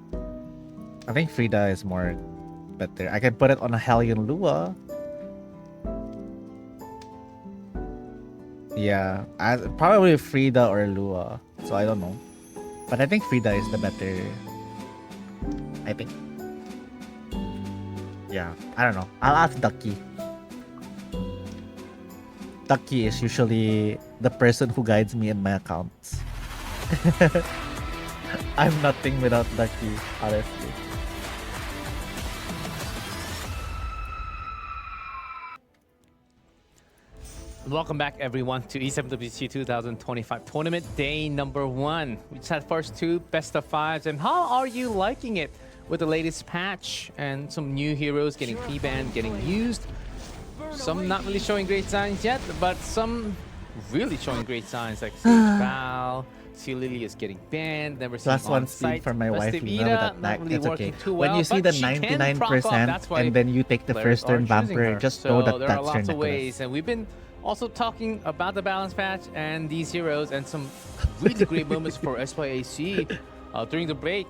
I think Frida is more better. I can put it on a Hellion Lua. Yeah, probably Frida or Lua. So I don't know. But I think Frida is the better. I think. Yeah, I don't know. I'll ask Ducky. Ducky is usually the person who guides me in my accounts. I'm nothing without Ducky, honestly. Welcome back, everyone, to E7WC 2025 tournament day number 1. We just had first 2 best of 5s, and how are you liking it with the latest patch and some new heroes getting P-banned, getting used? Some not really showing great signs yet, but some really showing great signs, like Sage Val, Sea Lily is getting banned, never seen Plus 1 on speed site. for my wife, Festive you know, with Ida, that not back, really it's okay. working too When well, you see but the she can proc off. 99% That's why and then you take the players first turn are choosing bumper, her. just know that there that's are your lots of Nicholas. ways, and we've been also talking about the balance patch and these heroes and some really great moments for SYAC during the break,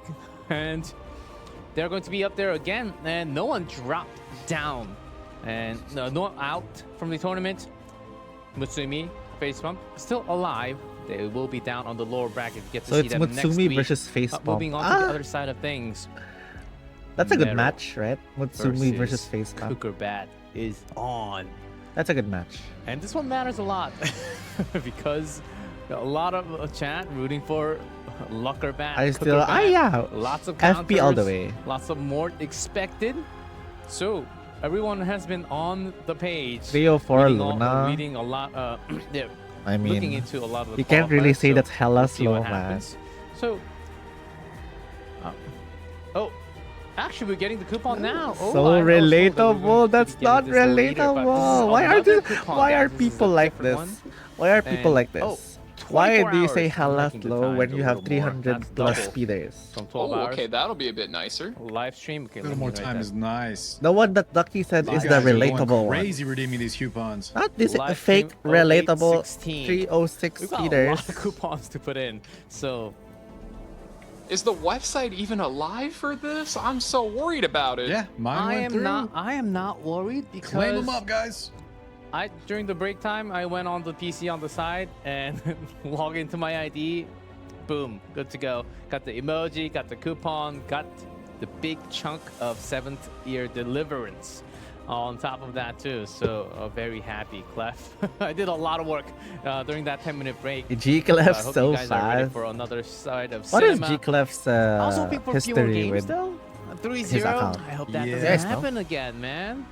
and they're going to be up there again, and no one dropped down and no one out from the tournament. Mutsumi, face bump, still alive. They will be down on the lower bracket. Get to So see it's them next Mutsumi week. versus face bump. Moving on to the other side of things. That's a good Nero match, right? Mutsumi versus face bump. Cooker Bat is on. That's a good match. And this one matters a lot because a lot of chat rooting for Lucker Bat. I Cooker still, Bat. yeah. Lots of FP all the counters, way. Lots of more expected. So everyone has been on the page. 304 Luna. Reading a lot. Yeah, I mean, looking into a lot of the you can't really qualifiers, say so that's hella we'll see slow, what man. happens. So, actually, we're getting the coupon now. Oh, So I also thought we were going relatable. to be That's getting not this later, but this is relatable. Why are another this? coupon, Why are guys. This is people a like different this? one. Why are people And- like oh, this? Why 24 do you say hours. I'm hella liking the slow when times you a have little more. 300 That's plus double speeders? From 12 Oh, hours. okay, that'll be a bit nicer. Live stream. Okay, A little let me more write time that. is nice. The one that Ducky said You is the guys are going relatable one. crazy redeeming these coupons. Not this Live fake stream relatable 0816. 306 We've got a speeders. lot of coupons to put in. So Is the website even alive for this? I'm so worried about it. Yeah, mine went through. I am not worried because Claim them up, guys. during the break time I went on the PC on the side and log into my ID. Boom, good to go. Got the emoji, got the coupon, got the big chunk of 7th year deliverance on top of that too. So very happy, Clef. I did a lot of work during that 10-minute break. G I Clef's hope so you guys are ready fast. for another side of What is cinema. G Clef's I was hoping for fewer history games with? though. 3-0. his account? I hope that Yeah. doesn't Yes, no? happen again, man.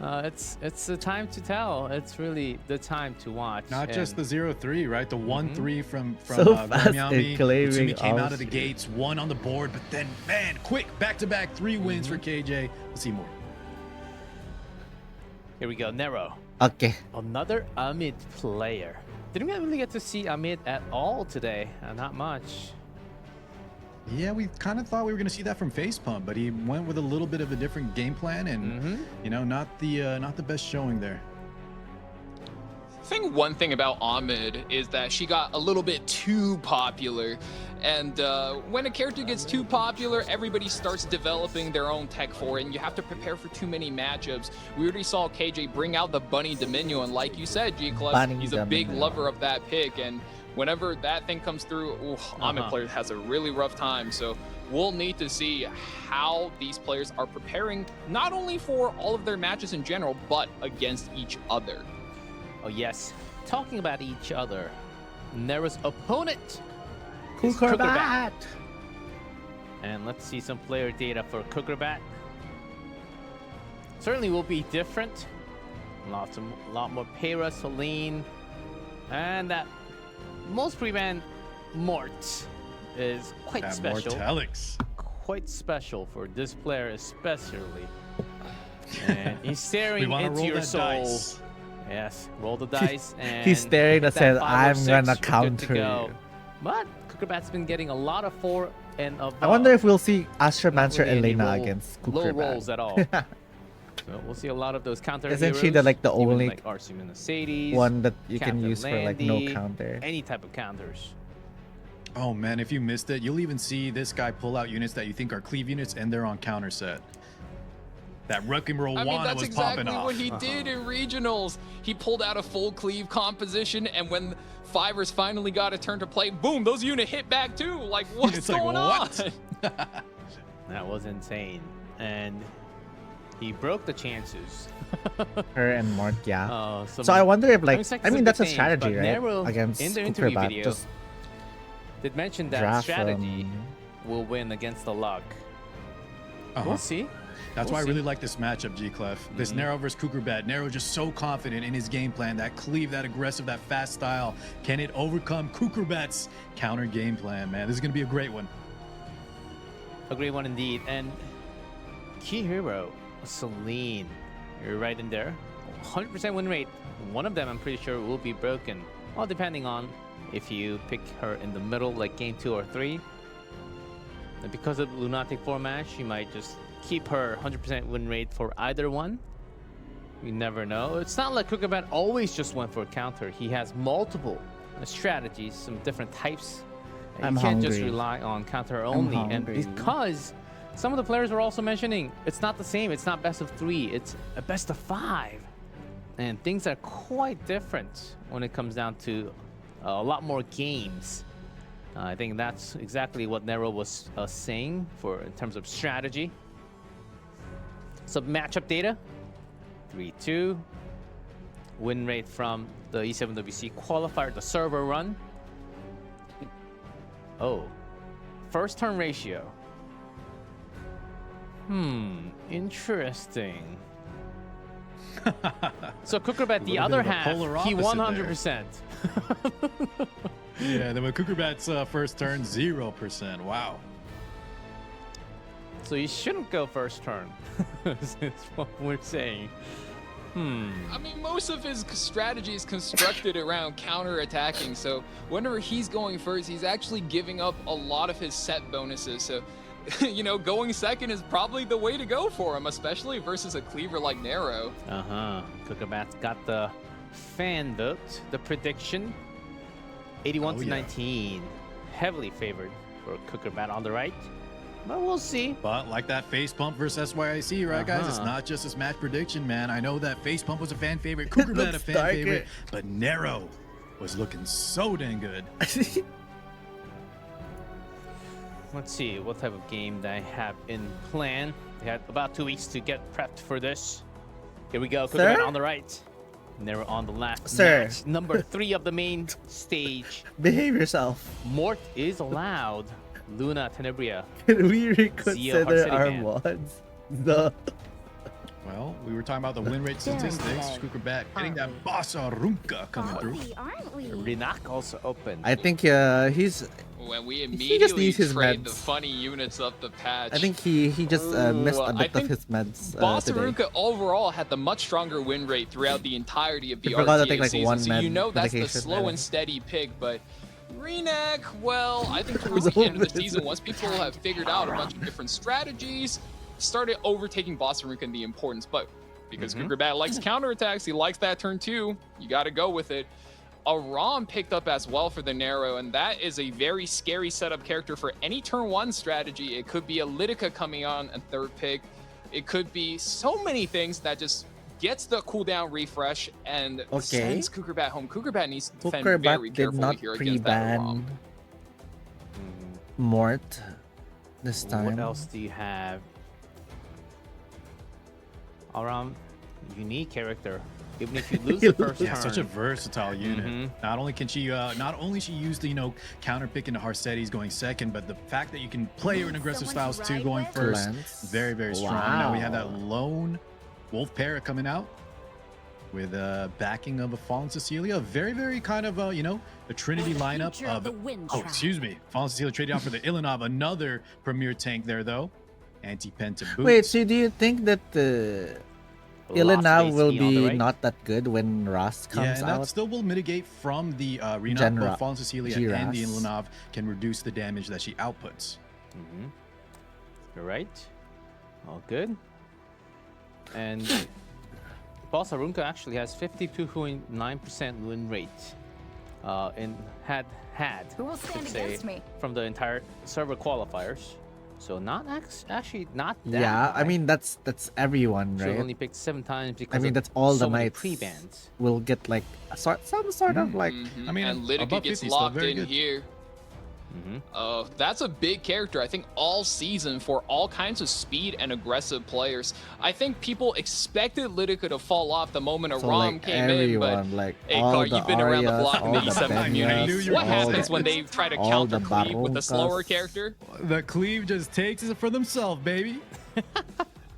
It's the time to tell. It's really the time to watch. Not just the And 0-3, right? The 1-3 from So fast in Gomyami. claiming Mutsumi came all out of the shit. gates, one on the board, but then, man, quick, back-to-back 3 wins for KJ. Let's see more. here we go, Nero. Okay. Another Amid player. Didn't really get to see Amid at all today. Not much. Yeah, we kind of thought we were going to see that from Facepump, but he went with a little bit of a different game plan, and you know, not the best showing there. I think one thing about Ahmed is that she got a little bit too popular. And when a character gets too popular, everybody starts developing their own tech for it, and you have to prepare for too many matchups. We already saw KJ bring out the Bunny Dominion, and like you said, G-Club, Bunny he's a big Dominion. lover of that pick, and whenever that thing comes through, Ahmed player has a really rough time. So we'll need to see how these players are preparing, not only for all of their matches in general, but against each other. Oh yes. Talking about each other, Nero's opponent is Cooker Cooker Bat. Bat. And let's see some player data for Cooker Bat. Certainly will be different. Lot more Para, Celine, and that most pre-ban Mort is quite That special. Mortalix. Quite special for this player especially. And he's staring We want to into roll your that soul. dice. Yes, roll the dice and He's staring hit that says, that 5 or "I'm 6, gonna we're good to counter go." you. But Cooker Bat's been getting a lot of 4 and above. I wonder if we'll see Astra Not Mancer really any Elena roll- against low Cooker rolls Bat. at all. So we'll see a lot of those counter Isn't she heroes, the, like, the even only like RC Mercedes, One that you can Captain use for like no Landy, counter. any type of counters. Oh man, if you missed it, you'll even see this guy pull out units that you think are cleave units and they're on counter set. That Wrecking Roll I mean, Wana that's was popping exactly off. what he did in regionals. He pulled out a full cleave composition, and when Fivers finally got a turn to play, boom, those units hit back too. Like, what's It's like, going what? on? That was insane. And he broke the chances. Her and Mort, yeah. So So I wonder if, like, mean, sex I is mean, a that's a good thing, strategy, but right? Nero, Against in the interview Kukurbat, video, just did mention that draft strategy from- will win against the luck. Uh-huh. We'll see. That's We'll why I see. really like this matchup, G-Clef. This Nero versus Kukurbat. Nero just so confident in his game plan, that cleave, that aggressive, that fast style. Can it overcome Kukurbat's counter game plan, man? This is going to be a great one. A great one indeed. And key hero, Celine. You're right in there. 100% win rate. One of them, I'm pretty sure, will be broken. All depending on if you pick her in the middle, like game 2 or 3. And because of Lunatic format, she might just keep her 100% win rate for either one. You never know. It's not like Kukurbat always just went for counter. He has multiple strategies, some different types. And I'm you can't just hungry. rely on counter only. And hungry. because some of the players were also mentioning it's not the same. It's not best of 3. It's a best of 5. And things are quite different when it comes down to a lot more games. I think that's exactly what Nero was saying in terms of strategy. Some matchup data. 3-2. Win rate from the E7WC qualifier, the server run. Oh. First turn ratio. Interesting. So Kukurbat, the little other bit of a half, polar he opposite 100%. Yeah, then with Kukurbat's first turn, 0%. Wow. So you shouldn't go first turn. Is what we're saying. I mean, most of his strategy is constructed around counter-attacking, so whenever he's going first, he's actually giving up a lot of his set bonuses, so, you know, going second is probably the way to go for him, especially versus a cleaver like Nero. Kukurbat's got the fan vote, the prediction. 81 to 19. Heavily favored for Kukurbat on the right. But we'll see. But like that face pump versus SYIC, right, guys? It's not just his match prediction, man. I know that face pump was a fan favorite, Kukurbat a looks fan darker. favorite, but Nero was looking so dang good. Let's see what type of game they have in plan. They had about 2 weeks to get prepped for this. Here we go. Kukurbat Sir? on the right. Nero on the left. Sir. Match number 3 of the main stage. Behave yourself. Mort is allowed. Luna Tenebria. Can we reconsider City our ban. mods? The Well, we were talking about the win rate statistics. Kukurbat getting that Bossa Runka coming through. aren't we? Rinak also open. I think he's. When we just immediately needs his trade the meds. funny units up the patch. I think he just missed a I bit of think his meds today. Bosaruka overall had the much stronger win rate throughout the entirety of the He forgot to RTA take, like, season, one so you med know that's the medication, slow yeah. and steady pick, but Renek, well, I think towards the end of the season, once people have figured out a bunch of different strategies, started overtaking Bosaruka in the importance, but because Kukurbat likes counterattacks, he likes that turn 2, you gotta go with it. Aram picked up as well for the Nero, and that is a very scary setup character for any turn 1 strategy. It could be a Litica coming on a 3rd pick. It could be so many things that just gets the cooldown refresh and sends Kukurbat home. Kukurbat needs to defend very Kukurbat did carefully not here against that Aram. pre-ban Mort this time. What else do you have? Aram, unique character. Even if you lose the first Yeah, turn. such a versatile unit. Not only can she, she used the counter pick into Harsetti's going second, but the fact that you can play her in aggressive styles too, going first, Lance. very very strong. Now we have that Wow. lone Wolf Para coming out with backing of a Fallen Cecilia, very very kind of a Trinity lineup of excuse me, Fallen Cecilia trading out for the Ilanov, another premier tank there though, anti-penta boots. Wait, so do you think that Ilana Lost will AC on the be right. not that good when Ross Yeah, comes and that out? still will mitigate from the Rena, Genra- both Fallen Cecilia and the Giras. Ilanov can reduce the damage that she outputs. You're right. All good. And Boss Arunka actually has 52.9% win rate. Who will stand should say, against me? from the entire server qualifiers. So not actually not that Yeah, I high. mean that's everyone, So right? only picked 7 times because I mean of that's all so the many knights pre-bans. will get like some sort of like I mean, and Lidica above gets 50 still locked very in good. here. That's a big character, I think, all season for all kinds of speed and aggressive players. I think people expected Lidica to fall off the moment a so Rom like came everyone, in, but like hey, all Car, the you've been around the Arias, block in all the the E7 community. Benyas, What all happens the, when they try to all counter the cleave with the slower Baruncas. character? The cleave just takes it for themselves, baby.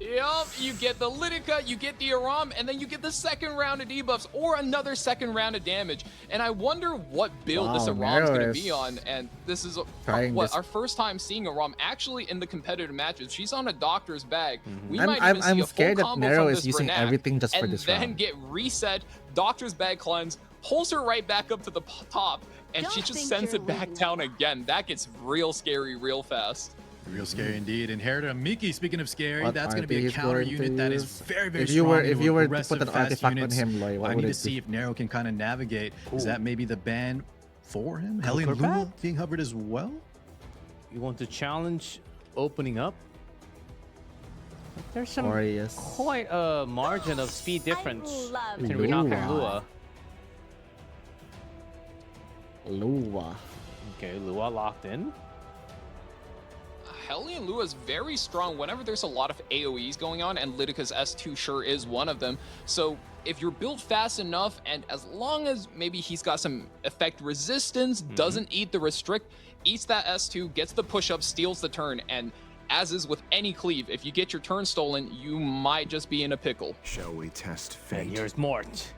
Yup, you get the Lidica, you get the Aram, and then you get the second round of debuffs or another second round of damage. And I wonder what build this Wow, Aram's going to Nero be is on. And this is trying this. our first time seeing Aram actually in the competitive matches. She's on a doctor's bag. We I'm- might I'm- even see I'm a scared full that combo Nero from is this using Renak, everything just for and this then round. get reset, doctor's bag cleanse, pulls her right back up to the top, and she Don't just think sends you're it back leaving down again. That gets real scary real fast. Real scary indeed. And Herda Miki, speaking of scary, What that's going to be RP a is counter going to unit that is use? very, very If you were strong into to aggressive, put an fast artifact units. on him, Loy, what I would need it to see be? if Nero can kind of navigate. Is Ooh. that maybe the ban for him? Hellion Cooker Lua Bat? being hovered as well? You want to challenge opening up? There's some Glorious. quite a margin of speed difference love between Lua. Renak and Lua. Lua. Okay, Lua locked in. Hellion Lua is very strong whenever there's a lot of AoEs going on, and Lidica's S2 sure is one of them. So if you're built fast enough, and as long as maybe he's got some effect resistance, doesn't eat the restrict, eats that S2, gets the push-up, steals the turn, and as is with any cleave, if you get your turn stolen, you might just be in a pickle. Shall we test And fate? here's Mort.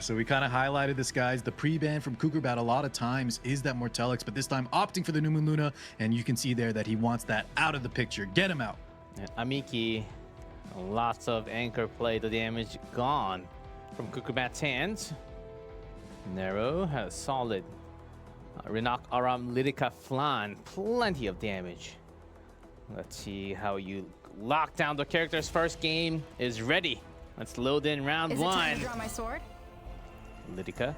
So we kind of highlighted this, guys. The pre-ban from Kugerbat a lot of times is that Mortelix, but this time opting for the New Moon Luna, and you can see there that he wants that out of the picture. Get him out. And Amiki, lots of anchor play. The damage gone from Kukubat's hands. Nero has solid. Renak Aram Lidica Flan, plenty of damage. Let's see how you lock down the character's first game is ready. Let's load in round Is it time one. to draw my sword? Lidica.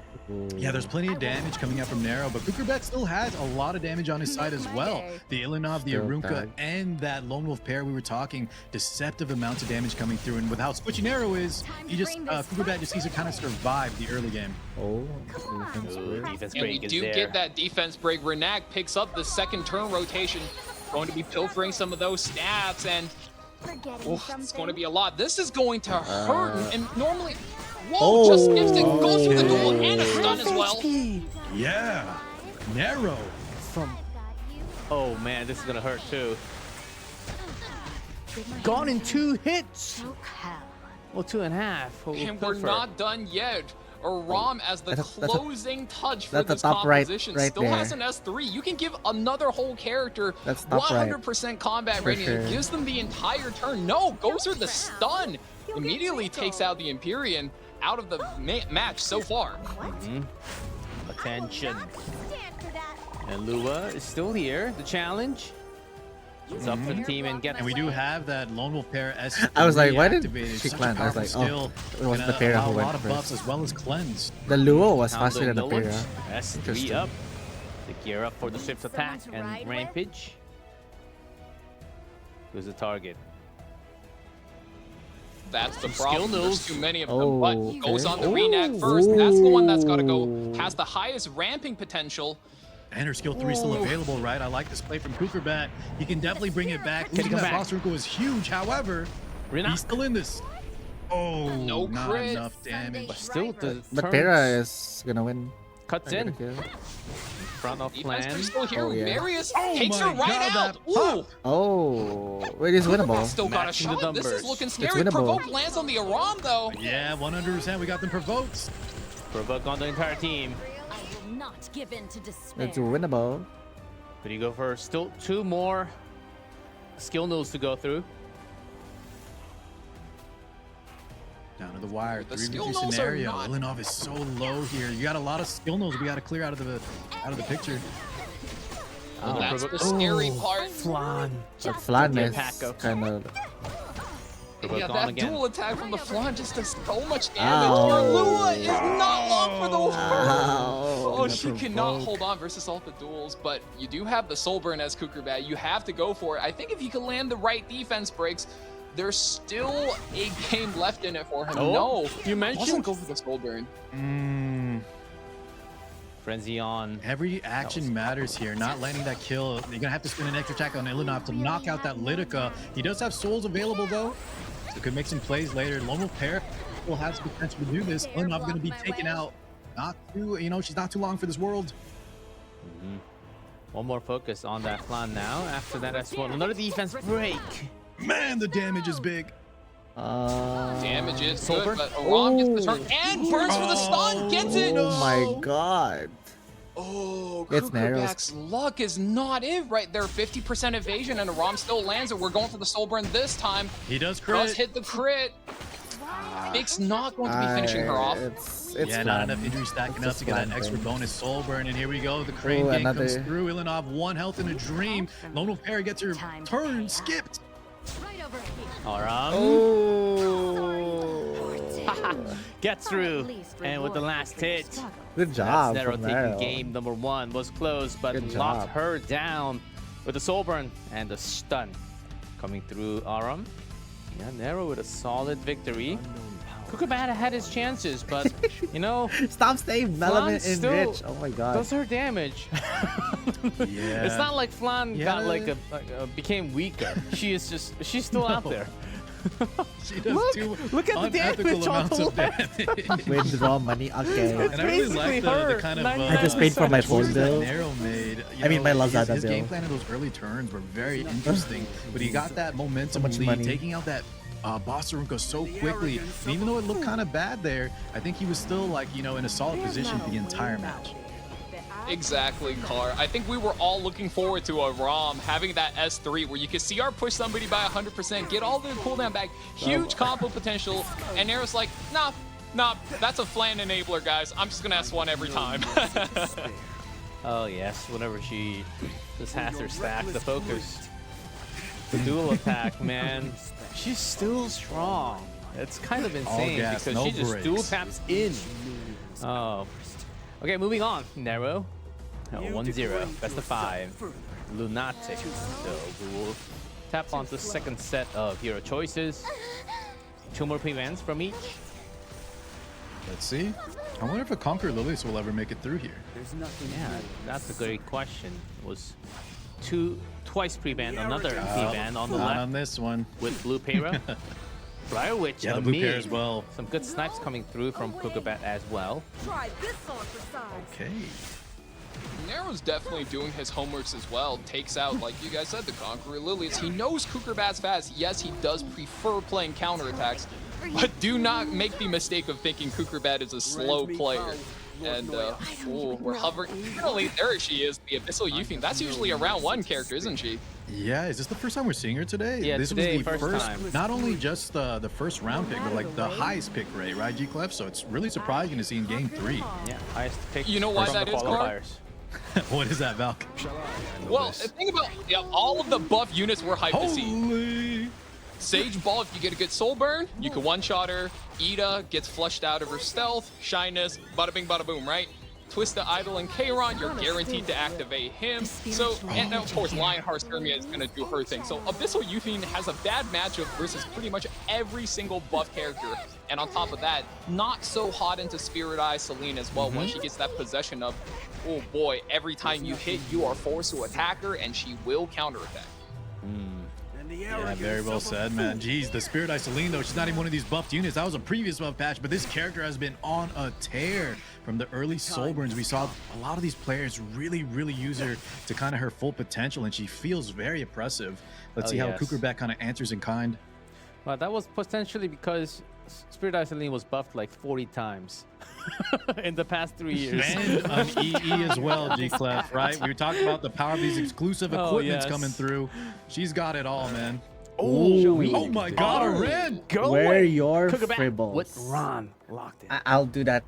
Yeah, there's plenty of damage coming out from Nero, but Kugerbat still has a lot of damage on his side as well. The Ilinov, the Still Arunka, tagged. and that Lone Wolf pair we were talking, deceptive amounts of damage coming through. And with how squishy Nero is, he just Kugerbat just needs to kind of survive the early game. Oh, defense Ooh, break. defense And we break is do there. get that defense break. Renak picks up the second turn rotation, going to be pilfering some of those stats, and it's going to be a lot. This is going to hurt, and normally, whoa, just skips it, goes for the duel, and a stun as well. Yeah, Nero. From oh man, this is gonna hurt too. Gone in 2 hits. Well, 2.5. We'll And we're pilfer. not done yet. Aram, as the That's a- closing touch for that's the this top right- composition, right still has there. an S3. You can give another whole character That's top right. 100% combat For rating. sure. It gives them the entire turn. No, goes for the stun. Immediately takes out the Empyrean out of the match so far. Attention. And Lua is still here. The challenge. It's up for the team and get. And we do have that Lone Wolf pair S3 I was like, why did activated. she Such a cleanse? I was powerful like, skill. it was Gonna the pair allow who a went lot of buffs first. as well as cleanse. The Luo was Combo faster than the knowledge. Pyrrha. S3 Interesting. up. The gear up for the swift attack Someone to and ride with? rampage. Who's the target? That's the Skill problem. There's moves. too many of them. Oh, But goes okay. on the Renak first. That's the one that's got to go. Ooh. Has the highest ramping potential. And her skill 3 still available, right? I like this play from Kugerbat. He can definitely bring it back. Can he Losing come that back? boss Ruko was huge. However, Renak. he's still in this. Oh, No not crit. enough damage. But still, the But turns Pyrrha is gonna win. cuts Gonna in kill. front of Defense plan. still here. Oh, yeah. Marius Oh takes my her right God, out. that pop. Ooh. Oh, it is winnable. Still got a Matching the shot. This is numbers. looking It's scary. winnable. Provoke lands on the Aram though. Yeah, 100%. We got them provoked. Provoke on the entire team. I will not give in to despair. It's winnable. Could you go for still 2 more skill nodes to go through? Down to the wire. The 3v3 skill nodes are scenario. not- Ilinov is so low here. You got a lot of skill nodes we got to clear out of the picture. Oh, That's provoke- the scary Oh, part. Flan. But Flan Get is pack up. kind of. Kukuba Yeah, gone that again. dual attack from the flank just does so much damage. Ow. Our Lua is not long for the war. Ow. Oh, she cannot hold on versus all the duels, but you do have the soul burn as Kukurbat. You have to go for it. I think if you can land the right defense breaks, there's still a game left in it for him. Oh, No, you doesn't mentioned go for the soul burn. Frenzy on. Every action matters here. Not landing that kill. You're gonna have to spend an extra attack on Ilinov to knock out that Litica. He does have souls available though, so could make some plays later. Lone Wolf Pair will have some potential to do this. Ilinov gonna be taken out. Not too, she's not too long for this world. One more focus on that flan now. After that S1, another defense break. Man, the damage is big. Damage is Soul good, burn? but Aram gets the turn and burns for the stun. Gets it. Oh my god. Oh, It's Kukurbat's luck is not it right there. 50% evasion, and Aram still lands it. We're going for the soul burn this time. He does Does crit. hit the crit. Nick's not going to be finishing her off. It's Yeah, fun. not enough injury stacking It's up just to get that fun extra thing. bonus soul burn. And here we go. The crane Ooh, gang comes another- through. Ilinov, 1 health in a dream. Lone Wolf Pair gets her turn skipped. Right over here. Aram Oh. gets through. And with the last hit, Good job. Nero from taking Nero. game number 1 was close, but Good locked job. her down with the soul burn and the stun coming through Aram. Yeah, Nero with a solid victory. Kukubat had his chances, but Stop staying relevant Flan and still rich. Oh my god. does her damage. Yeah. It's not like Flan Yeah. got became weaker. She's still out No. there. She does Look at the unethical damage on amounts the of left. damage. Withdraw money. Okay. And I really like basically the her. kind of I just paid for my phone choices that bill. Nero made. I mean, my Lazada his bill. game plan in those early turns were very interesting, but he got that momentum much lead, money. taking out that Boss Arunco so quickly. And even though it looked kind of bad there, I think he was still in a solid position the entire match. Exactly, Car. I think we were all looking forward to a ROM having that S3 where you could CR push somebody by 100%, get all the cooldown back, huge combo potential, and Nero's like, nah, that's a flan enabler, guys. I'm just gonna S1 every time. Oh yes, whenever she just has her stack, the focus, the dual attack, man, she's still strong. It's kind of insane gas, because no she just brakes. dual taps in. Oh, okay, moving on. Nero, 1-0, best of 5. Lunatic, so we will tap onto second set of hero choices. 2 more prevents from each. Let's see. I wonder if a Conquer Lilius will ever make it through here. Yeah, that's a great question. It was twice prevent, another prevent on the Not left on this one. with blue Payra. Flyer Witch, Yeah, a the blue pair mid. as well. Some good snipes coming through from Kukubat as well. Try this on for size. Okay. Nero's definitely doing his homeworks as well. Takes out, like you guys said, the Conqueror Lilies. He knows Kukurbat's fast. Yes, he does prefer playing counterattacks, but do not make the mistake of thinking Kukurbat is a slow player. And we're hovering. Finally, there she is, the Abyssal Euphine. That's usually a round 1 character, isn't she? Yeah, is this the first time we're seeing her today? Yeah, this today, was the first time. not only just the first round pick, but like the highest pick rate, right, G-Clef? So it's really surprising to see in game 3. Yeah, highest pick You know why from that the is, Gar? qualifiers. What is that, Valk? Well, think about all of the buff units we're hyped to see. Holy! Sage Ball, if you get a good soul burn, you can one-shot her. Ida gets flushed out of her stealth, shyness, bada bing, bada boom, right? Twist the Idol and Kayron, you're guaranteed to activate him. So, and of course, Lionheart Skirmia is gonna do her thing. So Abyssal Euphine has a bad matchup versus pretty much every single buff character. And on top of that, not so hot into Spirit Eye Celine as well when she gets that possession of, oh boy, every time you hit, you are forced to attack her and she will counterattack. Yeah, very well said, man. Jeez, the Spirit Eye Celine, though, she's not even one of these buffed units. That was a previous buff patch, but this character has been on a tear from the early soul burns. We saw a lot of these players really use her to kind of her full potential, and she feels very oppressive. Let's Oh, see how yes. Kukurbat kind of answers in kind. Well, that was potentially because Spirit Eye Celine was buffed like 40 times in the past 3 years. And an EE as well, G-Clef, right? We were talking about the power of these exclusive Oh, equipments yes. coming through. She's got it all, man. Ooh. Oh my god, a red! Go Where away. your Kukubat fribbles? with Ron locked in. I'll do that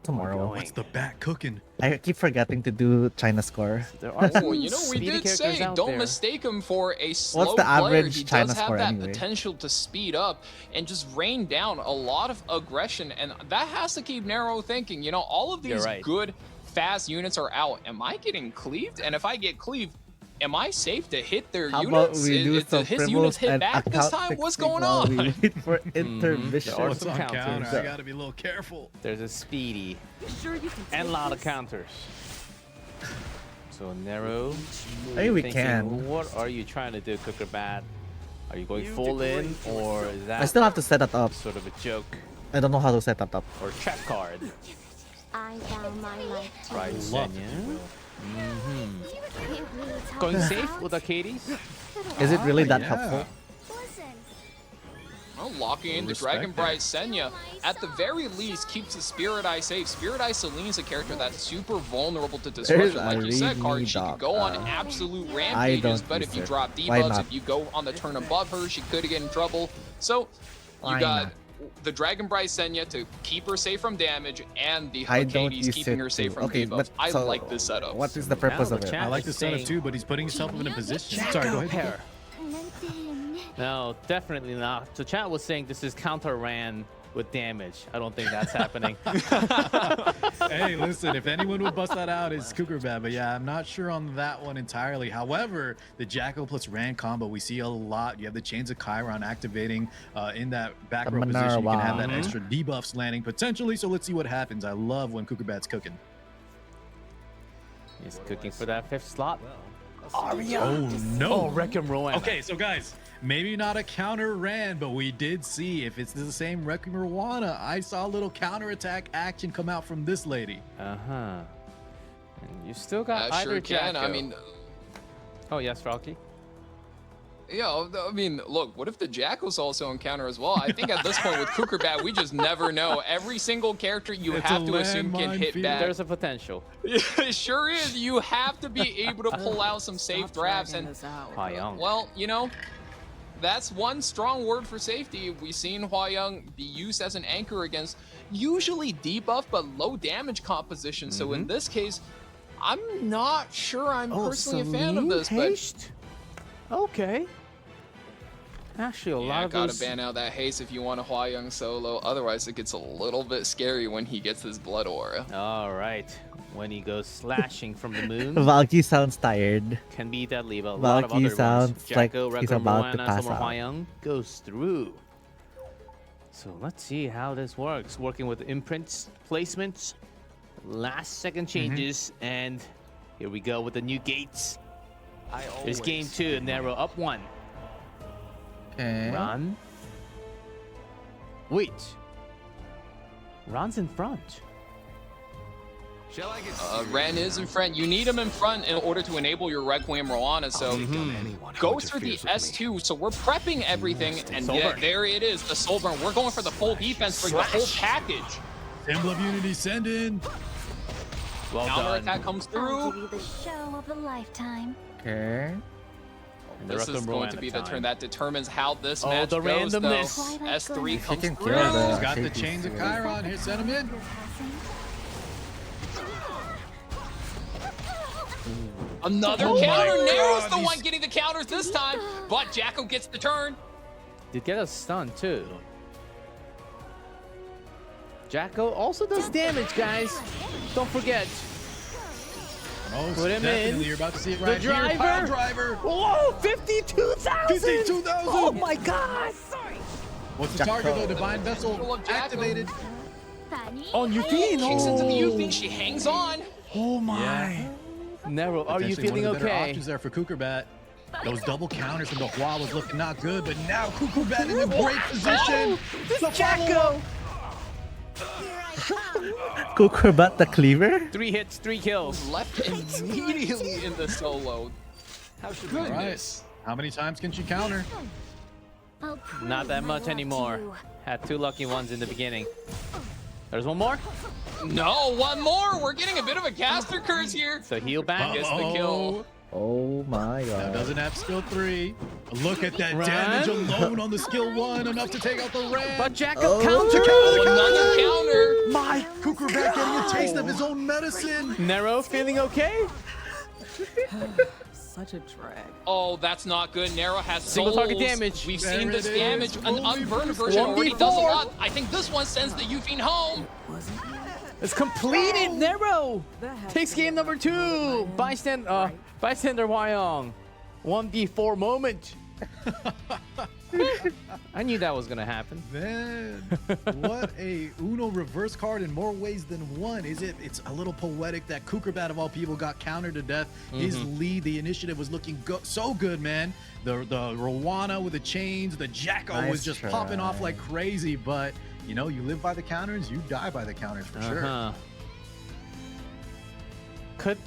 tomorrow. What's the bat cooking? I keep forgetting to do China score. There are Oh, some you know, we speedy did characters say out don't there. mistake him for a slow the player. average He China does have score that anyway? potential to speed up and just rain down a lot of aggression, and that has to keep Nero thinking. You know, all of You're these right. good, fast units are out. Am I getting cleaved? And if I get cleaved, am I safe to hit their How about units? we do some His units frivels hit and back this account time? What's fixing going while on? we wait for intermission? There are What's some on counters. counter? I gotta be a little careful. There's a speedy You sure you can and a take lot of this? counters. So Nero, Maybe we thinking, can. what are you trying to do, Cooker Bat? Are you going full in, or is that I still have to set that up. sort of a joke I don't know how to set that up. or trap card? I vow my life to Right, you. Senya. It really taught Going me safe how with to Arcades? Is it really that yeah. helpful? listen. Well, locking in the Respect Dragon Bright Senya, at the very least, keeps the Spirit Eye safe. Spirit Eye Celine's a character that's super vulnerable to disruption. Like you said, Card, she could go on absolute rampages, don't but use if you it. drop Why debuffs, not? if you go on the turn above her, she could get in trouble. So, you Why got not? the Dragon Bright Senya to keep her safe from damage, and the I don't Arcades use keeping it her safe too. from Okay, debuffs. but I so like this setup. what is the purpose Now of the it? chat I like the is setup saying too, but he's putting himself in a position. Sorry, go ahead. Pair. No, definitely not. So chat was saying this is counter ran with damage. I don't think that's happening. Hey, listen, if anyone would bust that out, it's Cougar Bat. But yeah, I'm not sure on that one entirely. However, the Jackal plus Rand combo, we see a lot. You have the Chains of Chiron activating in that back The row position. You can have that Minerva. extra debuffs landing potentially. So let's see what happens. I love when Cougar Bat's cooking. He's cooking for that 5th slot. Oh, no. Oh, Wrecking Rowan. Okay, so guys, maybe not a counter Rand, but we did see if it's the same Wrecking Rwana. I saw a little counterattack action come out from this lady. Uh-huh. And you still got I either sure can. Jacko. I mean, Oh, yes, Rocky. yeah, I mean, look, what if the Jackal's also in counter as well? I think at this point with Cougar Bat, we just never know. Every single character you It's have a to assume can landmine hit field. back. There's a potential. It sure is. You have to be able to pull out some safe Stop drafts. dragging And, this out. Hwa-Young. well, you know, that's one strong word for safety. We've seen Hwa-Young be used as an anchor against usually debuff but low damage composition. So in this case, I'm not sure I'm personally a fan of this, but Haste? Okay. Actually, a lot yeah, of gotta those... ban out that haste if you want a Hwa-Young solo. Otherwise, it gets a little bit scary when he gets his blood aura. All right. When he goes slashing from the moon, Valky sounds tired. can be deadly, but a lot of Valky other sounds ones. like Jacko, he's Wrecking about to Rowan, pass Summer out. Hwa-Young goes through. So let's see how this works. Working with imprints, placements, last second changes, and here we go with the new gates. There's game 2, Nero up 1. Okay. Ron. Wait. Ron's in front. Ren is in front. You need him in front in order to enable your Requiem Rowana. So go through the S2. So we're prepping everything, and yeah, there it is, the Soul Burn. We're going for the full defense for the whole package. Symbol of Unity, send in. Well Counter done. attack comes I'll through. give you the show of a lifetime. Okay. And the This is Wrecking going Rowan to be at the time. turn that determines how this Oh, match the goes, though. randomness. S3 comes can through. kill the- He's got the Shaky Chains of Sword. Chiron here, send him in. Another Oh my counter. Nero's God, the these- one getting the counters this time, but Jacko gets the turn. Did get a stun too. Jacko also does damage, guys. Don't forget. Oh, Put him definitely. in. You're about to see it The right here. driver. Pile driver. Whoa, 52,000! 52,000. Oh my god! What's the target though? Divine Full Vessel of Jacko. activated. On your feet! Kicks into the Youthing. She hangs on. Oh my. Nero, are you Potentially feeling one of the better okay? options there for Cougar Bat. Those double counters from the Hua was looking not good, but now Cougar Bat in a great position. The Jacko! Kukurbat the cleaver? 3 hits, 3 kills. Left immediately in the solo. All right. Goodness. How many times can she counter? Not that much anymore. Had 2 lucky ones in the beginning. There's one more. No, one more. We're getting a bit of a caster curse here. So heal back. Gets the kill. Oh my Now god. doesn't have skill 3. Look at that Ran. damage alone on the skill 1, enough to take out the ram. But Jack Oh. counter. Another counter. My Kukurbat getting a taste of his own medicine. Nero feeling okay? Such a drag. Oh, that's not good. Nero has Single target souls. damage. We've There seen this it is. damage. An Holy unburned first version already does a 1v4. lot. I think this one sends the Yuvin home. It's completed. Nero takes game number 2. Bystander Hwayong. 1v4 moment. I knew that was gonna happen. Man, what a Uno reverse card in more ways than one. It's a little poetic that Kukurbat of all people got countered to death. His lead, the initiative was looking so good, man. The Rowana with the chains, the Jacko was Nice just try. popping off like crazy. But you know, you live by the counters, you die by the counters for sure. Could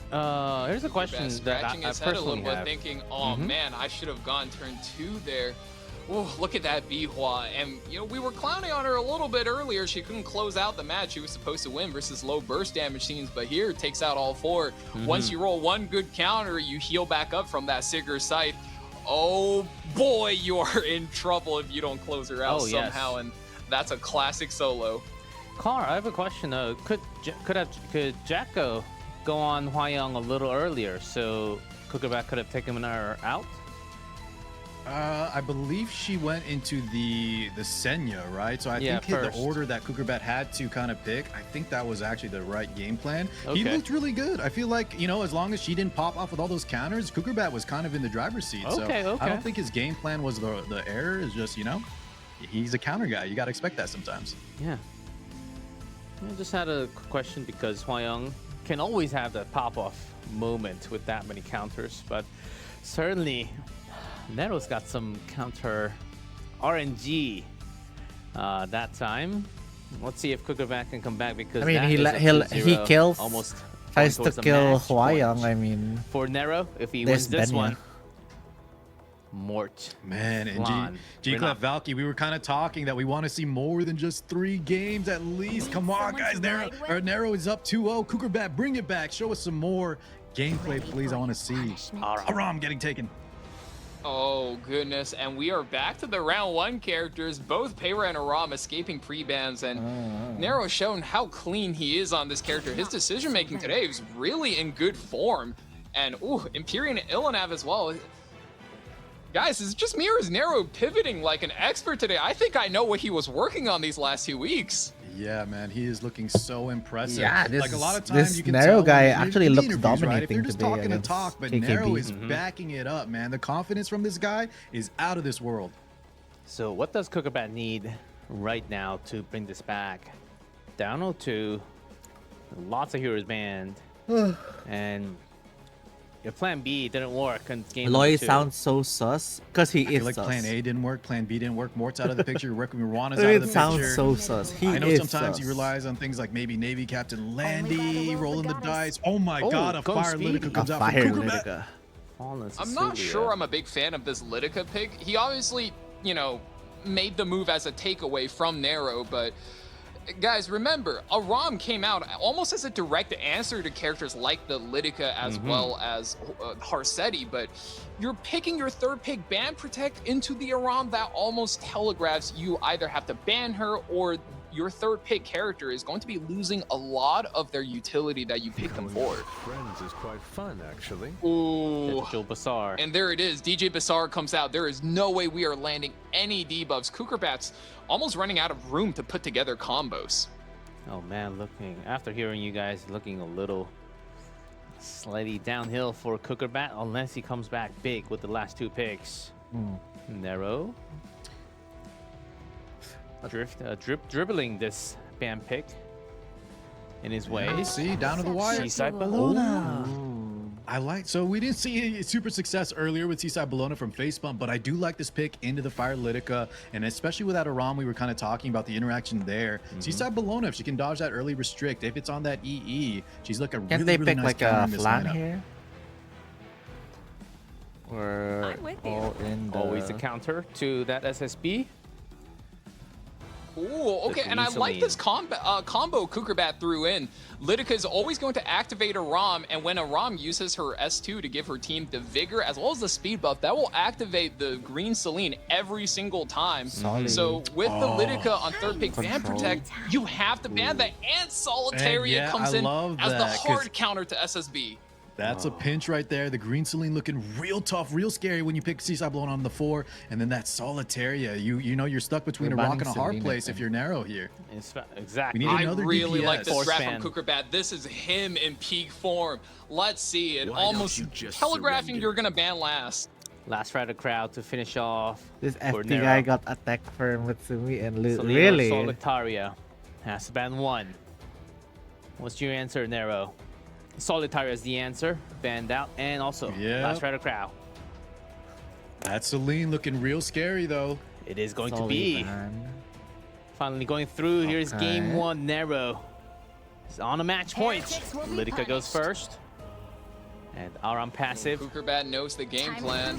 here's a question that Scratching I his head a personally little bit, have. thinking, "Oh man, I should have gone turn 2 there." Oh, look at that Bihua. And, you know, we were clowning on her a little bit earlier. She couldn't close out the match. She was supposed to win versus low burst damage scenes, but here it takes out all 4. Once you roll one good counter, you heal back up from that Sigurd Scythe. Oh boy, you are in trouble if you don't close her out Oh, yes. somehow. And that's a classic solo. Car, I have a question. Could Jacko go on Hwayong a little earlier so Kukurbat could have taken her out? I believe she went into the Senya, right? So I Yeah, think the first. order that Kukurbat had to kind of pick, I think that was actually the right game plan. He Okay. looked really good. I feel like, you know, as long as she didn't pop off with all those counters, Kukurbat was kind of in the driver's seat. Okay, so okay. I don't think his game plan was the error. It's just, you know, he's a counter guy. You got to expect that sometimes. Yeah. I just had a question because Hwayong can always have that pop-off moment with that many counters, but certainly Nero's got some counter RNG that time. Let's see if Kukurbat can come back because I mean, that he is let- a he'll- 2-0, he kills- almost Tries going to towards the kill match Hwayong, point. I mean. For Nero, if he There's wins this Benya. one, Mort. Man, and Flan. G-Clef Valky, we were kind of talking that we want to see more than just 3 games at least. Come on, guys. Nero is up 2-0. Kukurbat, bring it back. Show us some more gameplay, please. I want to see Aram getting taken. Oh goodness, and we are back to the round 1 characters, both Payra and Aram escaping pre-bans, and Nero has shown how clean he is on this character. His decision making today was really in good form, and Empyrean and Ilanav as well. Guys, is it just me or is Nero pivoting like an expert today? I think I know what he was working on these last 2 weeks. Yeah, man, he is looking so impressive. Yeah, like a lot of this times you can Nero tell guy when actually in the looks interviews, right? If dominating they're just today talking the against talk, but KKB. Nero is backing it up, man. The confidence from this guy is out of this world. So what does Kukurbat need right now to bring this back? Down 0-2, lots of heroes banned, and your plan B didn't work in game Loy number 2. sounds so sus because he I is feel like sus. plan A didn't work, plan B didn't work, Mort's out of the picture, Rwana's out of It the sounds picture. so sus. He I know is sometimes he sus. relies on things like maybe Navy Captain Landy rolling the dice. Oh my god, a going fire speedy. Litica comes A out from fire Kukurbat. Litica. I'm not sure I'm a big fan of this Litica pick. He obviously, you know, made the move as a takeaway from Nero, but guys, remember, Aram came out almost as a direct answer to characters like the Litica as well as Harsetti, but you're picking your 3rd pick, Ban Protect, into the Aram. That almost telegraphs you either have to ban her or your 3rd pick character is going to be losing a lot of their utility that you picked them for. Friends is quite fun, actually. Ooh. Joe Bassar. And there it is. DJ Bassar comes out. There is no way we are landing any debuffs. Kukurbat's almost running out of room to put together combos. Oh man, after hearing you guys, looking a little slightly downhill for Kukurbat unless he comes back big with the last 2 picks. Nero. Dribbling this ban pick in his way. Yeah, see, down to the wire. Seaside Bologna. I like, so we didn't see a super success earlier with Seaside Bologna from Facepump, but I do like this pick into the Fire Litica, and especially with that Aram, we were kind of talking about the interaction there. Seaside Bologna, if she can dodge that early restrict, if it's on that EE, she's like a Can't really, they really pick nice like counter a in this flan lineup. here? We're I'm with you. All in the... always a counter to that SSB. Ooh, okay, and I like this combo Kukerbat threw in. Lidica is always going to activate a ROM, and when a ROM uses her S2 to give her team the vigor as well as the speed buff, that will activate the green Celine every single time. So with the Lidica on third pick Ban Protect, you have to ban that, and Solitaria comes in as the hard counter to SSB. That's a pinch right there. The green Celine looking real tough, real scary when you pick Seaside Blown on the 4, and then that Solitaria. You know you're stuck between a rock and a hard place if you're narrow here. Exactly. We need another I really DPS. like this strat from Kukerbat. This is him in peak form. Let's see it. Almost telegraphing you're gonna ban last. Last Rider crowd to finish off. This for FT Nero. guy got attacked for Mutsumi and Selena really. Solitaria has to ban 1. What's your answer, Nero? Solitaria is the answer. Banned out, and also Last Rider crowd. That Celine looking real scary though. It is going to be. Finally going through. Here's game 1. Nero is on a match point. Lidica goes first. And Aram passive. Kukerbat knows the game plan.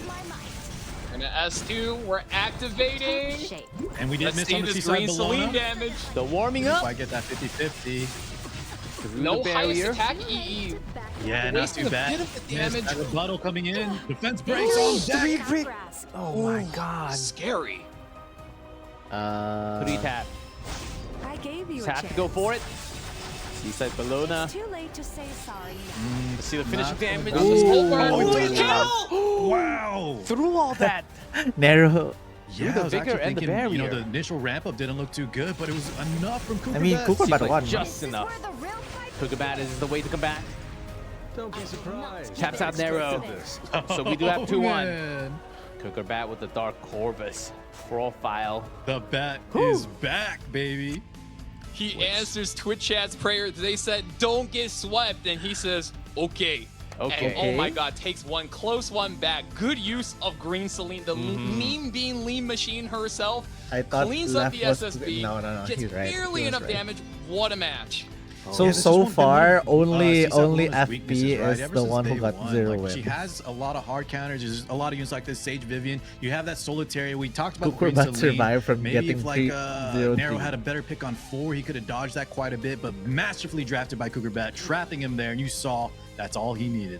And S2, we're activating. And we didn't miss on the this Seaside green Celine Bologna. damage. The warming up. I get that 50-50. No highest attack EE. Yeah, not Wasting too a bad. bit of the damage. Missed. Rebuttal coming in. Defense breaks on deck. 3 Oh my god. Scary. 3 tap. I gave you Just a have chance. to go for it. Seaside Bologna. Too late to say sorry Let's see the finishing damage. Wow. Through all that. Nero. Yeah, the I was vigor actually and the thinking, you know, barrier. the initial ramp up didn't look too good, but it was enough from Kukerbat. I mean, Kukerbat won. Just enough. Kukerbat is the way to combat. Don't be surprised. Taps out Nero. So we do have 2-1. Kukerbat with the Dark Corvus profile. The bat is back, baby. He answers Twitch chat's prayer. They said, don't get swept. And he says, okay. Okay. And oh my god, takes one close one back. Good use of green Celine, the mean bean lean machine herself. I thought cleans up left the was- SSB. No, Gets he's right. barely He was enough right. damage. What a match. So this is so one thing far, with, only Seaside Bologna's FB weaknesses, right? is Ever the since one who day got one, 0 like, she win. has a lot of hard counters. There's a lot of units like this. Sage Vivian. You have that Solitaria. We talked about Kukerbat Green Celine. survived from Maybe getting if like 0 Nero team. had a better pick on 4, he could have dodged that quite a bit. But masterfully drafted by Kukerbat, trapping him there, and you saw that's all he needed.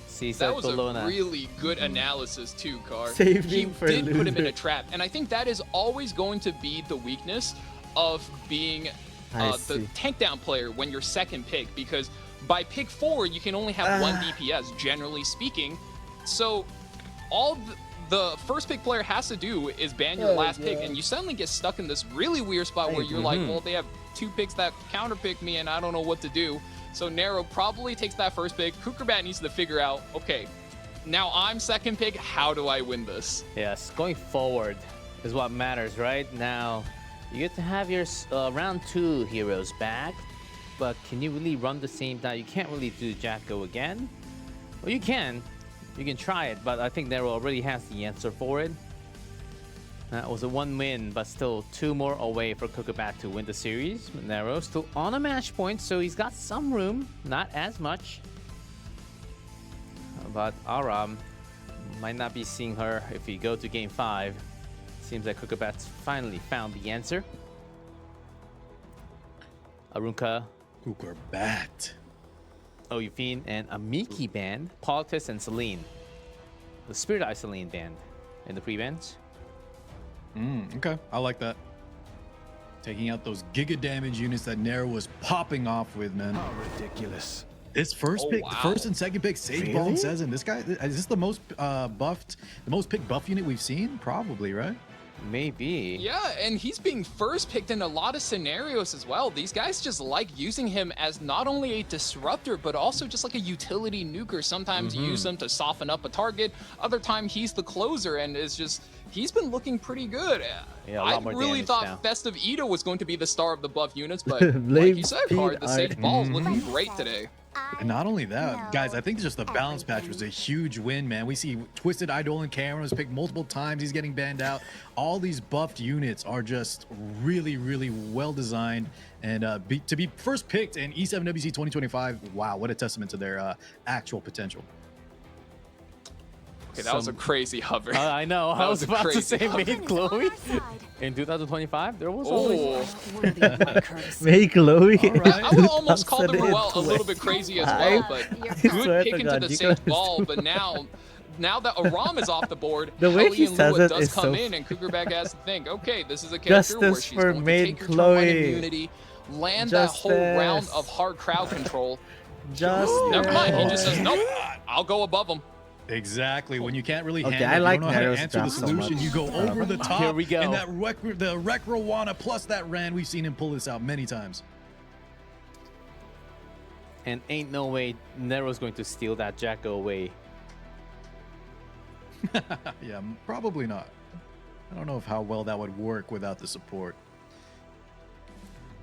Seaside That was Bologna. a really good analysis too, Car. Saving He for did put him in loser. a trap. And I think that is always going to be the weakness of being I the see. tank down player when you're second pick, because by pick 4 you can only have 1 DPS generally speaking. So all the first pick player has to do is ban your last pick, and you suddenly get stuck in this really weird spot where you're like, well, they have 2 picks that counter pick me and I don't know what to do. So Nero probably takes that first pick. Kukerbat needs to figure out, okay, now I'm second pick, how do I win this? Yes, going forward is what matters, right? Now, you get to have your round 2 heroes back, but can you really run the same time? You can't really do Jacko again. Well, you can. You can try it, but I think Nero already has the answer for it. That was a 1 win, but still 2 more away for Kukerbat to win the series. Nero still on a match point, so he's got some room, not as much. But Aram might not be seeing her if we go to game 5. Seems like Kukerbat's finally found the answer. Arunka, Kukerbat. Oyufin, and Amiki band. Politis and Celine. The Spirit Eye Celine band in the pre-bans. Okay, I like that. Taking out those giga damage units that Nero was popping off with, man. How ridiculous. This first pick, wow. first and second pick, Sage Ball and Sezen. This guy, is this the most buffed, the most picked buff unit we've seen? Probably, right? Maybe. Yeah, and he's being first picked in a lot of scenarios as well. These guys just like using him as not only a disruptor, but also just like a utility nuker. Sometimes you use him to soften up a target. Other time he's the closer, and is just, he's been looking pretty good. Yeah, a I lot more really damage thought now. Festive Ito was going to be the star of the buff units, but like Blame you said, Card, the Sage Pete Ball's looking great today. And not only that, guys, I think just the balance patch was a huge win, man. We see Twisted Idol and Cameron was picked multiple times. He's getting banned out. All these buffed units are just really, really well designed. And to be first picked in E7WC 2025, wow, what a testament to their actual potential. Okay, that was a crazy hover. I know. I was was a about to crazy say hover. made Chloe. In 2025, there was always. Oh, May Chloe. right. I would almost call the 2025. Ruel a little bit crazy as well, but I good swear pick to into God, the you safe can ball. understand. But now that Aram is off the board, The way Ellie he and says Lua it does is come so in, and Cougarback has to think, okay, this is a character where Justice she's for going to Maid take her turn one Chloe. immunity, land that whole round of hard crowd control. Just Never mind, he just says, nope, I'll go above him. Exactly. When you can't really Okay, handle, I like you don't know how to Nero's answer the draft so solution. much. You go over the top. Here we go. And that the Wreck Rowana plus that Ran, we've seen him pull this out many times. And ain't no way Nero's going to steal that Jacko away. Yeah, probably not. I don't know how well that would work without the support.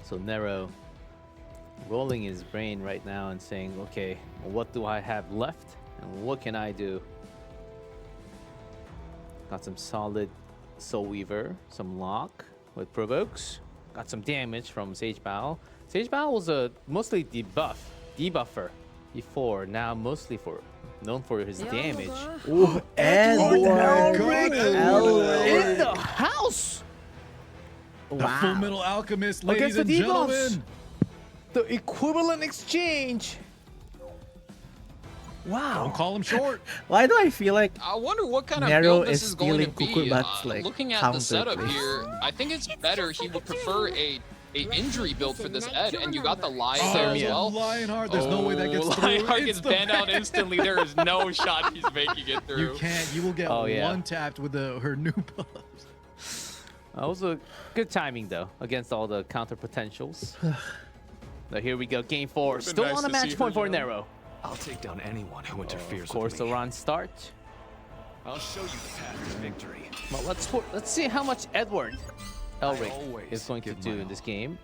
So Nero rolling his brain right now and saying, okay, what do I have left? And what can I do? Got some solid Soul Weaver, some lock with provokes. Got some damage from Sage Bow. Sage Bow was a mostly debuffer before, now mostly known for his damage. Ooh, Edward. In the house! The Full Metal Alchemist, Against ladies the and debuffs. gentlemen. The equivalent exchange. Wow. Don't call him short. Why do I feel like I wonder what kind of Nero build this is is going to stealing be. Kukurbat's, like, Looking at the setup counterplay. here, I think it's better. He would prefer a injury build for this Ed, and you got the Lion there as well. Lionheart, there's no way that gets through. Lionheart It's gets the banned out ban. instantly. There is no shot he's making it through. You can't. You will get Oh, yeah. one tapped with her new buffs. That was a good timing, though, against all the counter potentials. Now, here we go. Game 4. Would've been Still nice on a to match see point her for young. Nero. I'll take down anyone who interferes Of course, with the me. run start. I'll show you the path to victory. Well, let's see how much Edward Elric always is going to give do my in this all. game.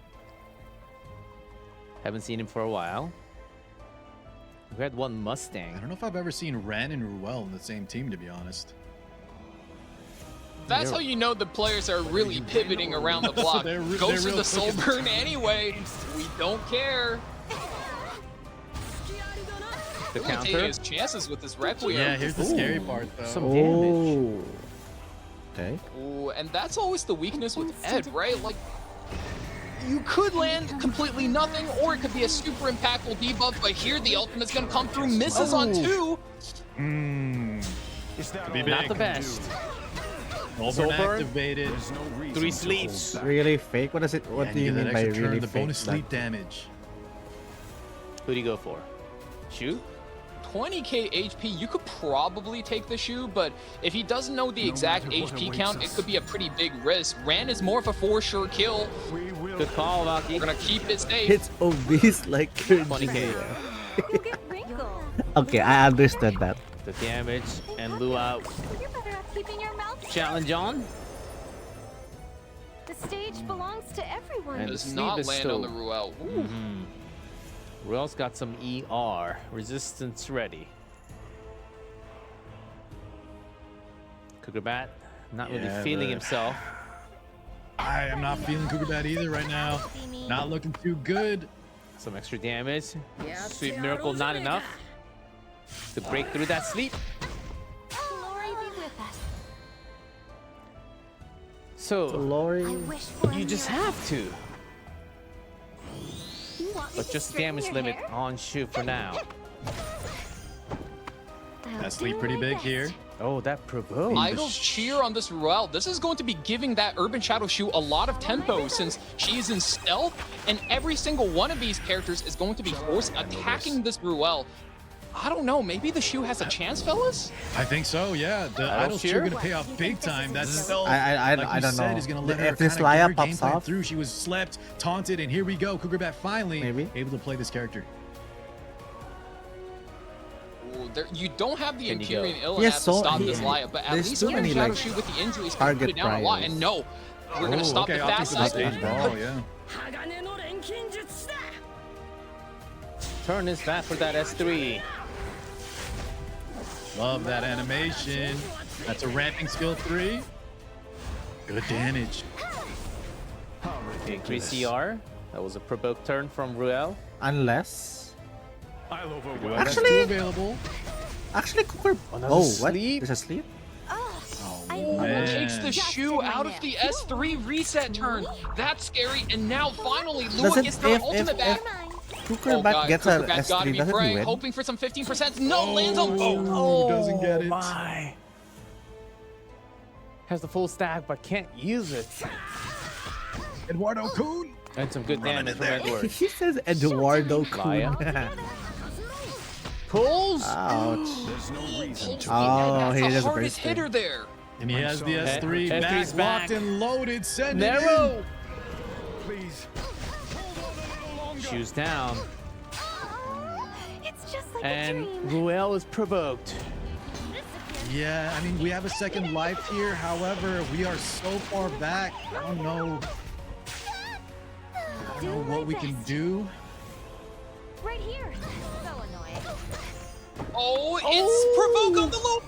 Haven't seen him for a while. We had one I Mustang. don't know if I've ever seen Ran and Ruel in the same team, to be honest. That's how you know the players are really pivoting around the block. They're Go for real the soul quick. burn anyway. We don't care. The Really taking counter. his chances with this Requiem. Yeah, here's the scary part, though. Some damage. Oh. Okay. Ooh, and that's always the weakness with Ed, right? Like, you could land completely nothing, or it could be a super impactful debuff, but here the ultimate's gonna come through, misses on 2. Could be Not big. the best. Soul Soul burn burn. activated. There's no reason 3 to sleeps. hold back. Really fake? What is it? What And do you get mean that by extra turn, really the fake? bonus sleep damage. Who do you go for? Shoot? 20k HP, you could probably take the shoe, but if he doesn't know the exact matter what HP awaits count, it us. could be a pretty big risk. Ran is more of a for sure kill. We will Good call, We're Valky. gonna keep it safe. It's obese like 20k. Okay, I understood that. The damage and Lua You're better off keeping your mouth shut. challenge on. The stage belongs to everyone. And Does the not sleeve is land still- on the Ruel. Ooh. Ruel's got some ER. Resistance ready. Cougarbat not really Yeah, feeling but- himself. I am not feeling Cougarbat either right now. Not looking too good. Some extra damage. Sweet Miracle not enough to break through that sleep. Glory be with us. So So Lori. Wish for you a just miracle. have to. You want me But to just straighten damage your limit hair? on Shu for now. I'll That sleep do pretty my big best. here. Oh, that provoked. Idle cheer on this Ruel. This is going to be giving that Urban Shadow Shoe a lot of tempo since she's in stealth, and every single one of these characters is going to be force attacking this Ruel. I don't know, maybe the shoe has a chance, fellas? I think so, yeah. The Idle idle cheer cheer? gonna pay off big time. That's stealth. I like you don't said, know. is gonna let her If this kinda get Laya her pops game plan off, through. She was slept, taunted, and here we go. Cougarbat finally Maybe. able to play this character. Ooh, you don't have the Can you go? Imperial Illahat Yes, to so stop he- this Laya, but at there's least too Urban many, Shadow like, Shoe with the injuries can put target it down a lot. priors. And no, we're gonna stop okay, the opting fast for the cycle. stage ball, yeah. Turn is back for that S3. Love that animation. That's a ramping skill 3. Good damage. Increase CR. That was a provoked turn from Ruel. Unless. I'll overwhelm Well, that's Actually- two available. Actually, Cooker. Another Oh, what? sleep? There's a sleep? Takes the shoe out of the S3 reset turn. That's scary. And now finally, Lua Doesn't gets the ultimate back. Cooker Bat gets a Kukurbat gotta S3, be doesn't he praying, win? hoping for some 15%. No, lands on. Doesn't get it. My. Has the full stack, but can't use it. Eduardo Kun. And some good damage from Edward. He says Eduardo Kun. Pulls. Ouch. There's no reason to. Oh, he That's the does a great hardest thing. hitter there. And he has the S3 S3's back. locked and loaded. Send it Narrow. Please. Shoes down. It's just like a And dream. Ruel is provoked. in. Yeah, I mean, we have a second life here. However, we are so far back. I don't know what we can do. Right here. So annoying. Oh, it's provoke on the low.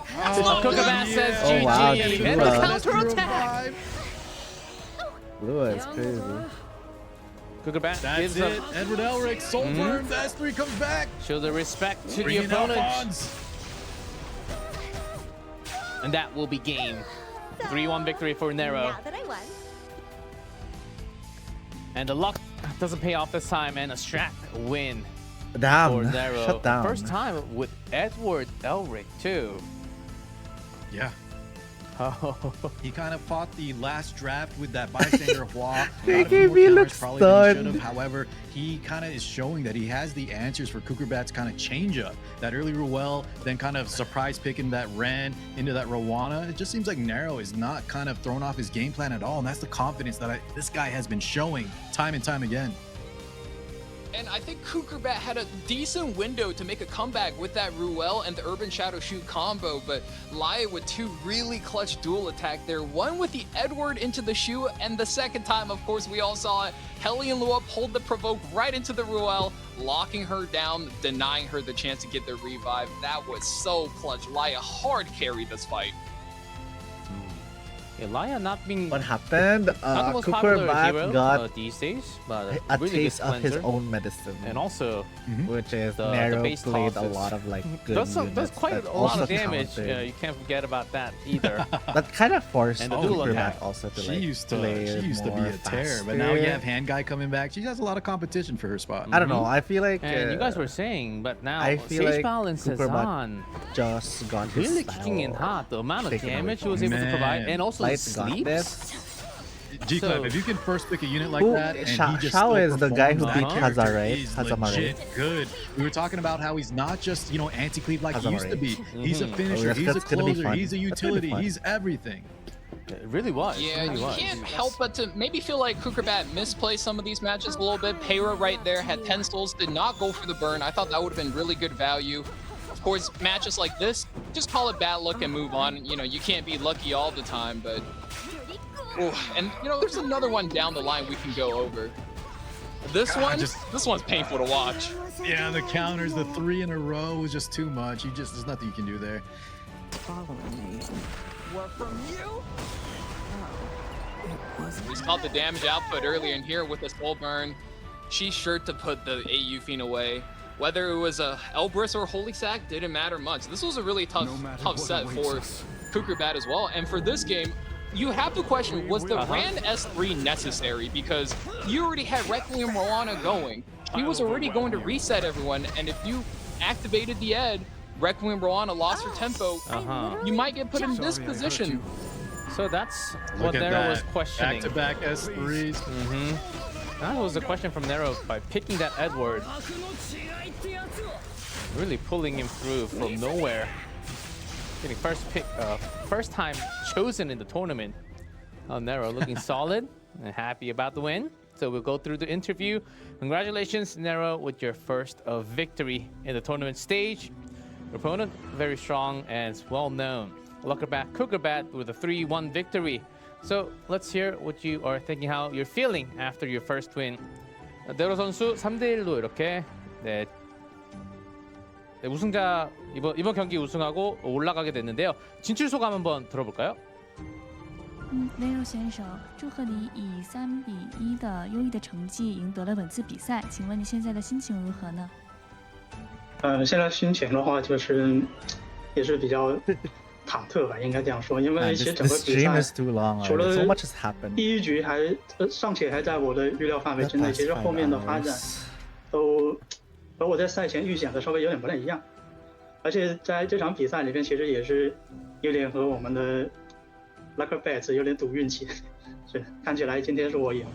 Kukurbat says Oh, GG. wow, And the Lua. counter-attack. Lua is crazy. Kukurbat That's gives it. up. Edward Elric, soul burn. The S3 comes back. Show the respect to Bring the in opponent. Alphonse. And that will be game. 3-1 victory for Nero. Now that I won. And the luck doesn't pay off this time, and a strat win for Damn. Nero. Shut down. First time with Edward Elric too. Yeah. Oh. He kind of fought the last draft with that bystander Hua. He gave me look probably than he should have. stunned. However, he kind of is showing that he has the answers for Kukurbat's kind of change up. That early Ruel, then kind of surprise picking that Ran into that Rowana. It just seems like Nero is not kind of thrown off his game plan at all. And that's the confidence that this guy has been showing time and time again. And I think Kukurbat had a decent window to make a comeback with that Ruel and the Urban Shadow Shoot combo, but Laia with two really clutch dual attack there. One with the Edward into the shoe, and the second time, of course, we all saw it. Heli and Lua pulled the provoke right into the Ruel, locking her down, denying her the chance to get the revive. That was so clutch. Laia hard carried this fight. Elia not being What happened? not the most popular Kukurbat hero got these days, but a really taste good of his cleanser. own medicine. And also which is the Nero base played a tosses. lot of like good does units quite that a lot also of damage. countered. You can't forget about that either. That kind of forced And the dual Kukurbat attack. also to She like used to be more a terror, but now you faster. have Hand Guy coming back. She has a lot of competition for her spot. I don't know. I feel like And you guys were saying, but now I feel Sage like Balance is Kukurbat on. just got his Really style kicking in hot. The amount of taken away damage he from was him. able to provide, Man. and also the Lights got sleeps. this. G-Clip, So- if you can first pick a unit like Who- that, and Sha- he just Shao still is the guy who performs, beat that character Hazard, right? is Hazard, right? legit good. We were talking about how he's not just, anti-cleave like he used to be. He's a finisher, that's- he's a that's gonna be closer, fun. he's a That's gonna be utility, fun. he's everything. It really was. Yeah, it really you was. can't help but to maybe feel like Kukurbat misplaced some of these matches a little bit. Peyra right there had 10 souls, did not go for the burn. I thought that would have been really good value. Of course, matches like this, just call it bad luck and move on. You can't be lucky all the time, but... Ooh, and, there's another one down the line we can go over. This one's painful to watch. Yeah, the counters, the 3 in a row was just too much. There's nothing you can do there. We saw the damage output earlier in here with the soul burn. She's sure to put the AU Fiend away. Whether it was a Elbrus or Holy Sack, didn't matter much. This was a really tough set for Kukurbat as well. And for this game, you have to question, was the Ran S3 necessary? Because you already had Requiem Rowana going. He was already going to reset everyone, and if you activated the Ed, Requiem Rowana lost her tempo, you might get put in this position. So that's Look what at Nero that. was questioning. Back-to-back S3s. That was a question from Nero by picking that Edward. Really pulling him through from nowhere. Getting first time chosen in the tournament. Nero looking solid and happy about the win. So we'll go through the interview. Congratulations, Nero, with your first victory in the tournament stage. Your opponent, very strong and well known. Kukurbat with a 3-1 victory. So let's hear what you are thinking, how you're feeling after your first win. 네로 선수 3대1로 이렇게 우승자 이번 경기 우승하고 올라가게 됐는데요. 진출 소감 한번 들어볼까요? Nero 选手，祝贺你以3-1的优异的成绩赢得了本次比赛。请问你现在的心情如何呢？现在心情的话就是也是比较忐忑吧，应该这样说，因为 Man, 其实 this, 整个 this 比 stream 赛 is too long 除 already. 了 So much has happened. 第一局还尚且还在我的预料范围 The 之内， past 其实 5后面的发展 hours. 都和我在赛前预想的稍微有点不太一样，而且在这场比赛里边，其实也是有点和我们的 Lucky Bets 有点赌运气，是看起来今天是我赢。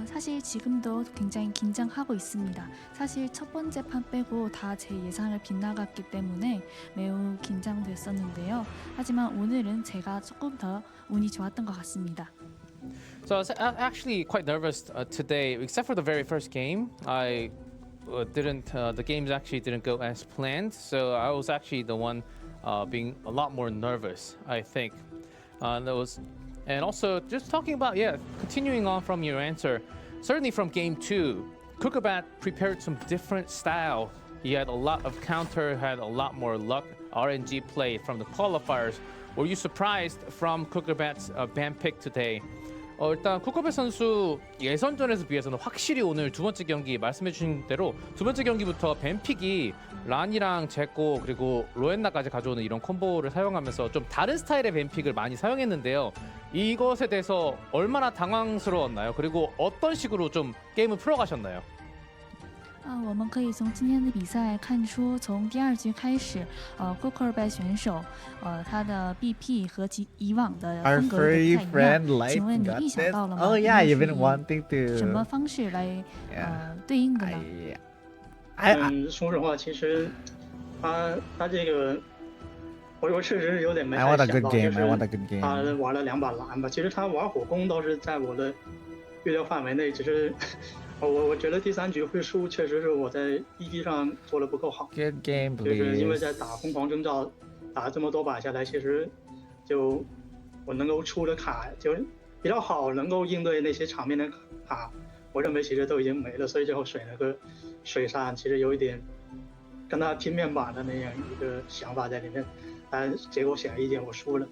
사실 지금도 굉장히 긴장하고 있습니다. 사실 첫 번째 판 빼고 다 제 예상을 빗나갔기 때문에 매우 긴장됐었는데요. 하지만 오늘은 제가 조금 더 운이 좋았던 것 같습니다. So I was actually quite nervous today, except for the very first game. I didn't. The games actually didn't go as planned, so I was actually the one being a lot more nervous, I think. And also just talking about continuing on from your answer. Certainly from game 2, Kukabat prepared some different style. He had a lot of counter, had a lot more luck, RNG play from the qualifiers. Were you surprised from Kukabat's ban pick today? 일단 쿠커베 선수 예선전에서 비해서는 확실히 오늘 두 번째 경기 말씀해주신 대로 두 번째 경기부터 뱀픽이 란이랑 제코 그리고 로엔나까지 가져오는 이런 콤보를 사용하면서 좀 다른 스타일의 뱀픽을 많이 사용했는데요. 이것에 대해서 얼마나 당황스러웠나요? 그리고 어떤 식으로 좀 게임을 풀어가셨나요? 我们可以从今天的比赛看出，从第2局开始，Kukerbat 选手，他的 BP 和以往的 Our 风格有 furry 点不太一 friend 样。 Light 请问你 got 意想 this. 到了吗？ Oh yeah, 应 you've 该 been 是 wanting 以什么 to. 方式来 Yeah. 对应的呢？ 说实话，其实他这个，我确实有点没 I 太 want a 想 good 到，就 game. I 是 want a good game. 他玩了2把蓝吧。其实他玩火攻倒是在我的预料范围内，只是我觉得第3局会输，确实是我在 ED 上做的不够好。 Good game, 就是因为 please. 在打疯狂征召，打这么多把下来，其实就我能够出的卡就比较好，能够应对那些场面的卡，我认为其实都已经没了，所以最后水了个水上，其实有一点跟他拼面板的那样一个想法在里面，但结果显而易见我输了。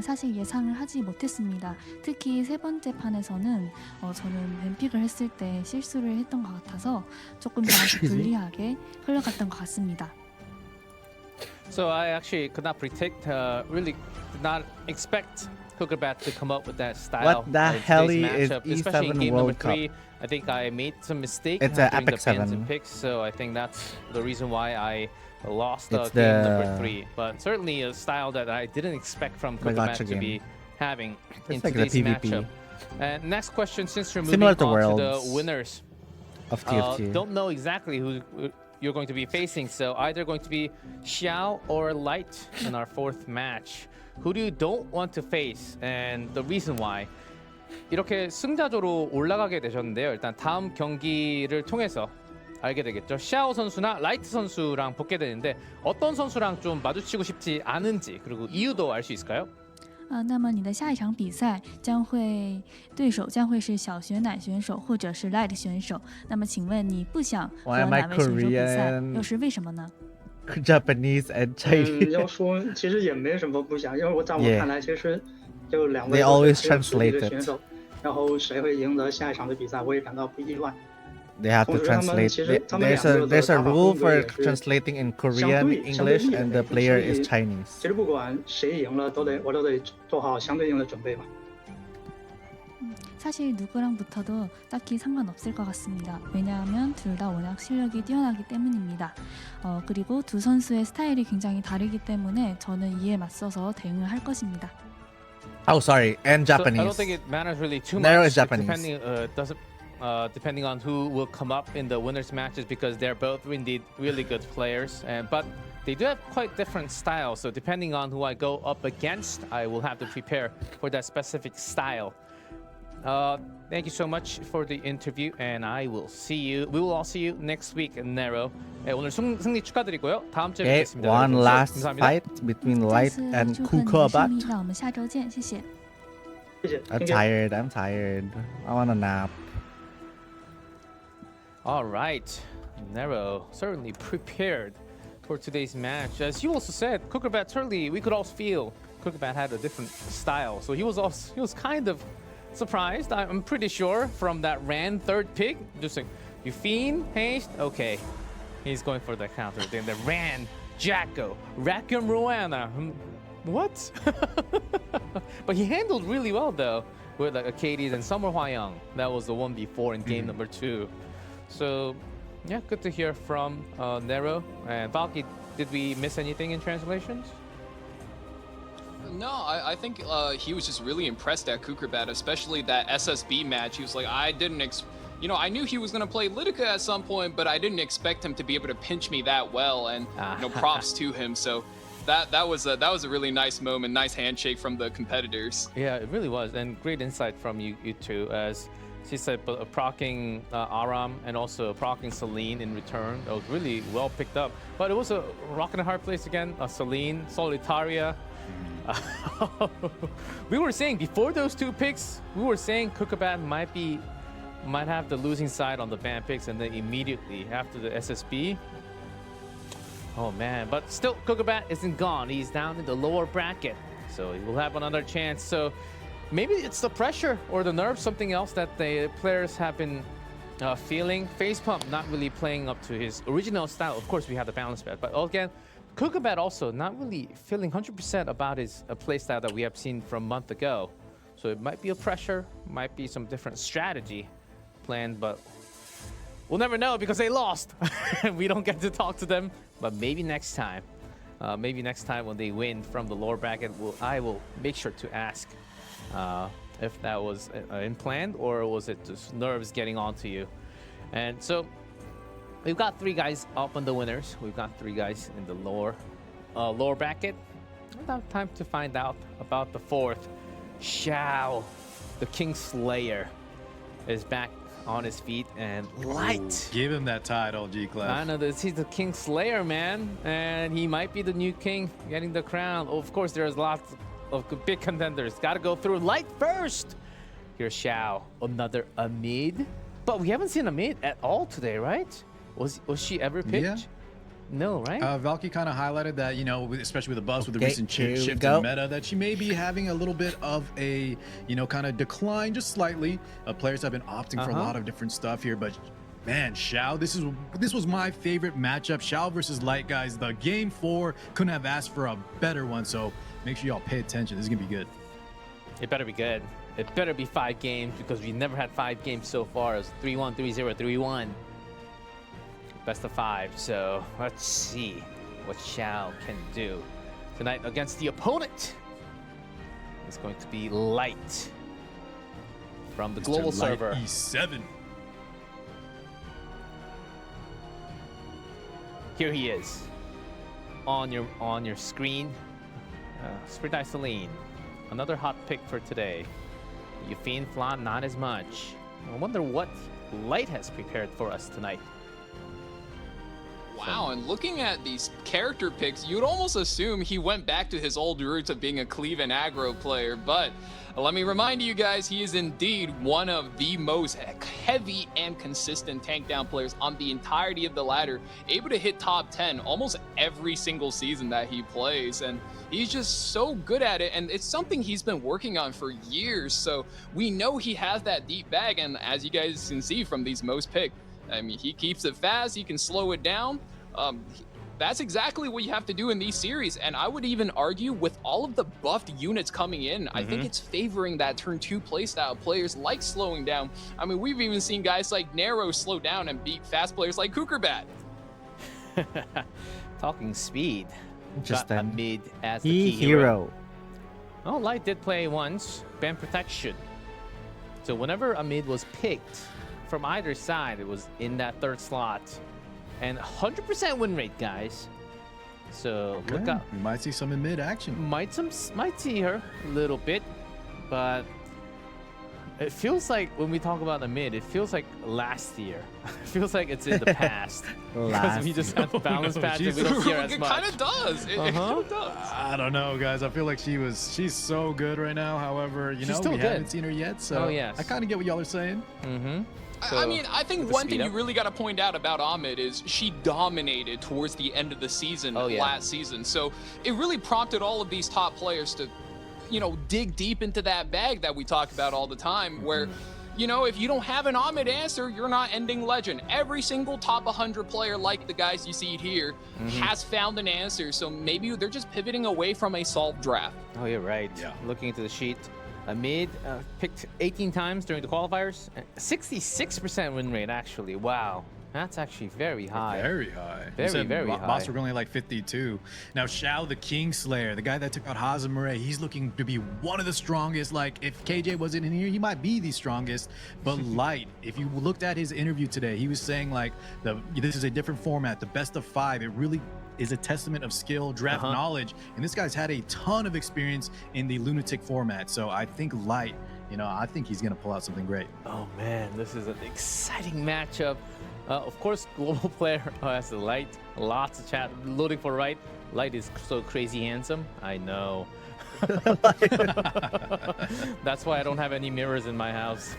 사실 예상을 하지 못했습니다. 특히 세 번째 판에서는 저는 뱀픽을 했을 때 실수를 했던 것 같아서 조금 저한테 불리하게 흘러갔던 것 같습니다. So I actually could not predict, really did not expect Kukerbat to come up with that style. What the in hell today's is matchup, especially in E7 game World number Cup? 3. I think I made some mistake It's a during the Epic bans 7. and picks, so I think that's the reason why I lost It's game number the- 3. But certainly a style that I didn't expect from The Kukerbat gacha to be game. having in It's like the today's PvP. matchup. And next question, since you're moving Similar to on to Worlds. the winners. Of TFT. Don't know exactly who you're going to be facing, so either going to be Xiao or Light in our 4th match. Who do you don't want to face, and the reason why? 이렇게 승자조로 올라가게 되셨는데요. 일단 다음 경기를 통해서 알게 되겠죠. 샤오 선수나 라이트 선수랑 붙게 되는데 어떤 선수랑 좀 마주치고 싶지 않은지 그리고 이유도 알 수 있을까요? 那么你的下一场比赛对手将会是小雪乃选手或者是 Light 选手。那么请问你不想和 Why am I 哪位选手比赛， Korean? 又是为什么呢？ Japanese and Chinese. 要说其实也没什么不想，因为在我 Yeah. 看来，其实就2位 They 都 always 是很有实力的 translate it. 选手，然后谁会赢得下一场的比赛，我也感到不意外。 They have to 同时他们 translate. 其实他们 There's 两 a 个的 there's a 打法 rule 风格 for 也是 translating in 相 Korean, 对 English, 厉害 and 的 the player 所以 is Chinese. 其实不管谁赢了，我都得做好相对应的准备吧。 사실 누구랑 붙어도 딱히 상관없을 것 같습니다. 왜냐하면 둘 다 워낙 실력이 뛰어나기 때문입니다. 그리고 두 선수의 스타일이 굉장히 다르기 때문에 저는 이에 맞서서 대응을 할 것입니다. Oh, sorry, and So I don't Japanese. think it matters really too Nero much. is Japanese. Depending on who will come up in the winners matches, because they're both indeed really good players, but they do have quite different styles. So depending on who I go up against, I will have to prepare for that specific style. Thank you so much for the interview, and we will all see you next week, Nero. 네, 오늘 승리 축하드리고요. 다음 주에 Okay, 뵙겠습니다. one 여러분. last 감사합니다. fight between Light 再次 and 祝贺你的胜 Kukobat. 利，让我们下周见，谢谢。谢谢。 I'm tired. I'm tired. I want a nap. All right, Nero certainly prepared for today's match. As you also said, Kukerbat certainly we could also feel Kukerbat had a different style, so he was kind of surprised. I'm pretty sure from that Ran 3rd pick, just like you fiend haste, okay. He's going for the counter. Then the Ran, Jacko, Rakim Ruana. What? But he handled really well though with like Acades and Summer Hwayoung. That was the one before in game number 2. So yeah, good to hear from Nero. And Valky, did we miss anything in translations? No, I think he was just really impressed at Kukerbat, especially that SSB match. He was like, I didn't I knew he was going to play Litica at some point, but I didn't expect him to be able to pinch me that well. And props to him. So that was a really nice moment, nice handshake from the competitors. Yeah, it really was, and great insight from you two. As she said, proccing Aram and also proccing Celine in return. That was really well picked up. But it was a rock and a hard place again. Celine, Solitaria. We were saying before those 2 picks, we were saying Kukerbat might have the losing side on the ban picks, and then immediately after the SSB, oh man, but still Kukerbat isn't gone. He's down in the lower bracket, so he will have another chance. So maybe it's the pressure or the nerves, something else that the players have been feeling. Facepump not really playing up to his original style. Of course, we have the balance bet, but again, Kukerbat also not really feeling 100% about his playstyle that we have seen from a month ago. So it might be a pressure, might be some different strategy planned, but we'll never know because they lost. We don't get to talk to them, but maybe next time. Maybe next time when they win from the lower bracket, I will make sure to ask if that was planned or was it just nerves getting onto you. And so we've got 3 guys up on the winners. We've got 3 guys in the lower bracket. About time to find out about the 4th. Xiao, the King Slayer, is back on his feet, and Light. Give him that title, G-Clef. I know this. He's the King Slayer, man, and he might be the new king, getting the crown. Of course, there's lots of big contenders. Got to go through Light first. Here's Xiao, another Amid, but we haven't seen Amid at all today, right? Was she ever picked? Yeah. No, right? Valky kind of highlighted that, especially with the buzz, with the recent shift in meta, that she may be having a little bit of a, kind of decline, just slightly. Players have been opting for a lot of different stuff here, but man, Xiao, this was my favorite matchup. Xiao versus Light, guys. The game 4 couldn't have asked for a better one, so make sure y'all pay attention. This is gonna be good. It better be good. It better be 5 games because we never had 5 games so far. It's 3-1, 3-0, 3-1. Best of 5, so let's see what Xiao can do tonight against the opponent. It's going to be Light from the global server. E7. Here he is on your screen. Spirit Celine, another hot pick for today. Yufine Flan, not as much. I wonder what Light has prepared for us tonight. Wow, and looking at these character picks, you'd almost assume he went back to his old roots of being a cleave and aggro player, but let me remind you guys, he is indeed one of the most heavy and consistent tank down players on the entirety of the ladder, able to hit top 10 almost every single season that he plays, and he's just so good at it, and it's something he's been working on for years, so we know he has that deep bag, and as you guys can see from these most picked, I mean, he keeps it fast, he can slow it down. That's exactly what you have to do in these series, and I would even argue with all of the buffed units coming in, I think it's favoring that turn 2 playstyle. Players like slowing down. I mean, we've even seen guys like Nero slow down and beat fast players like Kukerbat. Talking speed, Just a mid as the key hero. Oh, Light did play once, ban protection. So whenever a mid was picked from either side, it was in that 3rd slot. And 100% win rate, guys. So look up. We might see some in mid action. Might see her a little bit, but it feels like when we talk about the mid, it feels like last year. It feels like it's in the past. Because we just have balance patches. We don't see her as much. It kind of does. It kind of does. I don't know, guys. I feel like she's so good right now. However, we haven't seen her yet, so I kind of get what y'all are saying. So, I mean, I think one thing you really got to point out about Ahmed is she dominated towards the end of the season last season. So it really prompted all of these top players to, dig deep into that bag that we talk about all the time where, you know, if you don't have an Ahmed answer, you're not ending Legend. Every single top 100 player, like the guys you see here, has found an answer. So maybe they're just pivoting away from a solved draft. Oh, you're right. Yeah. Looking into the sheet, Amid picked 18 times during the qualifiers. 66% win rate, actually. Wow. That's actually very high. Very high. Very high. Boss were only like 52. Now Xiao, the Kingslayer, the guy that took out Hazamare, he's looking to be one of the strongest. Like if KJ wasn't in here, he might be the strongest. But Light, if you looked at his interview today, he was saying like this is a different format, the best of 5. It really is a testament of skill, draft knowledge, and this guy's had a ton of experience in the Lunatic format. So I think Light, you know, I think he's gonna pull out something great. Oh man, this is an exciting matchup. Of course, global player has the Light. Lots of chat loading for Light. Light is so crazy handsome. I know. That's why I don't have any mirrors in my house.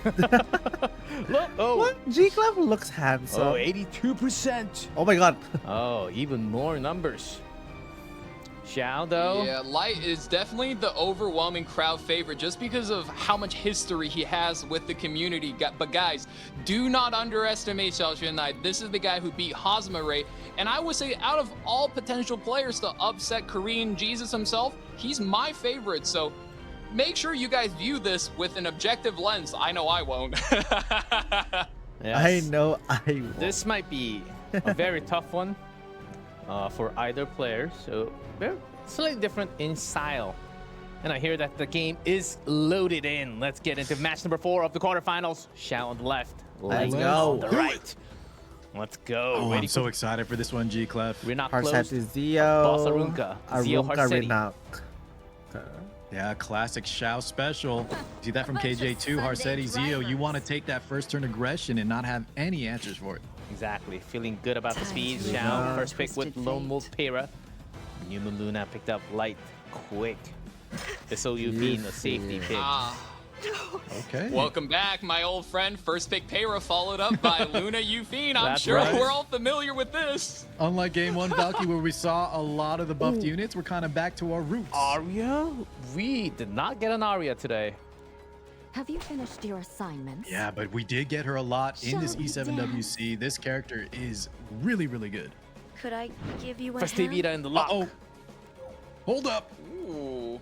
Look, What? G-Clef looks handsome. Oh, 82%. Oh my god. Oh, even more numbers. Xiao, though. Yeah, Light is definitely the overwhelming crowd favorite just because of how much history he has with the community. But guys, do not underestimate Xiao Xunai. This is the guy who beat Hazamare. And I would say out of all potential players to upset Korean Jesus himself, he's my favorite. So make sure you guys view this with an objective lens. I know I won't. I know I won't. This might be a very tough one for either player. So they're slightly different in style. And I hear that the game is loaded in. Let's get into match number 4 of the quarterfinals. Xiao on the left, Let's Light go. on the right. Let's go. Oh, Ready I'm so excited for this one, G-Clef. We're not Harseti close. Zio. Boss Arunka. Zio Arunka Harseti. Renak. Yeah, classic Xiao special. See that from KJ2, Harseti Zio. You want to take that first turn aggression and not have any answers for it. Exactly. Feeling good about the speed. Xiao, first pick with Lone Wolf Pera. Numa Luna picked up Light quick. SOU being a safety pick. Okay. Welcome back, my old friend. First pick Pera followed up by Luna Yufine. I'm That's sure right. we're all familiar with this. Unlike Game 1 Valky, where we saw a lot of the buffed units, we're kind of back to our roots. Arya? We did not get an Arya today. Have you finished your assignments? Yeah, but we did get her a lot in this Shall we E7WC. This character is really, really good. Could I give you a hand? Festivita in the lock. Uh-oh. Hold up. Ooh,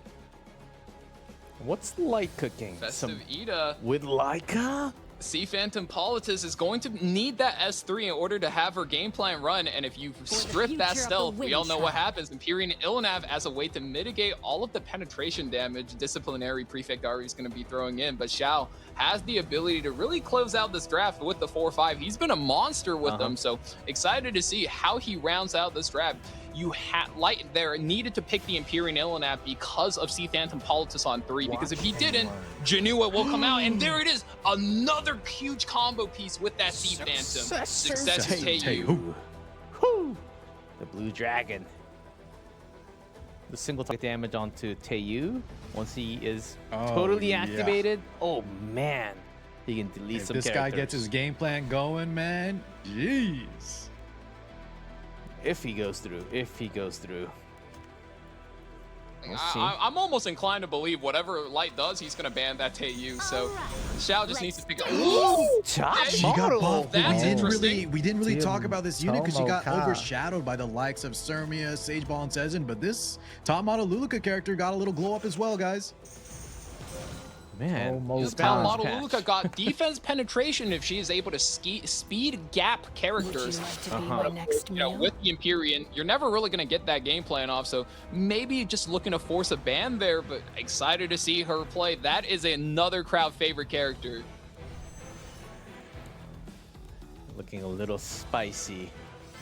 What's Light cooking? Festive Ida. With Laika? Sea Phantom Politis is going to need that S3 in order to have her game plan run, and if you strip that future of the stealth, we all know what wind happens. Empyrean Ilnav, as a way to mitigate all of the penetration damage Disciplinary Prefect Ari is going to be throwing in, but Xiao has the ability to really close out this draft with the 4-5. He's been a monster with them, so excited to see how he rounds out this draft. You had Light there needed to pick the Empyrean Ilnav because of Sea Phantom Politis on 3, because if he didn't, Janua will come out, and there it is, another huge combo piece with that Sea Phantom. Success to Taeyu. Whew. The Blue Dragon. The single target damage onto Taeyu once he is totally yeah. activated. Oh man, he can delete If some this guy characters. gets his game plan going, man, jeez. If he goes through. We'll see. I'm almost inclined to believe whatever Light does, he's going to ban that Taeyu, so Xiao just needs to pick up. Ooh! Top She got model. buffed. but That's we didn't really talk about this unit because she got Tomoka. overshadowed by the likes of Sermia, Sageball, and Sezen. But this top model Luluka character got a little glow up as well, guys. Man, Almost Top Patch. model Luluka got defense penetration if she is able to speed gap characters. next You know, with the Empyrean, you're never really going to get that game plan off, so maybe just looking to force a ban there, but excited to see her play. That is another crowd favorite character. looking a little spicy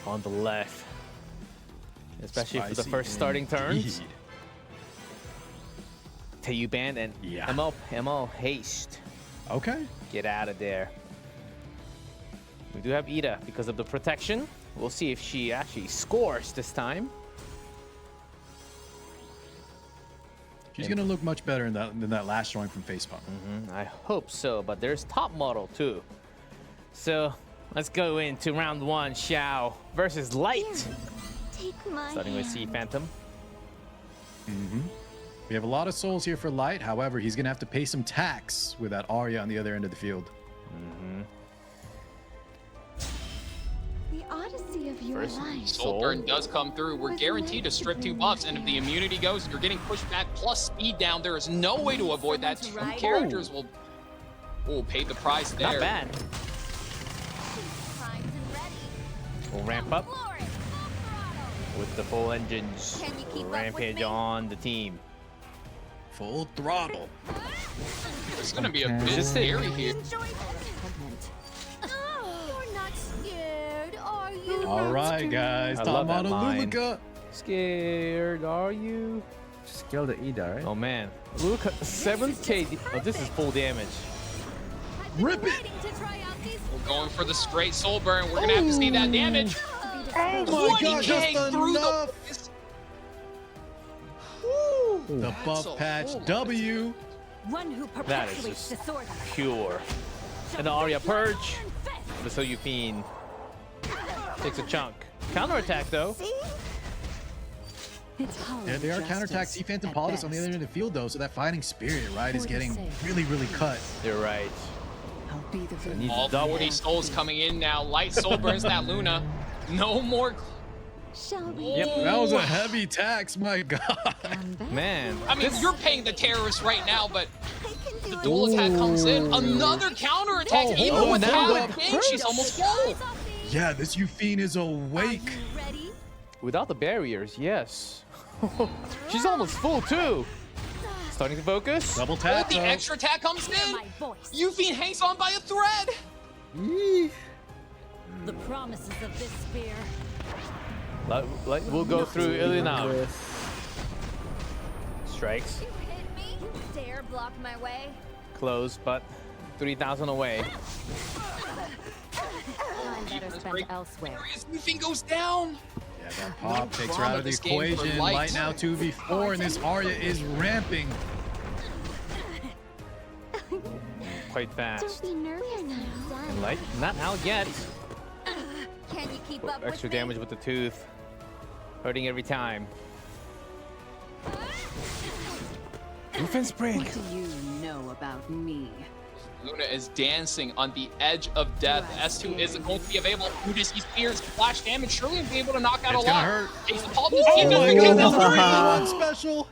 on the left, especially for the Spicy first starting turns. indeed. Taeyu band and Yeah. ML haste. Okay. Get out of there. We do have Ida because of the protection. We'll see if she actually scores this time. She's gonna look much better than that last showing from Facepalm. I hope so, but there's top model too. So let's go into round one. Xiao versus Light. Take my Starting with Sea Phantom. We have a lot of souls here for Light. However, he's gonna have to pay some tax with that Arya on the other end of the field. The odyssey of your First, life. Soul Burn does come through. We're guaranteed to strip 2 buffs, and if the immunity goes, you're getting pushed back plus speed down. There is no way to avoid that. 2 characters will pay the price there. Not bad. Primed and ready. We'll ramp up with the full engines. Can you keep up with Rampage me? on the team. Full throttle. It's gonna be a bit Just scary here. Enjoy this. You're not scared, are you? All right, guys. I love that Tamada line. Luluka. Scared, are you? Just kill the Ida, right? Oh man. Look, 7th KD. Oh, this is full damage. Rip it. We're going for the straight Soul Burn. We're gonna have to see that damage. Oh my god, just 20K through enough. the The buff patch W. One who That is perpetuates just disorder. pure. And the Arya Purge. The So You Fiend takes a chunk. Counterattack though. Yeah, they are counterattack. See Phantom Politis on the other end of the field though, so that fighting spirit, right, is getting really, really cut. You're right. I'll be the I need All to double. 40 souls coming in now. Light Soul Burns that Luna. No more. Shall we? Yep. That was a heavy tax, my god. Man. I mean, you're paying the terrorists right now, but the dual attack comes in. Another counter attack. Even with that thing, she's almost full. Yeah, this Euphine is awake. Ready? Without the barriers, yes. She's almost full too. Starting to focus. Double Oh, tap. the though. extra attack comes in. Yuffie hangs on by a thread. The promises of this spear. We'll go through Ilina. Strikes. You hit me. Dare block my way. Close, but 3,000 away. Time better spent elsewhere. Yuffie goes down. Yeah, that pop takes her drama out of the this game for equation. Light. Light now 2v4, and this Arya is ramping. Quite Don't fast. be nervous now. And Light, not out yet. Can you keep up Extra with me? damage with the tooth. Hurting every time. Defense break. What do you know about me? Luna is dancing on the edge of death. S2 isn't going to be available. Udis Spears splash damage. Surely will be able to knock out It's a gonna lot. hurt. Ace of Paul, Oh my god, that's God. 3-1 special.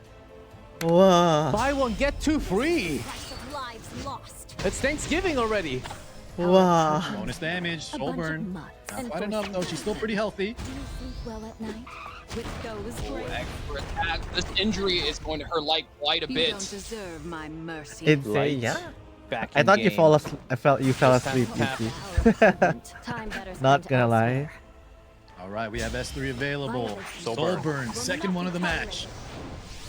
Wow. Buy one, get two free. Price of lives lost. It's Thanksgiving already. Wow. Bonus damage, soul bunch of burn. mutts. Not quite enough though. She's still pretty healthy. Do you sleep well at night? With those brave, Extra attack. This injury is going to hurt Light quite a you bit. don't deserve my mercy. It's Light. yeah. Back I in thought you game. fall asleep. I felt you fell Just asleep, tap, Yuki. Time better Not spent gonna lie. elsewhere. All right, we have S3 available. Soul Soul burn. burn, second one of the match.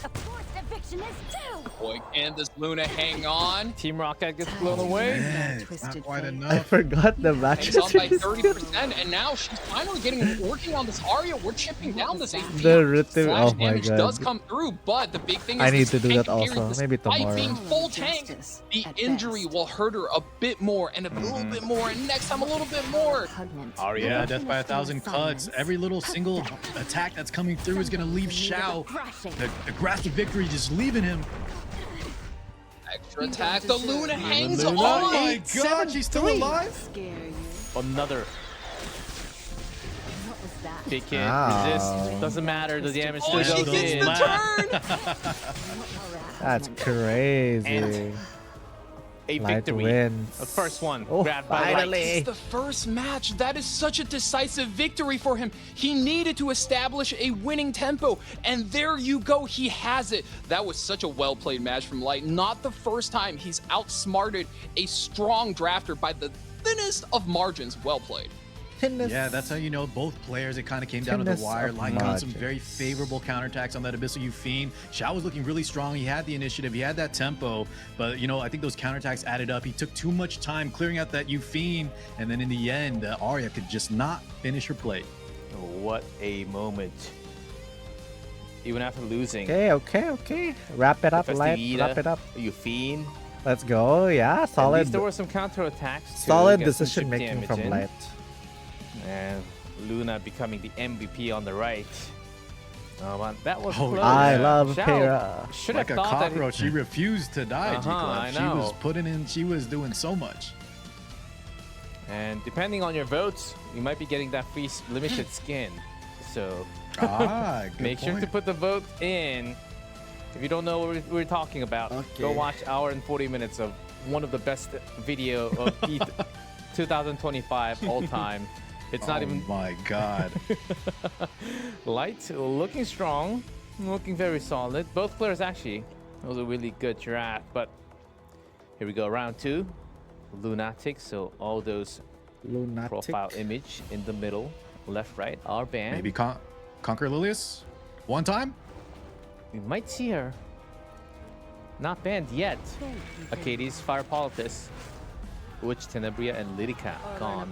A forced eviction is due. Boy, can this Luna hang on? Team Rocket gets blown away. Man, it's Twisted not quite fate. I enough. forgot the match. Hangs on by 30%, and now she's finally working on this Arya. We're chipping down this AP. The rhythm. Slash Oh my damage does god. come through, but the big thing is I need this to do tank that also. appearance, Maybe despite tomorrow. being full tank, Justice the at injury best. will hurt her a bit more, and a little bit more, and next time a little bit more. Repugnant. Arya. Yeah, death by 1,000 cuts. Every little single attack that's coming through is gonna leave Shao. The grasp of victory just leaving him. Extra attack. The Luna hangs Luna. Oh on. my god, she's still alive? Scare you. Another What was that? big hit. Ow. Resist. Doesn't matter. The damage Oh, still she goes gets in. the turn. That's crazy. And a Light victory. wins. The first one. Oh, Grabbed by Light. finally. It's the first match. That is such a decisive victory for him. He needed to establish a winning tempo, and there you go. He has it. That was such a well-played match from Light. Not the first time he's outsmarted a strong drafter by the thinnest of margins. Well played. Yeah, that's how you know both players. It kind of came down to the Thinness wire. of Light got some margins. very favorable counterattacks on that Abyssal Euphine. Shao was looking really strong. He had the initiative. He had that tempo. But, you know, I think those counterattacks added up. He took too much time clearing out that Euphine. And then in the end, Arya could just not finish her play. What a moment. Even after losing. Okay. Wrap it up, Light. Wrap it up. You fiend. Let's go. Yeah, At least solid. there were some counterattacks. too, Solid get some decision chip making damage from in. Light. And Luna becoming the MVP on the right. Oh man, that was Oh, close. I yeah. love Shao Pyrrha. should Like have a thought that cockroach, she refused to die, Uh-huh, G-Club. I She was know. putting in, she was doing so much. And depending on your votes, you might be getting that free limited skin. So Good make sure point. to put the vote in. If you don't know what we're talking about, go watch hour and 40 minutes of one of the best video of 2025 all time. It's not even. Oh my god. Light looking strong, looking very solid. Both players actually. It was a really good draft, but here we go, round 2. Lunatic, so all those profile image in the middle, left, right, are banned. Maybe Conquer Lilius? One time? We might see her. Not banned yet. Acades, Fire Politis, Witch, Tenebria, and Lydica gone.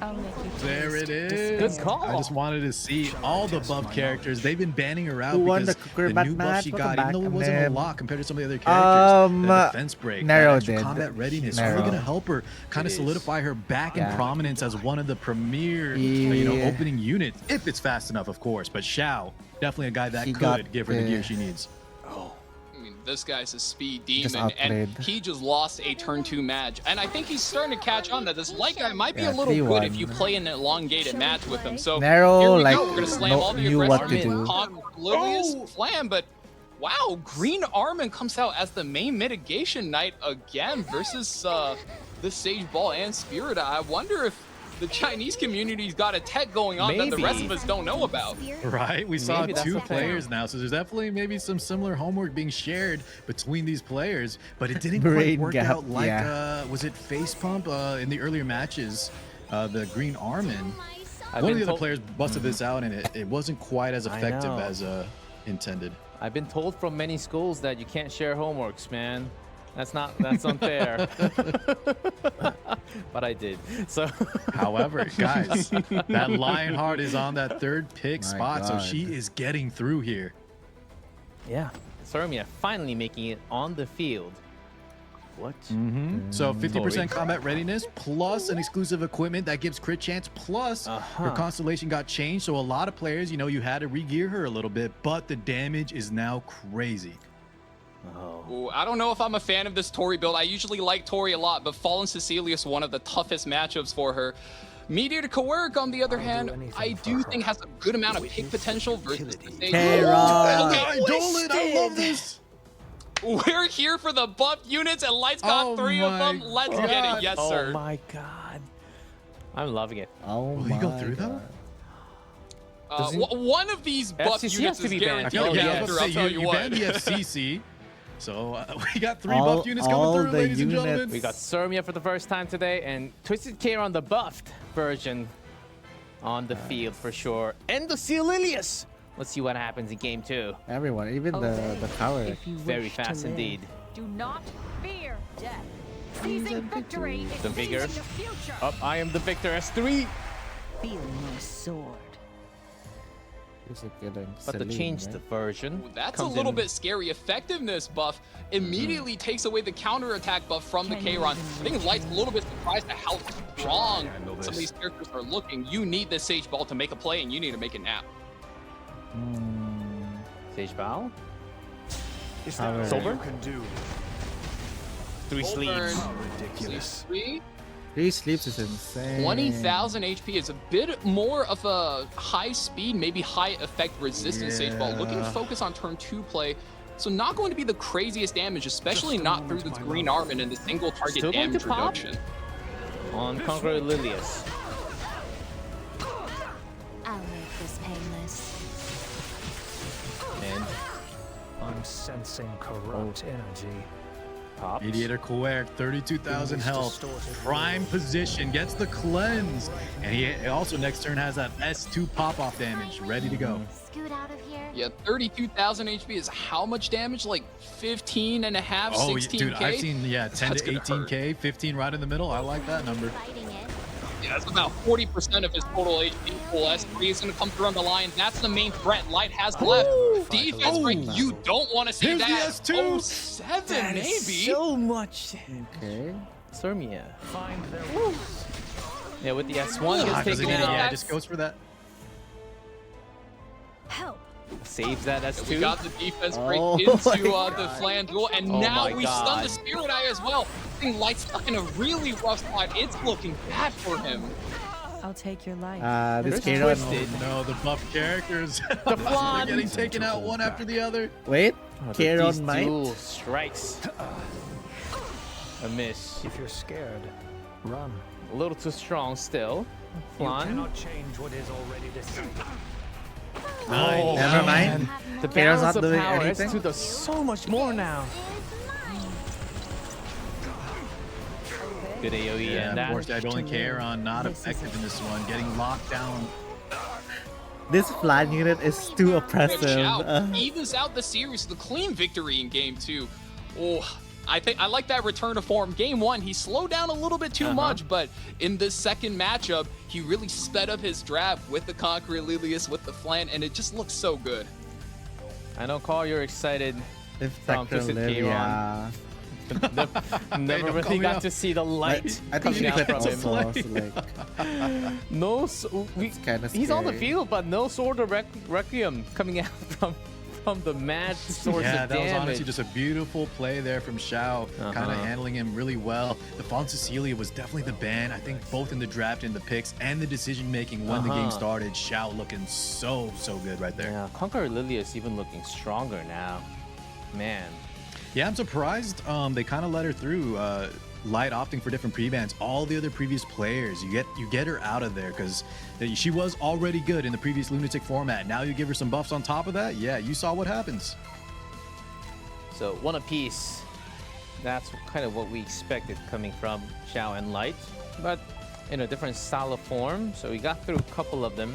There it is. Good call. I just wanted to see all the buff characters. They've been banning her out Who won because the Cooker the new Bat buff she match? got, Welcome even though it back, wasn't a Neb. lot compared to some of the other characters, the defense break, Nero that extra did. combat readiness, Nero. really going to help her kind of solidify her back in prominence as one of the premier, you know, opening units, if it's fast enough, of course. But Xiao, definitely a guy that could give her the gear she needs. This guy's a speed Just demon, and outplayed. he just lost a turn 2 match. And I think he's starting to catch on that this light guy might be Yeah, a little good 3-1. if you play an elongated match with him. So Nero, here we like, go. We're gonna slam all the knew what to aggressive do. Conquer Lilius Flam, but wow, Green Armin comes out as the main mitigation knight again versus the Sage Ball and Spirit Eye. I wonder if the Chinese community's got a tech going on that the rest of us don't know about. Right, we saw Maybe that's 2 the thing. players now, so there's definitely maybe some similar homework being shared between these players, but it didn't Brain quite work gap, out like yeah. was it Face Pump in the earlier matches, the Green Armin. I've One of been the other told- players busted this out, and it wasn't quite as I effective know. as intended. I've been told from many schools that you can't share homeworks, man. That's unfair. But I did. So However, guys, that Lionheart is on that 3rd pick My spot, so God. she is getting through here. yeah, Sormia finally making it on the field. What? So 50% Sorry. combat readiness plus an exclusive equipment that gives crit chance plus her constellation got changed. So a lot of players, you know, you had to re-gear her a little bit, but the damage is now crazy. Ooh, I don't know if I'm a fan of this Tori build. I usually like Tori a lot, but Fallen Cecilius, one of the toughest matchups for her. Meteor to Kawerk, on the other hand, I do think has a good amount of pick potential versus the stage. K-Rock. Okay, Dolan, I love this. We're here for the buff units, and Light's got Oh 3 of my them. Let's get God. it. Yes, Oh sir. my god. I'm loving it. Oh Will my he go through though? God. Does he- One of these buff FCC units has to is be banned. guaranteed Oh, to be yeah. through, I'll tell you you what. banned the FCC. So we got 3 All- buff units all coming through, the ladies and gentlemen. units. We got Sormia for the first time today, and Twisted Care on the buffed version on the field for sure. And the Lilius. Let's see what happens in game 2. Everyone, even the tower. Very fast indeed. Do not fear death. Seizing victory is The vigor. seizing the future. Up, I am the victor. S3. Feel my sword. But to change the version. Ooh, that's a comes little in- bit scary. Effectiveness buff immediately takes away the counterattack buff from the Kayron. I think Light's a little bit surprised at how strong some of these characters are looking. You need the Sage Ball to make a play, and you need to make it now. Sage Bow. Is that all Sober? you can do? 3 sleeves. How ridiculous. 3, 3 sleeps is insane. 20,000 HP is a bit more of a high speed, maybe high effect resistance Sage Ball. Looking to focus on turn 2 play. So not going to be the craziest damage, especially not through this Green Armin and the single target Still going damage to pop? reduction. On Conqueror Lilius. I'll make this painless. And I'm sensing corrupt energy. pops. Mediator Kuek, 32,000 health, prime position, gets the cleanse, and he also next turn has that S2 pop-off damage ready to go. Scoot out of here. Yeah, 32,000 HP is how much damage? Like 15 and a half, 16K? Dude, I've seen 10 That's to gonna 18K, 15 right in the middle. I like that number. Fighting it. Yeah, that's about 40% of his total HP. Full S3 is going to come through on the line. That's the main threat Light has left. Defense break, you don't want to see Here's the that. S2. Oh, 7 maybe. So much. Okay. Sormia. Find their Yeah, with the S1 Ah, gets does it taken get it? out. Yeah, just goes for that. Help. Saves that S2. We got the defense break Oh into my the flange duel, and Oh now my we stun God. the Spirit Eye as well. leaving Light stuck in a really rough spot. It's looking bad for him. I'll take your life. This They're Kieran. twisted. No, the buff characters. The They're flan. getting taken out one after the other. Wait, These Kieran might. dual strikes. A miss. If you're scared, run. A little too strong still. You Flan. cannot change what is already decided. Oh, Never man. mind. The Kieran's balance not of doing power. anything. S2 does so much more now. Good AoE Yeah, and that. unfortunately, I don't care on not effective in this one. Getting locked down. This flan unit is too oppressive. Xiao evens out the series with a clean victory in game 2. Oh, I think I like that return to form. Game 1, he slowed down a little bit too much, but in this second matchup, he really sped up his draft with the Conqueror Lilius, with the flan, and it just looks so good. I know, Carl, you're excited. From Twisted Lilia. Never really got to see the light I think coming she out could from him. also. So like, No, kinda he's on the scary. field, but no Sword of Requiem coming out from the mad source Yeah, of that was damage. honestly just a beautiful play there from Xiao, kind of handling him really well. The Fawn Cecilia was definitely the ban. I think both in the draft and the picks and the decision making when the game started. Xiao looking so good right there. Yeah, Conqueror Lilia is even looking stronger now. Man. Yeah, I'm surprised they kind of let her through. Light opting for different pre-bans. All the other previous players, you get her out of there because she was already good in the previous Lunatic format. Now you give her some buffs on top of that. Yeah, you saw what happens. So one apiece. That's kind of what we expected coming from Xiao and Light, but in a different style of form. So we got through a couple of them.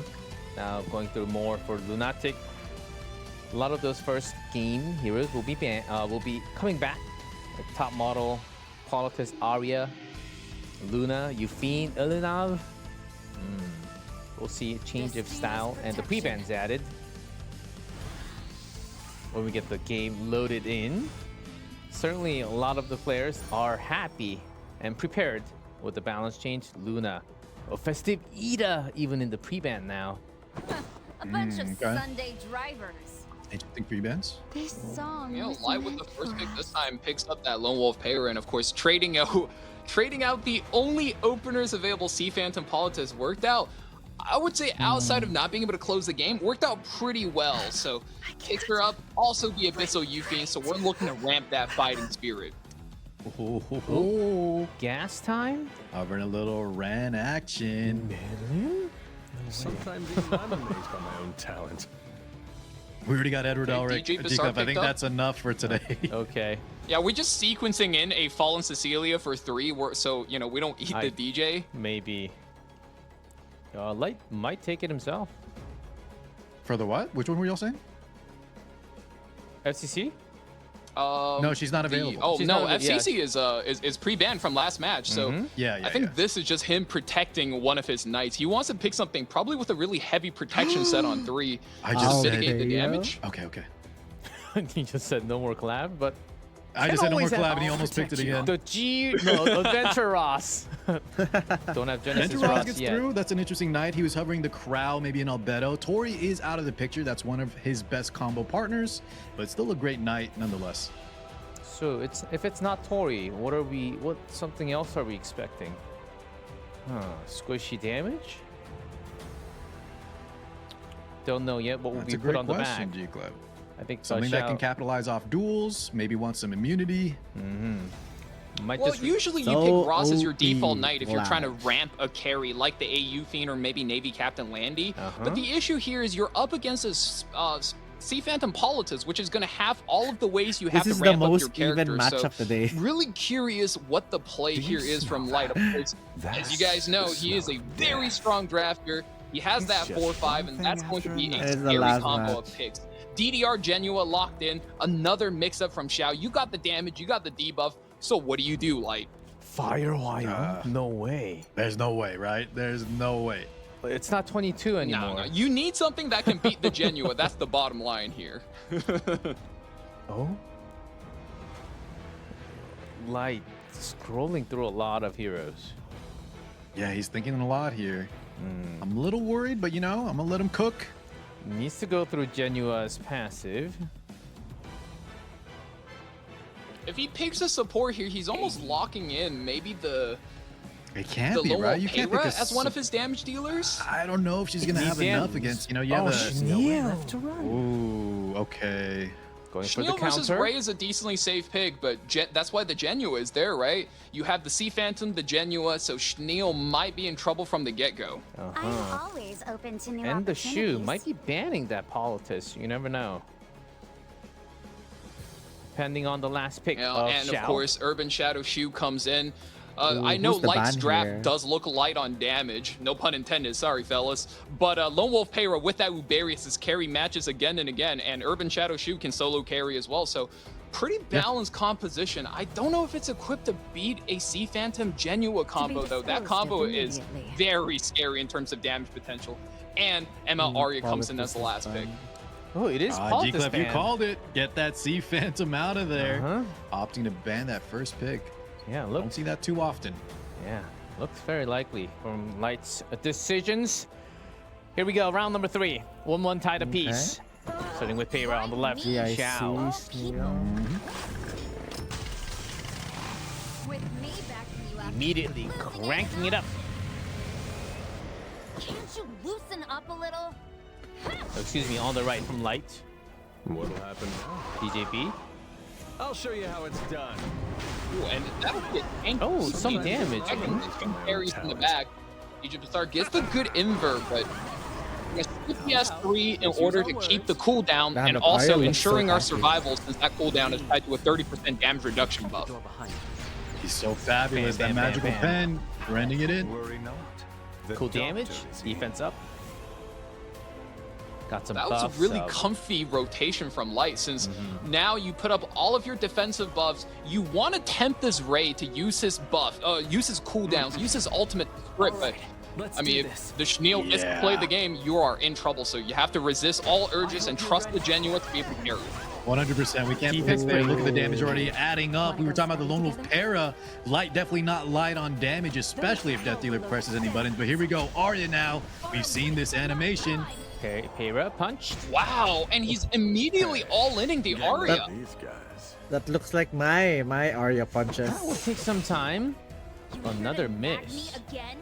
Now going through more for Lunatic. A lot of those first game heroes will be coming back. Like top model, Politis, Arya, Luna, Yufine, Ilinav. We'll see a change of style and the pre-bans added when we get the game loaded in. Certainly a lot of the players are happy and prepared with the balance change. Luna, a festive Ida even in the pre-ban now. A bunch of Sunday drivers. Interesting pre-bans. This song. You know, Light with the first pick this time picks up that Lone Wolf Payer, and of course trading out the only openers available. Sea Phantom Politis worked out. I would say outside of not being able to close the game, worked out pretty well. So kicks her up. Also the Abyssal Yufine. So we're looking to ramp that fighting spirit. Oh, gas time? Covering a little Ran action. Sometimes even I'm amazed by my own talent. We already got Edward Elric. DJ Bizarre I think picked up. that's enough for today. Okay. Yeah, we're just sequencing in a Fallen Cecilia for 3, so you know we don't eat the DJ. Maybe. Light might take it himself. For the what? Which one were y'all saying? FCC? No, she's not available. She's no, not available, FCC is pre-banned from last match. So Yeah, I think this is just him protecting one of his knights. He wants to pick something probably with a really heavy protection set on 3 I to just said mitigate the damage. Okay. He just said no more collab, but I just said no more collab and he almost picked it again. the Adventure Ross. Don't have Genesis Adventure Ross Ross gets yet. through. That's an interesting night. He was hovering the Crow, maybe an Albedo. Tori is out of the picture. That's one of his best combo partners, but it's still a great night nonetheless. So if it's not Tori, what something else are we expecting? Squishy damage? Don't know yet what will That's be a put great on the question, bag. G-Club. I think Something that can capitalize off duels, maybe want some immunity. Well, usually you pick Ross as your default knight if you're trying to ramp a carry like the AU Fiend or maybe Navy Captain Landy. But the issue here is you're up against a Sea Phantom Politis, which is going to have all of the ways you have to ramp up your character. Match So of the day. really curious what the play here is from Light. Of course, as you guys know, he is a very strong drafter. He has that 4-5, and that's going to be a scary combo of picks. DDR Genua locked in, another mix-up from Xiao. You got the damage, you got the debuff, so what do you do, Light? Firewire? No way. There's no way, right? There's no way. It's not 22 anymore. No, you need something that can beat the Genua. That's the bottom line here. Oh? Light scrolling through a lot of heroes. Yeah, he's thinking a lot here. I'm a little worried, but you know, I'm gonna let him cook. Needs to go through Genua's passive. If he picks a support here, he's almost locking in maybe the It can't be, Lone right? Wolf You can't pick Payra as one of his damage dealers. I don't know if she's gonna have enough against, you know, you have a... Ooh, okay. Going for the Schneel versus counter. Ray is a decently safe pick, but that's why the Genua is there, right? You have the Sea Phantom, the Genua, so Schneel might be in trouble from the get-go. I'm always open to new And the shoe opportunities. might be banning that Politis. You never know. Depending on the last pick Yeah, of and Xiao. of course, Urban Shadow Shoe comes in. Ooh, I know who's the Light's ban draft here? does look light on damage. No pun intended, sorry, fellas. But Lone Wolf Payra with that Uberius' carry matches again and again, and Urban Shadow Shoe can solo carry as well. So pretty balanced composition. I don't know if it's equipped to beat a Sea Phantom Genua combo, though. That combo is very scary in terms of damage potential. And ML Arya comes in as the last pick. Oh, it is G-Clip, Politis you ban. called it. Get that Sea Phantom out of there. Opting to ban that first pick. Yeah, look. Don't see that too often. Yeah, looks very likely from Light's decisions. Here we go, round number 3. 1-1 tied apiece. Starting with Payra on the left. GIC, Xiao. With me backing you up. Immediately cranking it up. Can't you loosen up a little? Oh, excuse me, on the right from Light. What'll happen now? DJB. I'll show you how it's done. Ooh, and that'll get Oh, some damage. Second carries in the back. Egypt Star gets the good invert, but CPS3 in order to keep the cooldown Damn, and the also Arya looks ensuring so our happy. survival since that cooldown is tied to a 30% damage reduction buff. He's so fabulous. Bam, that bam, magical bam, pen, rending it in. Worry not. The Cool doctor damage. is here. Defense up. Got some That was buffs a really up. comfy rotation from Light, since now you put up all of your defensive buffs. You want to tempt this Ray to use his buff, use his cooldowns, use his ultimate script, but I mean, if the Schneel gets to play the game, you are in trouble. So you have to resist all urges and trust the Genua to be able to carry. 100%. We can't fix there. Look at the damage already adding up. We were talking about the Lone Wolf Payra. Light, definitely not light on damage, especially if Death Dealer presses any buttons. But here we go. Arya now. We've seen this animation. Payra punched. Wow, and he's immediately all-inning the Arya. These guys. That looks like my Arya punches. That will take some time. Another miss. Again?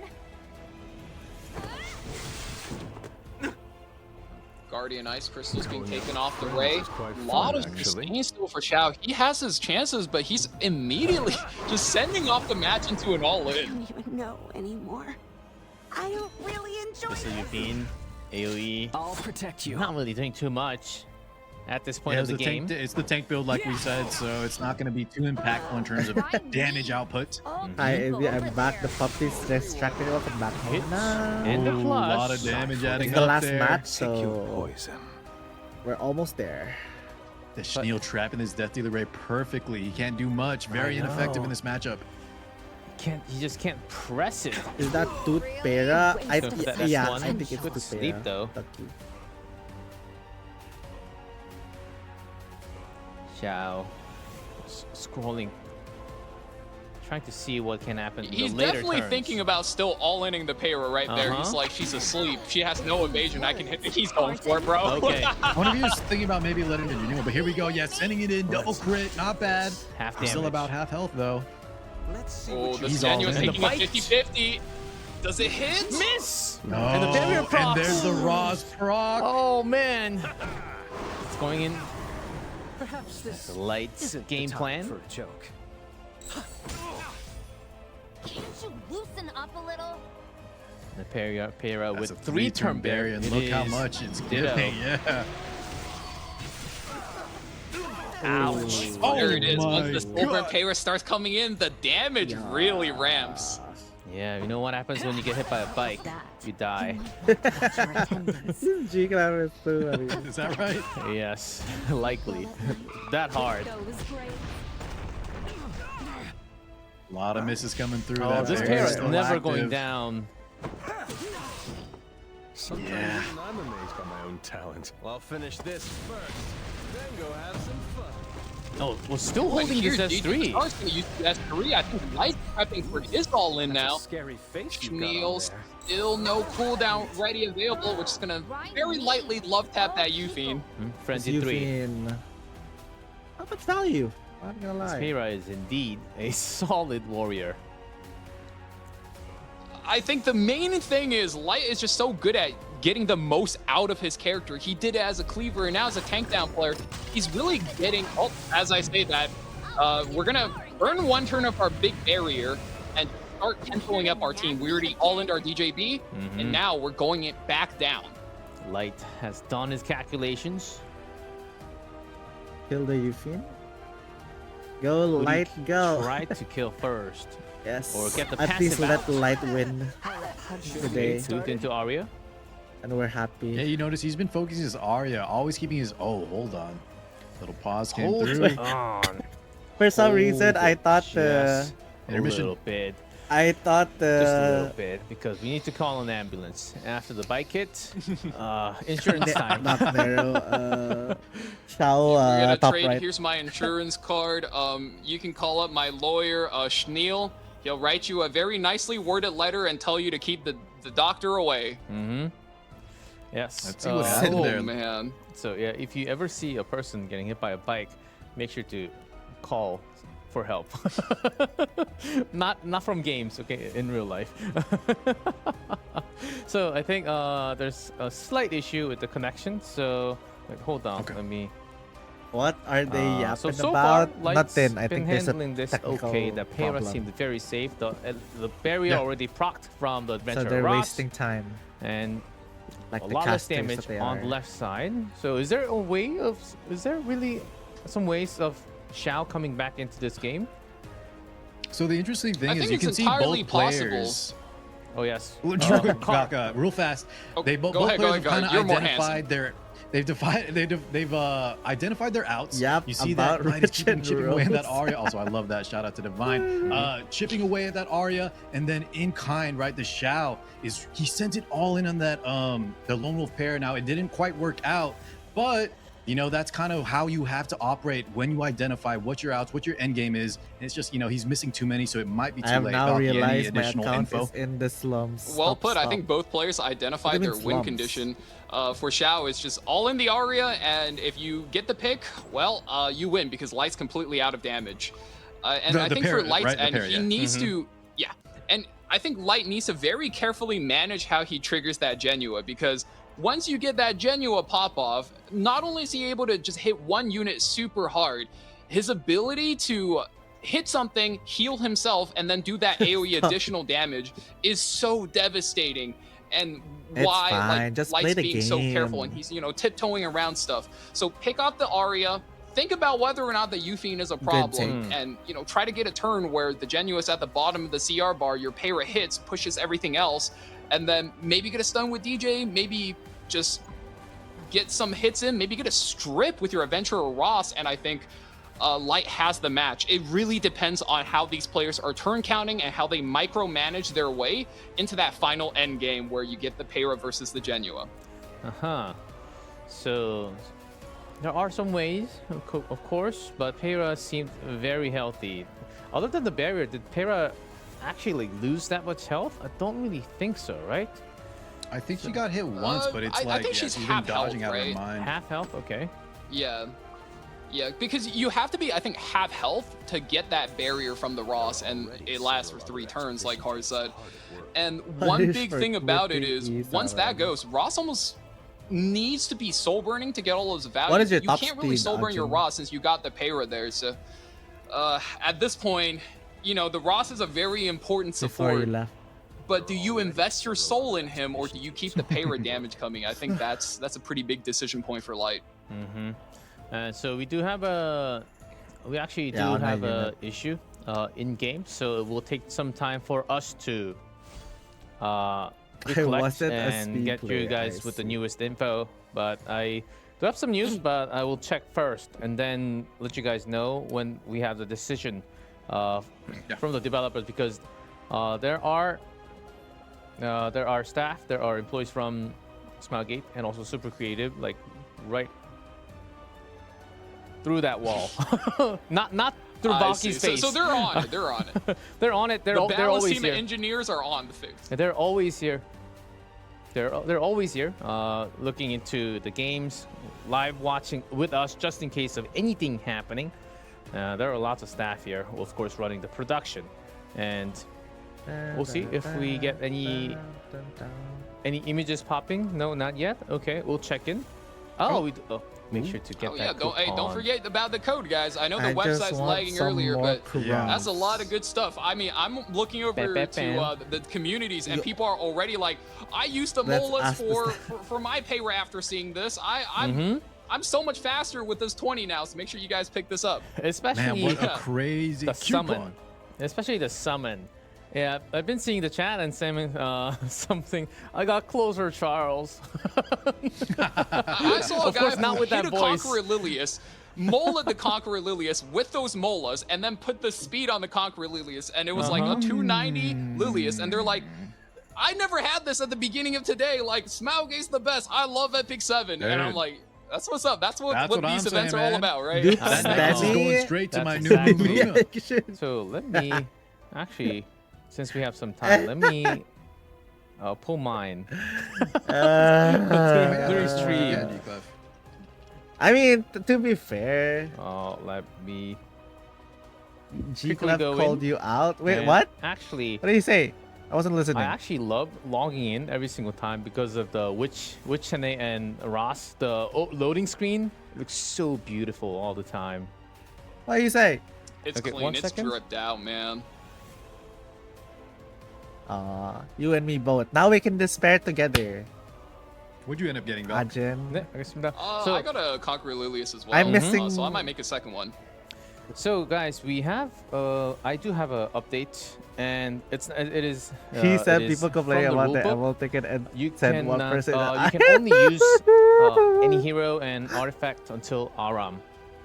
Guardian Ice Crystals being taken off the Ray. quite A lot fun, of actually. sustain still for Xiao. He has his chances, but he's immediately just sending off the match into an all-in. I don't even know anymore. I don't really enjoy This is Yufine. AoE. I'll protect you. Not really doing too much at this point Yeah, of the game. it's the tank build, like we said, so it's not going to be too impactful in terms of damage output. I'm back. The puppy's distracting. Welcome back. Hits Nah. and the Ooh, flush. A lot of damage adding It's the up last there. match, Take your so poison. we're almost there. The Schneel trapping this Death Dealer Ray perfectly. He can't do much. Very ineffective in this matchup. He just can't press it. Is that Tooth Payra? That's Yeah, one. I think it's Good Tooth sleep, Payra. though. Lucky. Xiao scrolling, trying to see what can happen in He's the later definitely turns. thinking about still all-inning the Payra right there. He's like, she's asleep. She has no evasion. I can hit the keys going for it, bro. Okay. I wonder if he was thinking about maybe letting it renew, but here we go. Yeah, sending it in. Double crit. Not bad. Half Still damage. about half health, though. Let's see Oh, what the He's all Genua's in. taking a 50-50. Does it hit? Miss! No. And the barrier And procs. there's the Roz proc. Oh man! It's going in. Perhaps this The Light's isn't the game time plan. for a joke. Can't you loosen up a little? The Payra That's with a 3-turn barrier, and It look how is much it's ditto. giving. Yeah. Ouch! Oh There it is. Once my the Silver God. Payra starts coming in, the damage really ramps. Yeah, you know what happens when you get hit by a bike? You die. G-Cloud is so funny. Is that right? Yes, likely. That hard. A lot of misses coming through. Oh, that this barrier Payra's still never active. going down. Sometimes Yeah. even I'm amazed by my own talent. Well, I'll finish this first, then go have some fun. Oh, we're still But holding here's this S3. I was going to use the S3. I think Light's prepping for his all-in now. Scary face you got on Schneel there. still no cooldown ready available, which is going to very lightly love tap that Yufine. Frenzy 3. Yufine. How much value? Not gonna lie. Spira is indeed a solid warrior. I think the main thing is Light is just so good at getting the most out of his character. He did it as a cleaver, and now as a tank down player, he's really getting. Oh, as I say that, we're gonna burn one turn of our big barrier and start tempoing up our team. We already all into our DJB, and now we're going it back down. Light has done his calculations. Kill the Yufin. Go, Light, go. Try to kill first. Yes. Or get the At least passive let out. Light win today. Tooth into Arya. And we're happy. Yeah, you notice he's been focusing his Arya, always keeping his. Oh, hold on. Little pause came Hold through. on. For some reason, I thought Just a Intermission. little bit. I thought Just a little the bit, because we need to call an ambulance. After the bike hit, insurance time. not narrow. Shao We're gonna top trade. right. Here's my insurance card. You can call up my lawyer, Schneal. He'll write you a very nicely worded letter and tell you to keep the doctor away. Yes. Let's see what's in Oh there. man. So yeah, if you ever see a person getting hit by a bike, make sure to call for help. not from games, okay, in real life. So I think there's a slight issue with the connection. So wait, hold on, let me. What are they yapping So about? far, Light's Nothing. I been think there's a handling this technical okay. The Para problem. seemed very safe. The barrier Yeah. already procced from the So adventure they're Ross, wasting time. and Like a the lot less casters damage that they on are. the left side. So is there a way of? Is there really some ways of Shao coming back into this game? So the interesting I thing is think you it's can see entirely both possible. players. Oh yes. Gacha, real fast. Oh, They go both ahead, players go have ahead. kind You're of more identified their. They've identified their outs. Yep, You see about that Light is Richard chipping away at that Rose. Arya. Also, I love that. Shout out to Divine. Chipping away at that Arya, and then in kind, right? The Shao is he sent it all in on that the Lone Wolf pair. Now it didn't quite work out, but you know that's kind of how you have to operate when you identify what your outs, what your end game is. And it's just he's missing too many, so it might be too I have late. now Valky, any realized my additional account info? is in the slums. Well Stop, put. I stop. think both players identified What do you their mean win slums? condition. For Shao, it's just all in the Arya, and if you get the pick, well, you win because Light's completely out of damage. And I The think parry, for Light, right? The and parry, he yeah. needs to, yeah. And I think Light needs to very carefully manage how he triggers that Genua, because once you get that Genua pop off, not only is he able to just hit one unit super hard, his ability to hit something, heal himself, and then do that AoE additional damage is so devastating. And It's why fine, like just play Light's the being so careful, game. and he's tiptoeing around stuff. So pick up the Arya. Think about whether or not the Yufine is a problem, take. and try to get a turn where the Genua is at the bottom of the CR bar. Your Para hits, pushes everything else, and then maybe get a stun with DJ. Maybe just get some hits in. Maybe get a strip with your Adventurer Ross, and I think Light has the match. It really depends on how these players are turn counting and how they micromanage their way into that final end game where you get the Para versus the Genua. So there are some ways, of course, but Para seemed very healthy. Other than the barrier, did Para actually lose that much health? I don't really think so, right? I think she got hit once, but it's I like think she's been half dodging health, out of her right? mind. Half health, okay. Yeah, because you have to be, I think, half health to get that barrier from the Ross, and it lasts for 3 turns, like Har said. And one Punish big for thing about it flipping is, ease once out that of goes, Ross almost needs to be soul burning to get all those values. What is your you top can't really speed, soul burn your Arjun? Ross since you got the Para there. So at this point, the Ross is a very important Before you support. left. But do you invest your soul in him, or do you keep the Para damage coming? I think that's a pretty big decision point for Light. So we do have we actually do on have that a unit. issue in game, so it will take some time for us to recollect wasn't a and speed get you player, guys I with the see. newest info. But I do have some news, but I will check first and then let you guys know when we have the decision from the developers, because there are staff, there are employees from Smilegate and also Super Creative, like right through that wall. not through I see. Valky's face. So they're on it. They're on it. They're on it. They're The they're balance always team here. of engineers are on the fix. They're always here. They're always here, looking into the games, live watching with us, just in case of anything happening. There are lots of staff here, of course, running the production, and we'll see if we get any images popping. No, not yet. Okay, we'll check in. Oh, make sure to get that coupon. Don't forget about the code, guys. I know the website's lagging earlier, but that's a lot of good stuff. I mean, I'm looking over to the communities, and people are already like, I used the molas for my pay after seeing this. I'm so much faster with this 20 now, so make sure you guys pick this up. Especially what a crazy the coupon. summon. Especially the summon. Yeah, I've been seeing the chat and saying something. I got closer, Charles. I saw a guy not with hit that a voice. Conqueror Lilius, mola the Conqueror Lilius with those molas, and then put the speed on the Conqueror Lilius, and it was like a 290 Lilius, and they're like, I never had this at the beginning of today. Like, Smaug's the best. I love Epic7. And I'm like, that's what's up. That's what these events are all about, right? That's going straight to my new So let me actually, since we have some time, let me pull mine. During stream. I mean, to be fair, let me. G-Club called you out. Wait, what? Actually, what did he say? I wasn't listening. I actually love logging in every single time because of the Witch and Ross. The loading screen looks so beautiful all the time. What do you say? It's clean. It's dripped out, man. You and me both. Now we can despair together. What'd you end up getting, Val? So I got a Conqueror Lilius as well. I'm missing. So I might make a second one. So guys, we have I do have an update, and it is. He said it is people complain from about the rulebook. emerald ticket and You said can one person. you can only use any hero and artifact until Aram,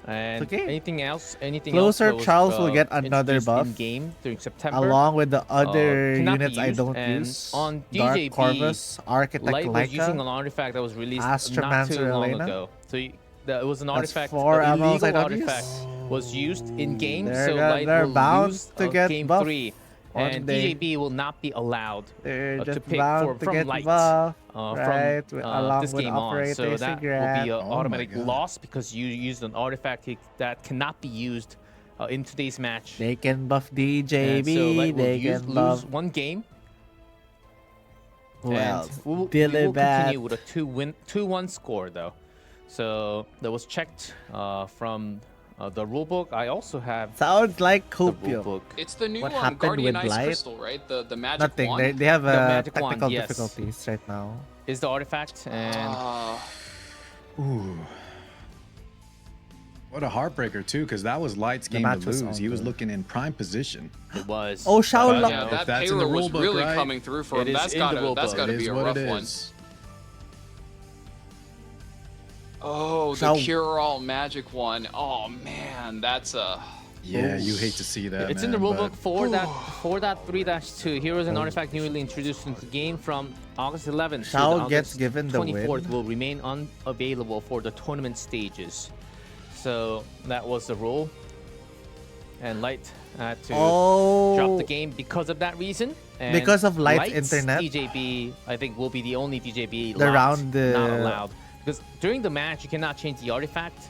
and anything else, Closer else Charles will get another buff in game during September, along with the other cannot be units I used, don't and use. on Dark DJB, Corvus, Architect Light was using an Leica, artifact that was released not too Astromancer long Elena. ago. So it was an artifact, four an emeralds I illegal don't use. artifact was used in game, They're so go- Light they're will bound lose to get game buff 3, one and day. DJB will not be allowed They're to just pick bound to from get Light buff, right? from Along this with game on. Operator So that will Cigarette. be an Oh my automatic God. loss because you used an artifact that cannot be used in today's match. They can buff And DJB. so Light will They can lose buff. one game. Who And else? we will Dilibat. continue with a 2-1 score though. So that was checked from the rulebook. I also have Sounds like the copium. rulebook. It's the new What happened Guardian with Ice Light? Crystal, right? The magic Nothing. wand. They have magic technical wand, yes. difficulties right now. Is the artifact and Ooh. What a heartbreaker too, because that was Light's The game to match was lose. He was over. looking in prime position. it was. Oh, Shao But, Lo- you know, That that's in the payroll was rulebook, really right? coming through for It him. is That's in the gotta rulebook. It be is a what rough it one. is. Oh, Shao- the cure-all magic one. Oh man, that's a. Yeah, you hate to see that. It's man, in the rulebook but 4.3-2. Heroes and artifact newly introduced into the game from August 11th. Shao to gets August given the 24th win. will remain unavailable for the tournament stages. So that was the rule. And Light had to drop the game because of that reason. And Because of Light's internet? DJB, I think, will be the only DJB The locked, round, not allowed. Because during the match, you cannot change the artifact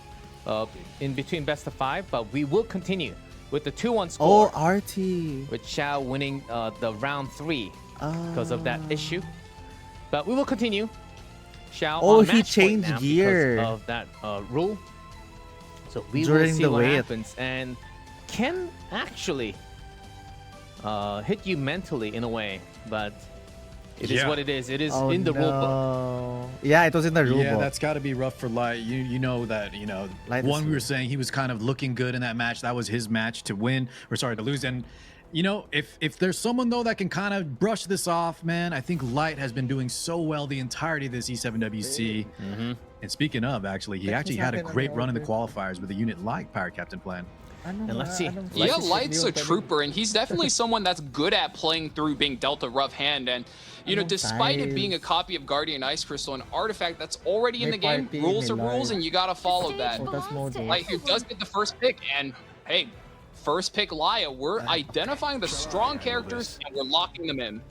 in between best of 5, but we will continue with the 2-1 score. Oh, RT. With Shao winning the round 3 because of that issue. But we will continue. Shao Oh, on he match point changed now gear. because of that rule. So we During will see the what wait. happens. And can actually hit you mentally in a way, but it is Yeah. what it is. It is Oh, in the rulebook. no. Yeah, it was in the rulebook. yeah, that's got to be rough for Light. You know that Light one is we were weak. saying he was kind of looking good in that match. That was his match to win, or sorry, to lose. And if there's someone though that can kind of brush this off, man, I think Light has been doing so well the entirety of this E7WC. And speaking of, actually, he actually had a great run in the qualifiers with a unit like Pirate Captain Plan. And let's see. Yeah, Light's a trooper, and he's definitely someone that's good at playing through being dealt a rough hand. And despite it being a copy of Guardian Ice Crystal, an artifact that's already in the game, rules are rules, and you gotta follow that. Light here does get the first pick, and hey, first pick Laya. We're identifying the strong characters and we're locking them in.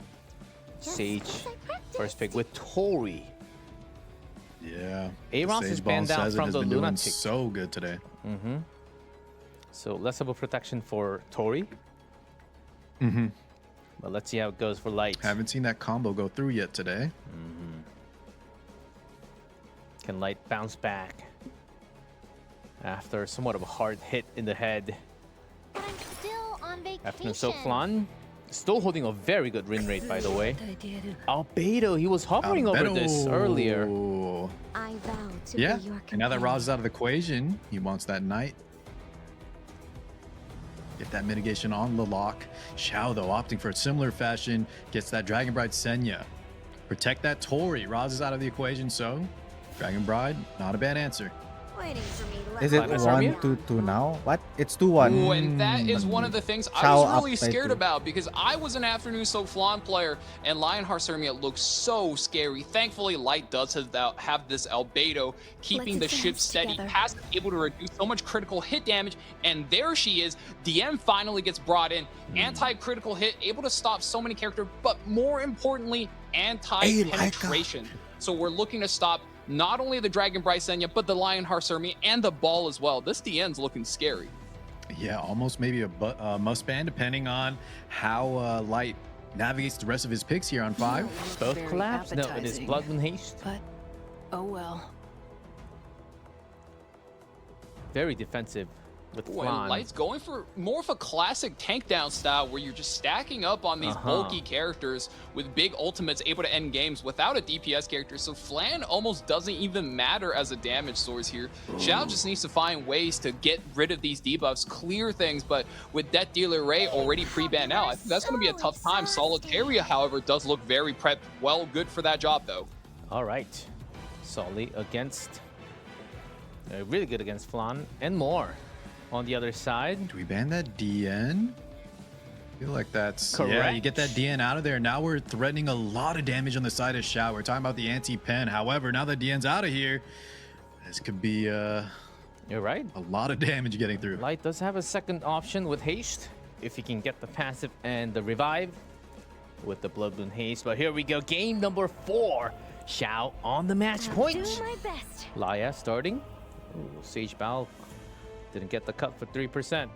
Sage, first pick with Tori. Yeah. Aaron's is banned out Says it from has the been doing Lunatic. so good today. So less of a protection for Tori. Mm-hmm. But let's see how it goes for Light. Haven't seen that combo go through yet today. Can Light bounce back after somewhat of a hard hit in the head? But I'm still on vacation. After Soak Flan, still holding a very good win rate, by the way. Albedo, he was hovering over this earlier. I vow to Yeah, be your and now that companion. Roz is out of the equation, he wants that knight. Get that mitigation on the lock. Xiao, though, opting for a similar fashion, gets that Dragon Bride Senya. Protect that Tori. Roz is out of the equation, so Dragon Bride, not a bad answer. Waiting for me. Is it Minus 1-2 now? What? It's 2-1. Ooh, and that is one of the things I Xiao was really up by scared 2. about because I was an Afternoon So Flan player and Lionheart Hermia looked so scary. Thankfully, Light does have this Albedo keeping the Let's ship advance steady, together. passive able to reduce so much critical hit damage, and there she is. DM finally gets brought in, anti-critical hit, able to stop so many characters, but more importantly, anti-penetration. So we're looking to stop not only the Dragon Bright Senya, but the Lionheart Hermia and the ball as well. This DN's looking scary. Yeah, almost maybe a must ban, depending on how Light navigates the rest of his picks here on 5. Both Very collapse? No, it is appetizing. Blood Moon Haste. But, oh well. Very defensive with Ooh, and Flan. Light's going for more of a classic tank down style where you're just stacking up on these bulky characters with big ultimates able to end games without a DPS character. So Flan almost doesn't even matter as a damage source here. Xiao just needs to find ways to get rid of these debuffs, clear things, but with Death Dealer Ray already pre-banned out, I think that's going to be a tough time. Solitaria, however, does look very prepped. Well, good for that job, though. All right. Solly against... really good against Flan and more. On the other side, Do we ban that DN? I feel like that's... Yeah, Correct. you get that DN out of there. Now we're threatening a lot of damage on the side of Xiao. We're talking about the anti-pen. However, now that DN's out of here, this could be you're right. a lot of damage getting through. Light does have a second option with Haste, if he can get the passive and the revive with the Blood Moon Haste. But here we go, game number 4. Xiao on the match I'll point. do my best. Laya starting. Ooh, Sage Bao didn't get the cut for 3%.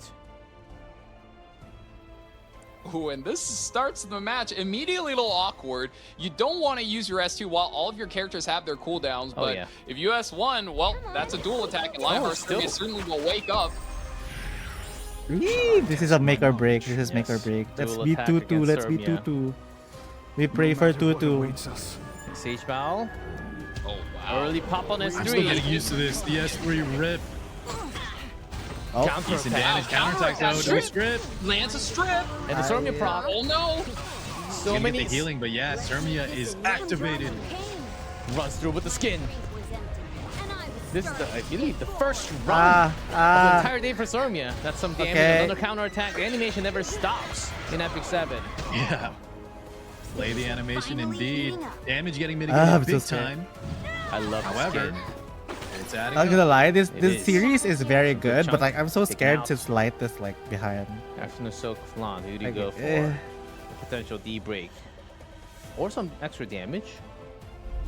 Ooh, and this starts the match immediately a little awkward. You don't want to use your S2 while all of your characters have their cooldowns, Oh, but yeah. if you S1, well, that's a dual attack, and Lionheart still. certainly will wake up. Eee, this is a make or break. This is make or break. Let's Dual be attack 2-2. against Let's be Sermia. 2-2. We pray for 2-2. Sage Bao, Oh, wow. early pop on I'm still getting S3. used to this. The S3 rip. Oh, Counter Decent attack. damage. Counterattack though. No strip. Lands a strip. And the Sermia proc. Oh, no. So Gonna many get the healing, but yeah, Sermia is activated. runs through with the skin. This is, I believe, the first run Ah, of the ah. entire day for Sermia. That's some damage. Okay. Another counter attack. The animation never stops in epicseven. Yeah. Play the animation indeed. Damage getting Ah, mitigated I'm big so scared. time. I love the However, skin. it's adding Not gonna up. lie, this It this is. series is very good, but chunk like I'm so taken scared out. since Light is like behind. After the Soak Flan, who do you Like, go for? eh. A potential D break. Or some extra damage.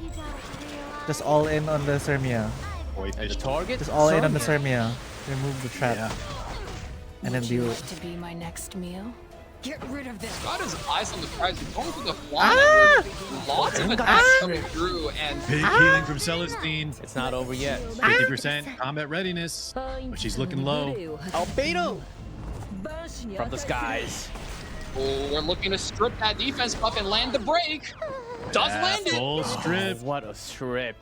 You gotta realize Just all in on the Sermia. Boy, And the fish. target? Just all in on the Sermia. Sermia. Remove the trap. Yeah. And then Would you deal. like to be my next meal? Get rid of this. Got his eyes on the prize. He's going for the flan. Lots of attacks coming through, and Big healing from Celestine. It's not over yet. 50% combat readiness, but she's looking low. Albedo from the skies. oh, we're looking to strip that defense buff and land the break. Does Yeah, land it. full strip. Oh, what a strip.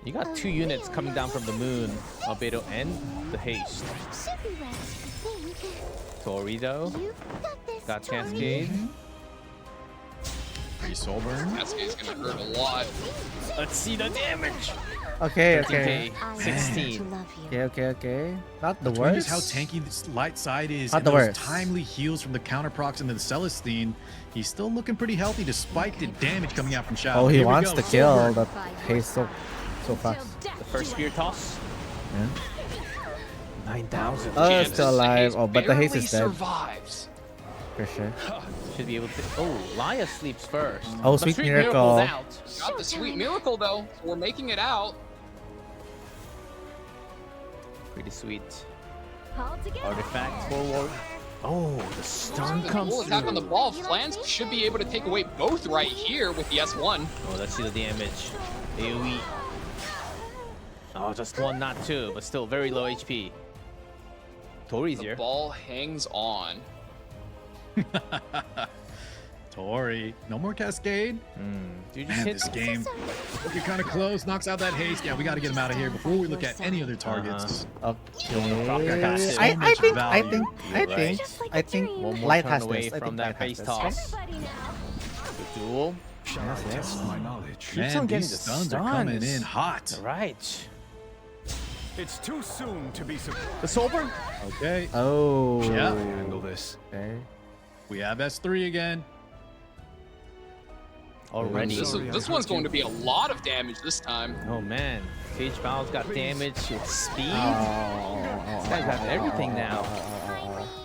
You got 2 units coming down from the moon. Albedo and the haste. should be ready, I think. Torito You've got this, got Tori. Cascade. Pretty soul burn. Cascade's gonna hurt a lot. Let's see the damage. Okay, okay. 13K, I want 16. to love you. Okay, okay, okay. Not the Between worst. just how tanky this light side is, Not and the those worst. timely heals from the counter procs into the Celestine, he's still looking pretty healthy despite the damage coming out from Xiao. Oh, he Here we wants go, to soul kill burn. that haste so fast. The first spear toss. Yeah. 9,000. Oh, Jams still the alive. haste, Oh, but the haste barely is dead survives. for sure. Should be able to. Oh, Laya sleeps first. Oh, But sweet Street miracle. Miracle's out. Got the sweet miracle though. We're making it out. Pretty sweet. Artifact forward. Oh, the stun comes Full attack on the through. ball. Flans should be able to take away both right here with the S1. Oh, let's see the damage. AoE. Oh, just one, not two, but still very low HP. Tori's The here. ball hangs on. Tori, no more Cascade. Dude, Man, this game looking kind of close. Knocks out that haste. Yeah, we got to get him out of here before we look at any other targets. Okay. So I much think value. I think One more Light turn has away this. I from think that Light base has toss. this. Good duel. Yes. My knowledge. Keeps on Man, getting these the stuns are coming stuns. in hot. Right. It's too soon to be surprised. The Sober? Okay. Oh. Yeah. Handle this. Okay. We have S3 again. Already. This one's going to be a lot of damage this time. Oh man. Sage Bao's got damage with speed. Oh. This guy's got everything now.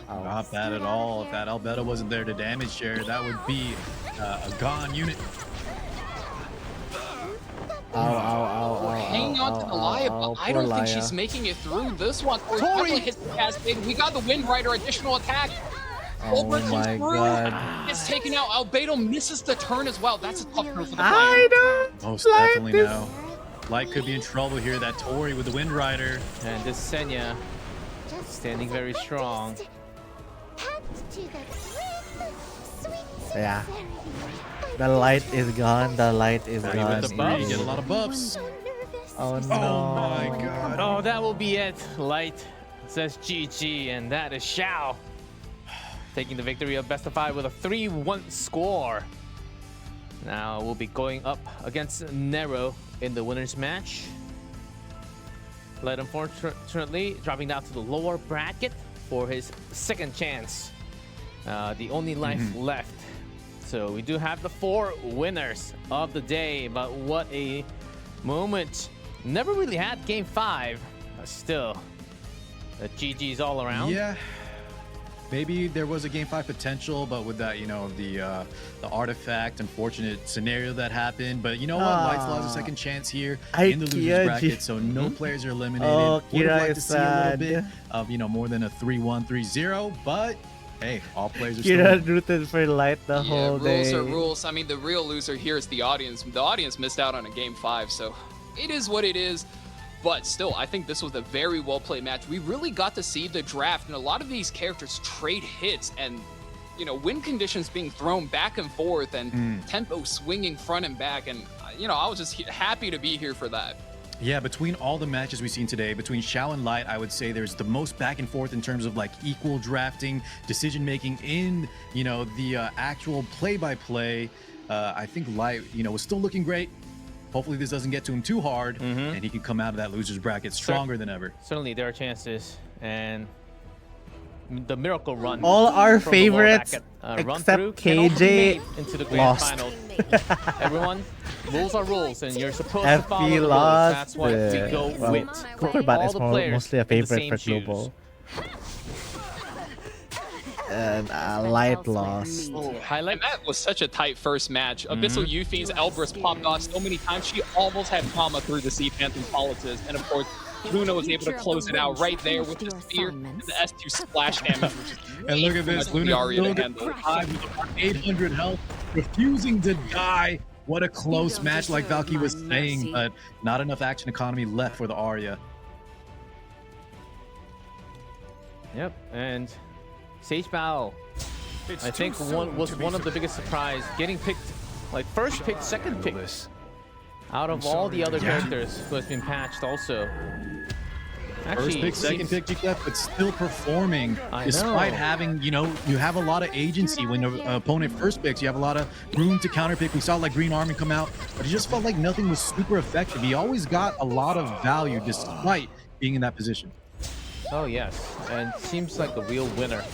Not bad at all. If that Albedo wasn't there to damage share, that would be a gone unit. Hanging on to the Laya, but I don't think she's making it through this one. Tori hits the Cascade. We got the Wind Rider additional attack. Oh my god. It's taken out. Albedo misses the turn as well. That's a tough turn for the I plan. don't Most like definitely this. no. Light could be in trouble here. That Tori with the Wind Rider. And this Senya standing very strong. Yeah. The light is gone. The light is Ready gone. with the buffs. Get a lot of buffs. Oh no. Oh my god. Oh, that will be it. Light says GG, and that is Xiao taking the victory of best of 5 with a 3-1 score. Now we'll be going up against Nero in the winners match. Light, unfortunately, dropping down to the lower bracket for his second chance. The only life left. So we do have the 4 winners of the day, but what a moment. Never really had game 5, but still, the GG's all around. Yeah. Maybe there was a game 5 potential, but with that, you know, the artifact, unfortunate scenario that happened. But you know what? Light still has a second chance here in the losers bracket, so no players are eliminated. Oh, Would have Kira liked to is see a little sad. bit of, you know, more than a 3-1, 3-0, but hey, all players are Kira still. rooted for Light the whole day. Rules are rules. I mean, the real loser here is the audience. The audience missed out on a game 5, so it is what it is. But still, I think this was a very well-played match. We really got to see the draft, and a lot of these characters trade hits, and, you know, win conditions being thrown back and forth, and tempo swinging front and back, and, you know, I was just happy to be here for that. Yeah, between all the matches we've seen today, between Xiao and Light, I would say there's the most back and forth in terms of like equal drafting, decision making in, you know, the actual play-by-play. I think Light, you know, was still looking great. Hopefully this doesn't get to him too hard, and he can come out of that losers bracket stronger than ever. Certainly there are chances, and the miracle run. All our from the lower favorites bracket, run except through can also be KJ made into the grand lost. final. Everyone, rules are rules, and you're supposed to follow the FB rules. lost. That's why we go Well, with Kukurbat all is the players mostly a in the favorite same for shoes. global. And Light lost. Highlight. That was such a tight first match. Abyssal Euphene's Elbrus popped off so many times. She almost had trauma through the Sea Phantom Politis. And of course, Luna was able to close it out right there with the spear and the S2 splash damage. And look at this, Luna still gets alive with about 800 health, refusing to die. What a close match, like Valky was saying, but not enough action economy left for the Arya. Yep, and Sage Bao, I think was one of the biggest surprise, getting picked, like first pick, second pick, out of all the other characters who has been patched also. First pick, second pick, GF, but still performing I despite know. having, you know, you have a lot of agency when the opponent first picks. You have a lot of room to counter pick. We saw like Green Army come out, but it just felt like nothing was super effective. He always got a lot of value despite being in that position. Oh yes, and seems like a real winner,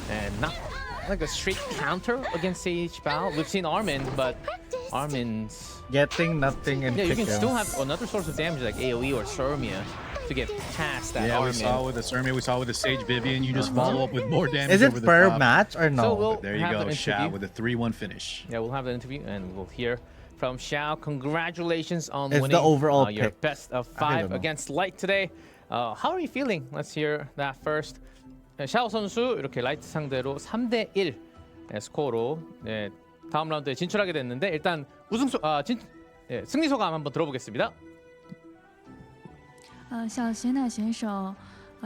and not like a straight counter against Sage Bao. We've seen Armin, but Armin's getting nothing in you can pick'ems. still have another source of damage like AoE or Surmia to get past that. Yeah, Armin. we saw with the Surmia, we saw with the Sage Vivian. You just follow up with more damage. Is it over the per top. match or no? So we'll But there you have go, the Shao interview. with a 3-1 finish. Yeah, we'll have the interview and we'll hear from Xiao. Congratulations on It's winning the overall your pick. best of I 5 don't know. against Light today. How are you feeling? Let's hear that first. 샤오 선수 이렇게 라이트 상대로 3대1 스코어로 다음 라운드에 진출하게 됐는데 일단 승리 소감 한번 들어보겠습니다. 小贤乃选手，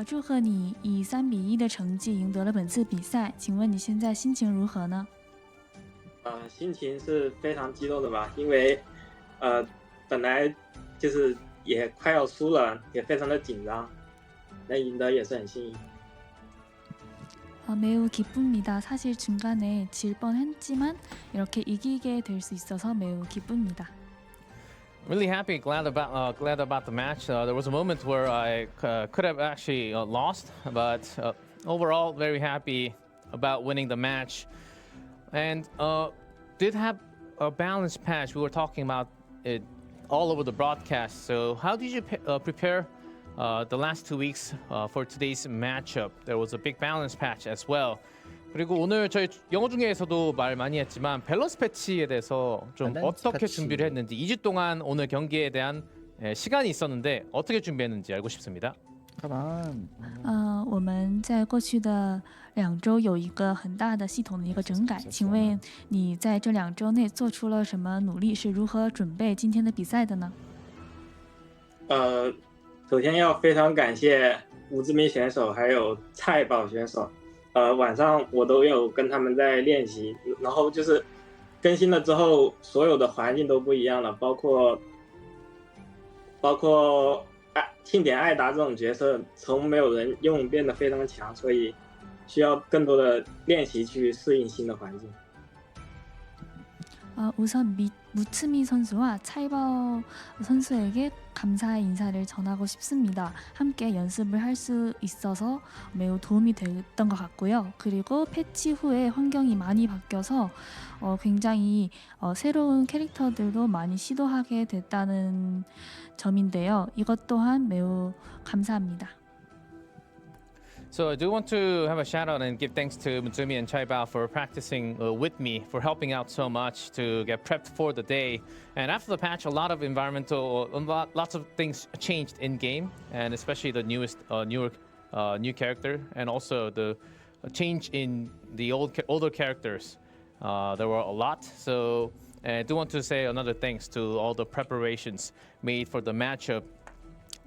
祝贺你以3-1的成绩赢得了本次比赛。请问你现在心情如何呢？心情是非常激动的吧，因为本来就是也快要输了，也非常的紧张，能赢得也是很幸运。 매우 기쁩니다. 사실 중간에 질 뻔했지만 이렇게 이기게 될 수 있어서 매우 기쁩니다. Really happy, glad about the match. There was a moment where I could have actually lost, but overall very happy about winning the match. And did have a balanced patch. We were talking about it all over the broadcast. So how did you prepare the last 2 weeks for today's matchup? There was a big balance patch as well. 그리고 오늘 저희 영어 중에서도 말 많이 했지만 밸런스 패치에 대해서 좀 밸런스 어떻게 패치. 준비를 했는지 2주 동안 오늘 경기에 대한 시간이 있었는데 어떻게 준비했는지 알고 싶습니다. Come on. 我们在过去的2周有一个很大的系统的一个整改，请问你在这2周内做出了什么努力？是如何准备今天的比赛的呢？首先要非常感谢吴志明选手还有蔡宝选手，晚上我都有跟他们在练习，然后就是更新了之后，所有的环境都不一样了，包括庆典艾达这种角色，从没有人用变得非常强，所以需要更多的练习去适应新的环境。 우선 무츠미 선수와 차이바오 선수에게 감사의 인사를 전하고 싶습니다. 함께 연습을 할 수 있어서 매우 도움이 됐던 것 같고요. 그리고 패치 후에 환경이 많이 바뀌어서 굉장히 새로운 캐릭터들도 많이 시도하게 됐다는 점인데요. 이것 또한 매우 감사합니다. So I do want to have a shout out and give thanks to Mutsumi and Chaibao for practicing with me, for helping out so much to get prepped for the day. And after the patch, a lot of lots of things changed in game, and especially the new character, and also the change in the older characters. There were a lot. So I do want to say another thanks to all the preparations made for the matchup.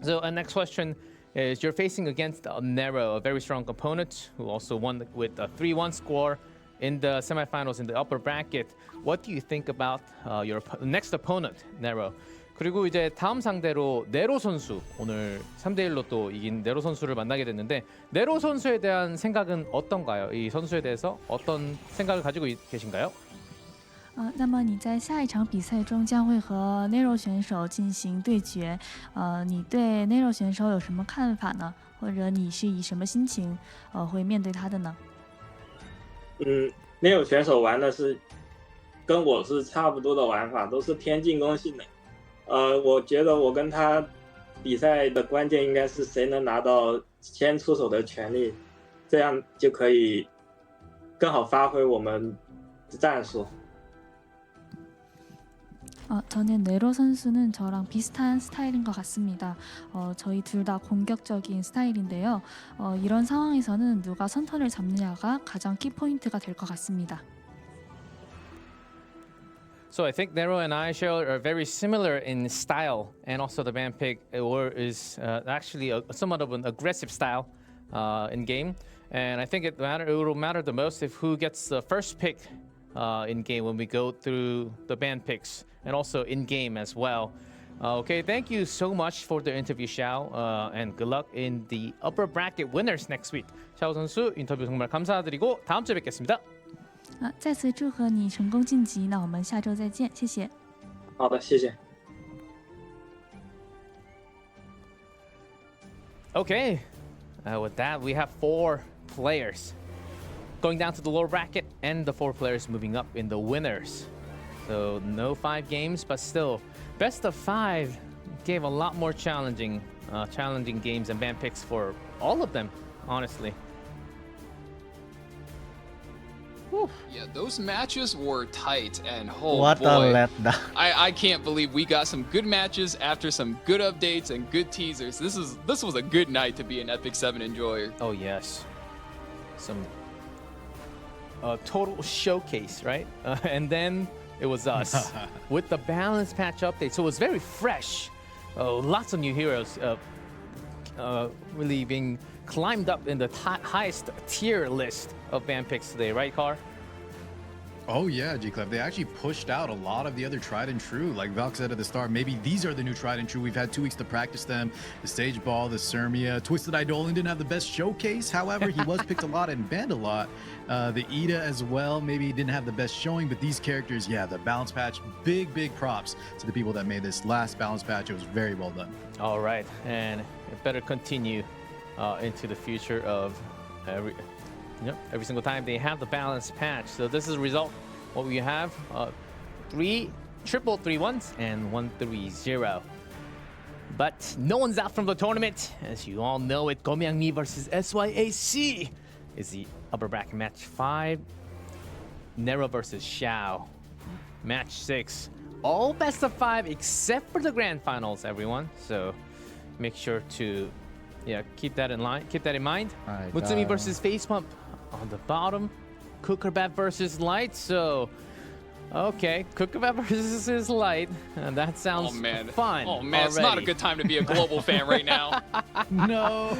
So next question is you're facing against Nero, a very strong opponent who also won with a 3-1 score in the semifinals in the upper bracket. What do you think about your next opponent, Nero? 그리고 이제 다음 상대로 네로 선수, 오늘 3대1로 또 이긴 네로 선수를 만나게 됐는데 네로 선수에 대한 생각은 어떤가요? 이 선수에 대해서 어떤 생각을 가지고 계신가요? 那么你在下一场比赛中将会和 Nero 选手进行对决，你对 Nero 选手有什么看法呢？或者你是以什么心情会面对他的呢？Nero 选手玩的是跟我是差不多的玩法，都是偏进攻性的。我觉得我跟他比赛的关键应该是谁能拿到先出手的权利，这样就可以更好发挥我们的战术。 저는 네로 선수는 저랑 비슷한 스타일인 것 같습니다. 저희 둘 다 공격적인 스타일인데요. 이런 상황에서는 누가 선턴을 잡느냐가 가장 키포인트가 될 것 같습니다. So I think Nero and I are very similar in style, and also the band pick is actually somewhat of an aggressive style in game. And I think it will matter the most if who gets the first pick in game when we go through the band picks, and also in game as well. Okay, thank you so much for the interview, Xiao, and good luck in the upper bracket winners next week. 샤오 선수 인터뷰 정말 감사드리고 다음 주에 뵙겠습니다. 再次祝贺你成功晋级，那我们下周再见，谢谢。好的，谢谢。Okay, with that we have 4 players going down to the lower bracket, and the 4 players moving up in the winners. So no 5 games, but still, best of 5 gave a lot more challenging games and band picks for all of them, honestly. Yeah, those matches were tight, and oh What boy, a letdown. I can't believe we got some good matches after some good updates and good teasers. This was a good night to be an Epic 7 enjoyer. Oh yes, some total showcase, right? And then it was us with the balance patch update. So it was very fresh. Lots of new heroes really being climbed up in the highest tier list of ban picks today, right, Car? Oh yeah, G-Clef. They actually pushed out a lot of the other tried and true. Like Valk said at the start, maybe these are the new tried and true. We've had 2 weeks to practice them. The Stage Ball, the Sermia. Twisted Eidolon didn't have the best showcase. However, he was picked a lot and banned a lot. The Ida as well, maybe didn't have the best showing, but these characters, yeah, the balance patch, big props to the people that made this last balance patch. It was very well done. All right, and it better continue into the future of every single time they have the balance patch. So this is the result. What we have: 3 triple 3-1s and 1-3-0. But no one's out from the tournament, as you all know it. Gomyangmi versus SYAC is the upper bracket match 5. Nero versus Xiao, match 6. All best of 5 except for the grand finals, everyone. So make sure to keep that in mind. Mutsumi versus Facepump on the bottom. Kukerbat versus Light. So okay, Kukerbat versus Light. That sounds fun. Oh man, it's not a good time to be a global fan right now. No.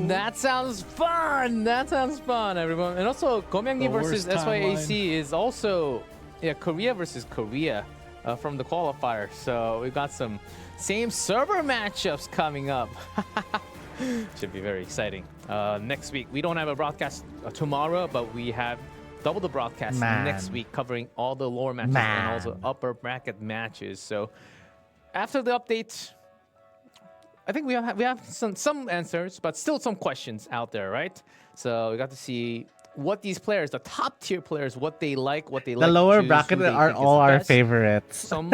That sounds fun. That sounds fun, everyone. And also, Gomyangmi versus SYAC is also Korea versus Korea from the qualifier. So we've got some same server matchups coming up. Should be very exciting. Next week, we don't have a broadcast tomorrow, but we have double the broadcast next week, covering all the lower matches and also upper bracket matches. So after the update, I think we have some answers, but still some questions out there, right? So we got to see what these players, the top tier players, what they like, The lower bracket are all our favorites. Some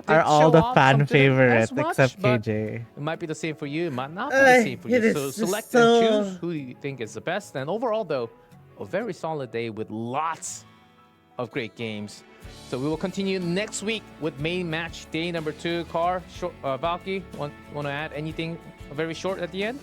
are all the fan much, favorites except KJ. It might be the same for you, it might not be the same for you. So select and choose who you think is the best. And overall, though, a very solid day with lots of great games. So we will continue next week with main match day number 2. Car, Valky, want to add anything very short at the end?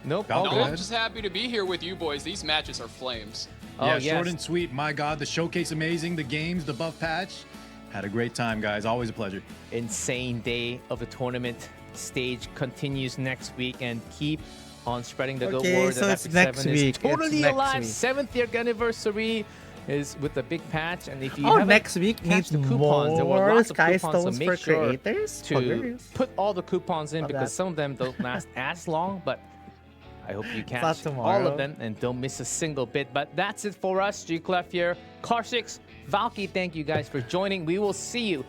Nope. No, I'm just happy to be here with you boys. These matches are flames. Yeah, short and sweet. My God, the showcase amazing. The games, the buff patch. Had a great time, guys. Always a pleasure. Insane day of the tournament. Stage continues next week, and keep on spreading the good word. So it's next week. Totally alive. 7th year anniversary is with the big patch, and if you next week needs the coupons, there were more lots of Sky coupons, Stones so make for sure creators. to put all the coupons in because some of them don't last as long, but I hope you catch all of them and don't miss a single bit. But that's it for us. G-Clef here. Car6, Valky, thank you guys for joining. We will see you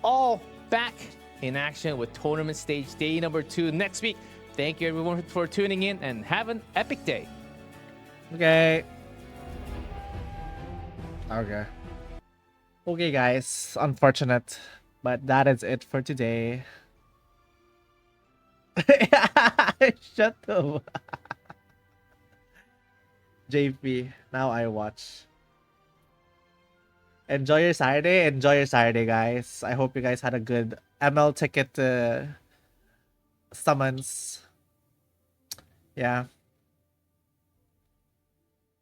all back in action with tournament stage day number 2 next week. Thank you everyone for tuning in and have an epic day. Okay, guys. Unfortunate, but that is it for today. Shut up. JP, now I watch. Enjoy your Saturday, guys. I hope you guys had a good ML ticket summons. Yeah.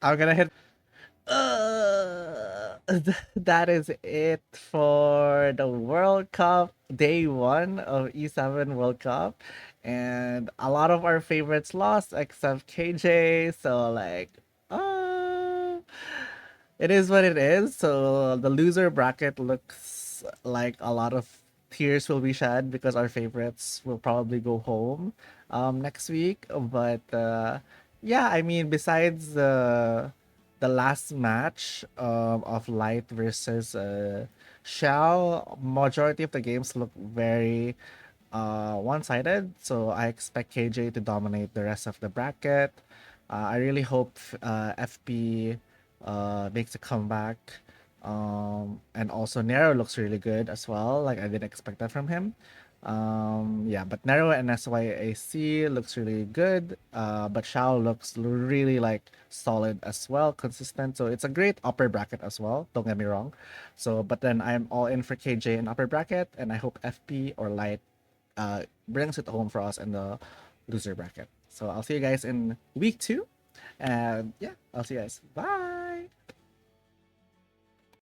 I'm gonna hit. That is it for the World Cup, day 1 of E7 World Cup. And a lot of our favorites lost except KJ. So like, it is what it is. So the loser bracket looks like a lot of tears will be shed because our favorites will probably go home next week. But yeah, I mean, besides the last match of Light versus Xiao, majority of the games look very one-sided. So I expect KJ to dominate the rest of the bracket. I really hope FP makes a comeback. And also Nero looks really good as well. Like I didn't expect that from him. Yeah, but Nero and SYAC looks really good. But Shao looks really like solid as well, consistent. So it's a great upper bracket as well. Don't get me wrong. So, but then I'm all in for KJ in upper bracket, and I hope FP or Light brings it home for us in the loser bracket. So I'll see you guys in week 2, and yeah, I'll see you guys. Bye.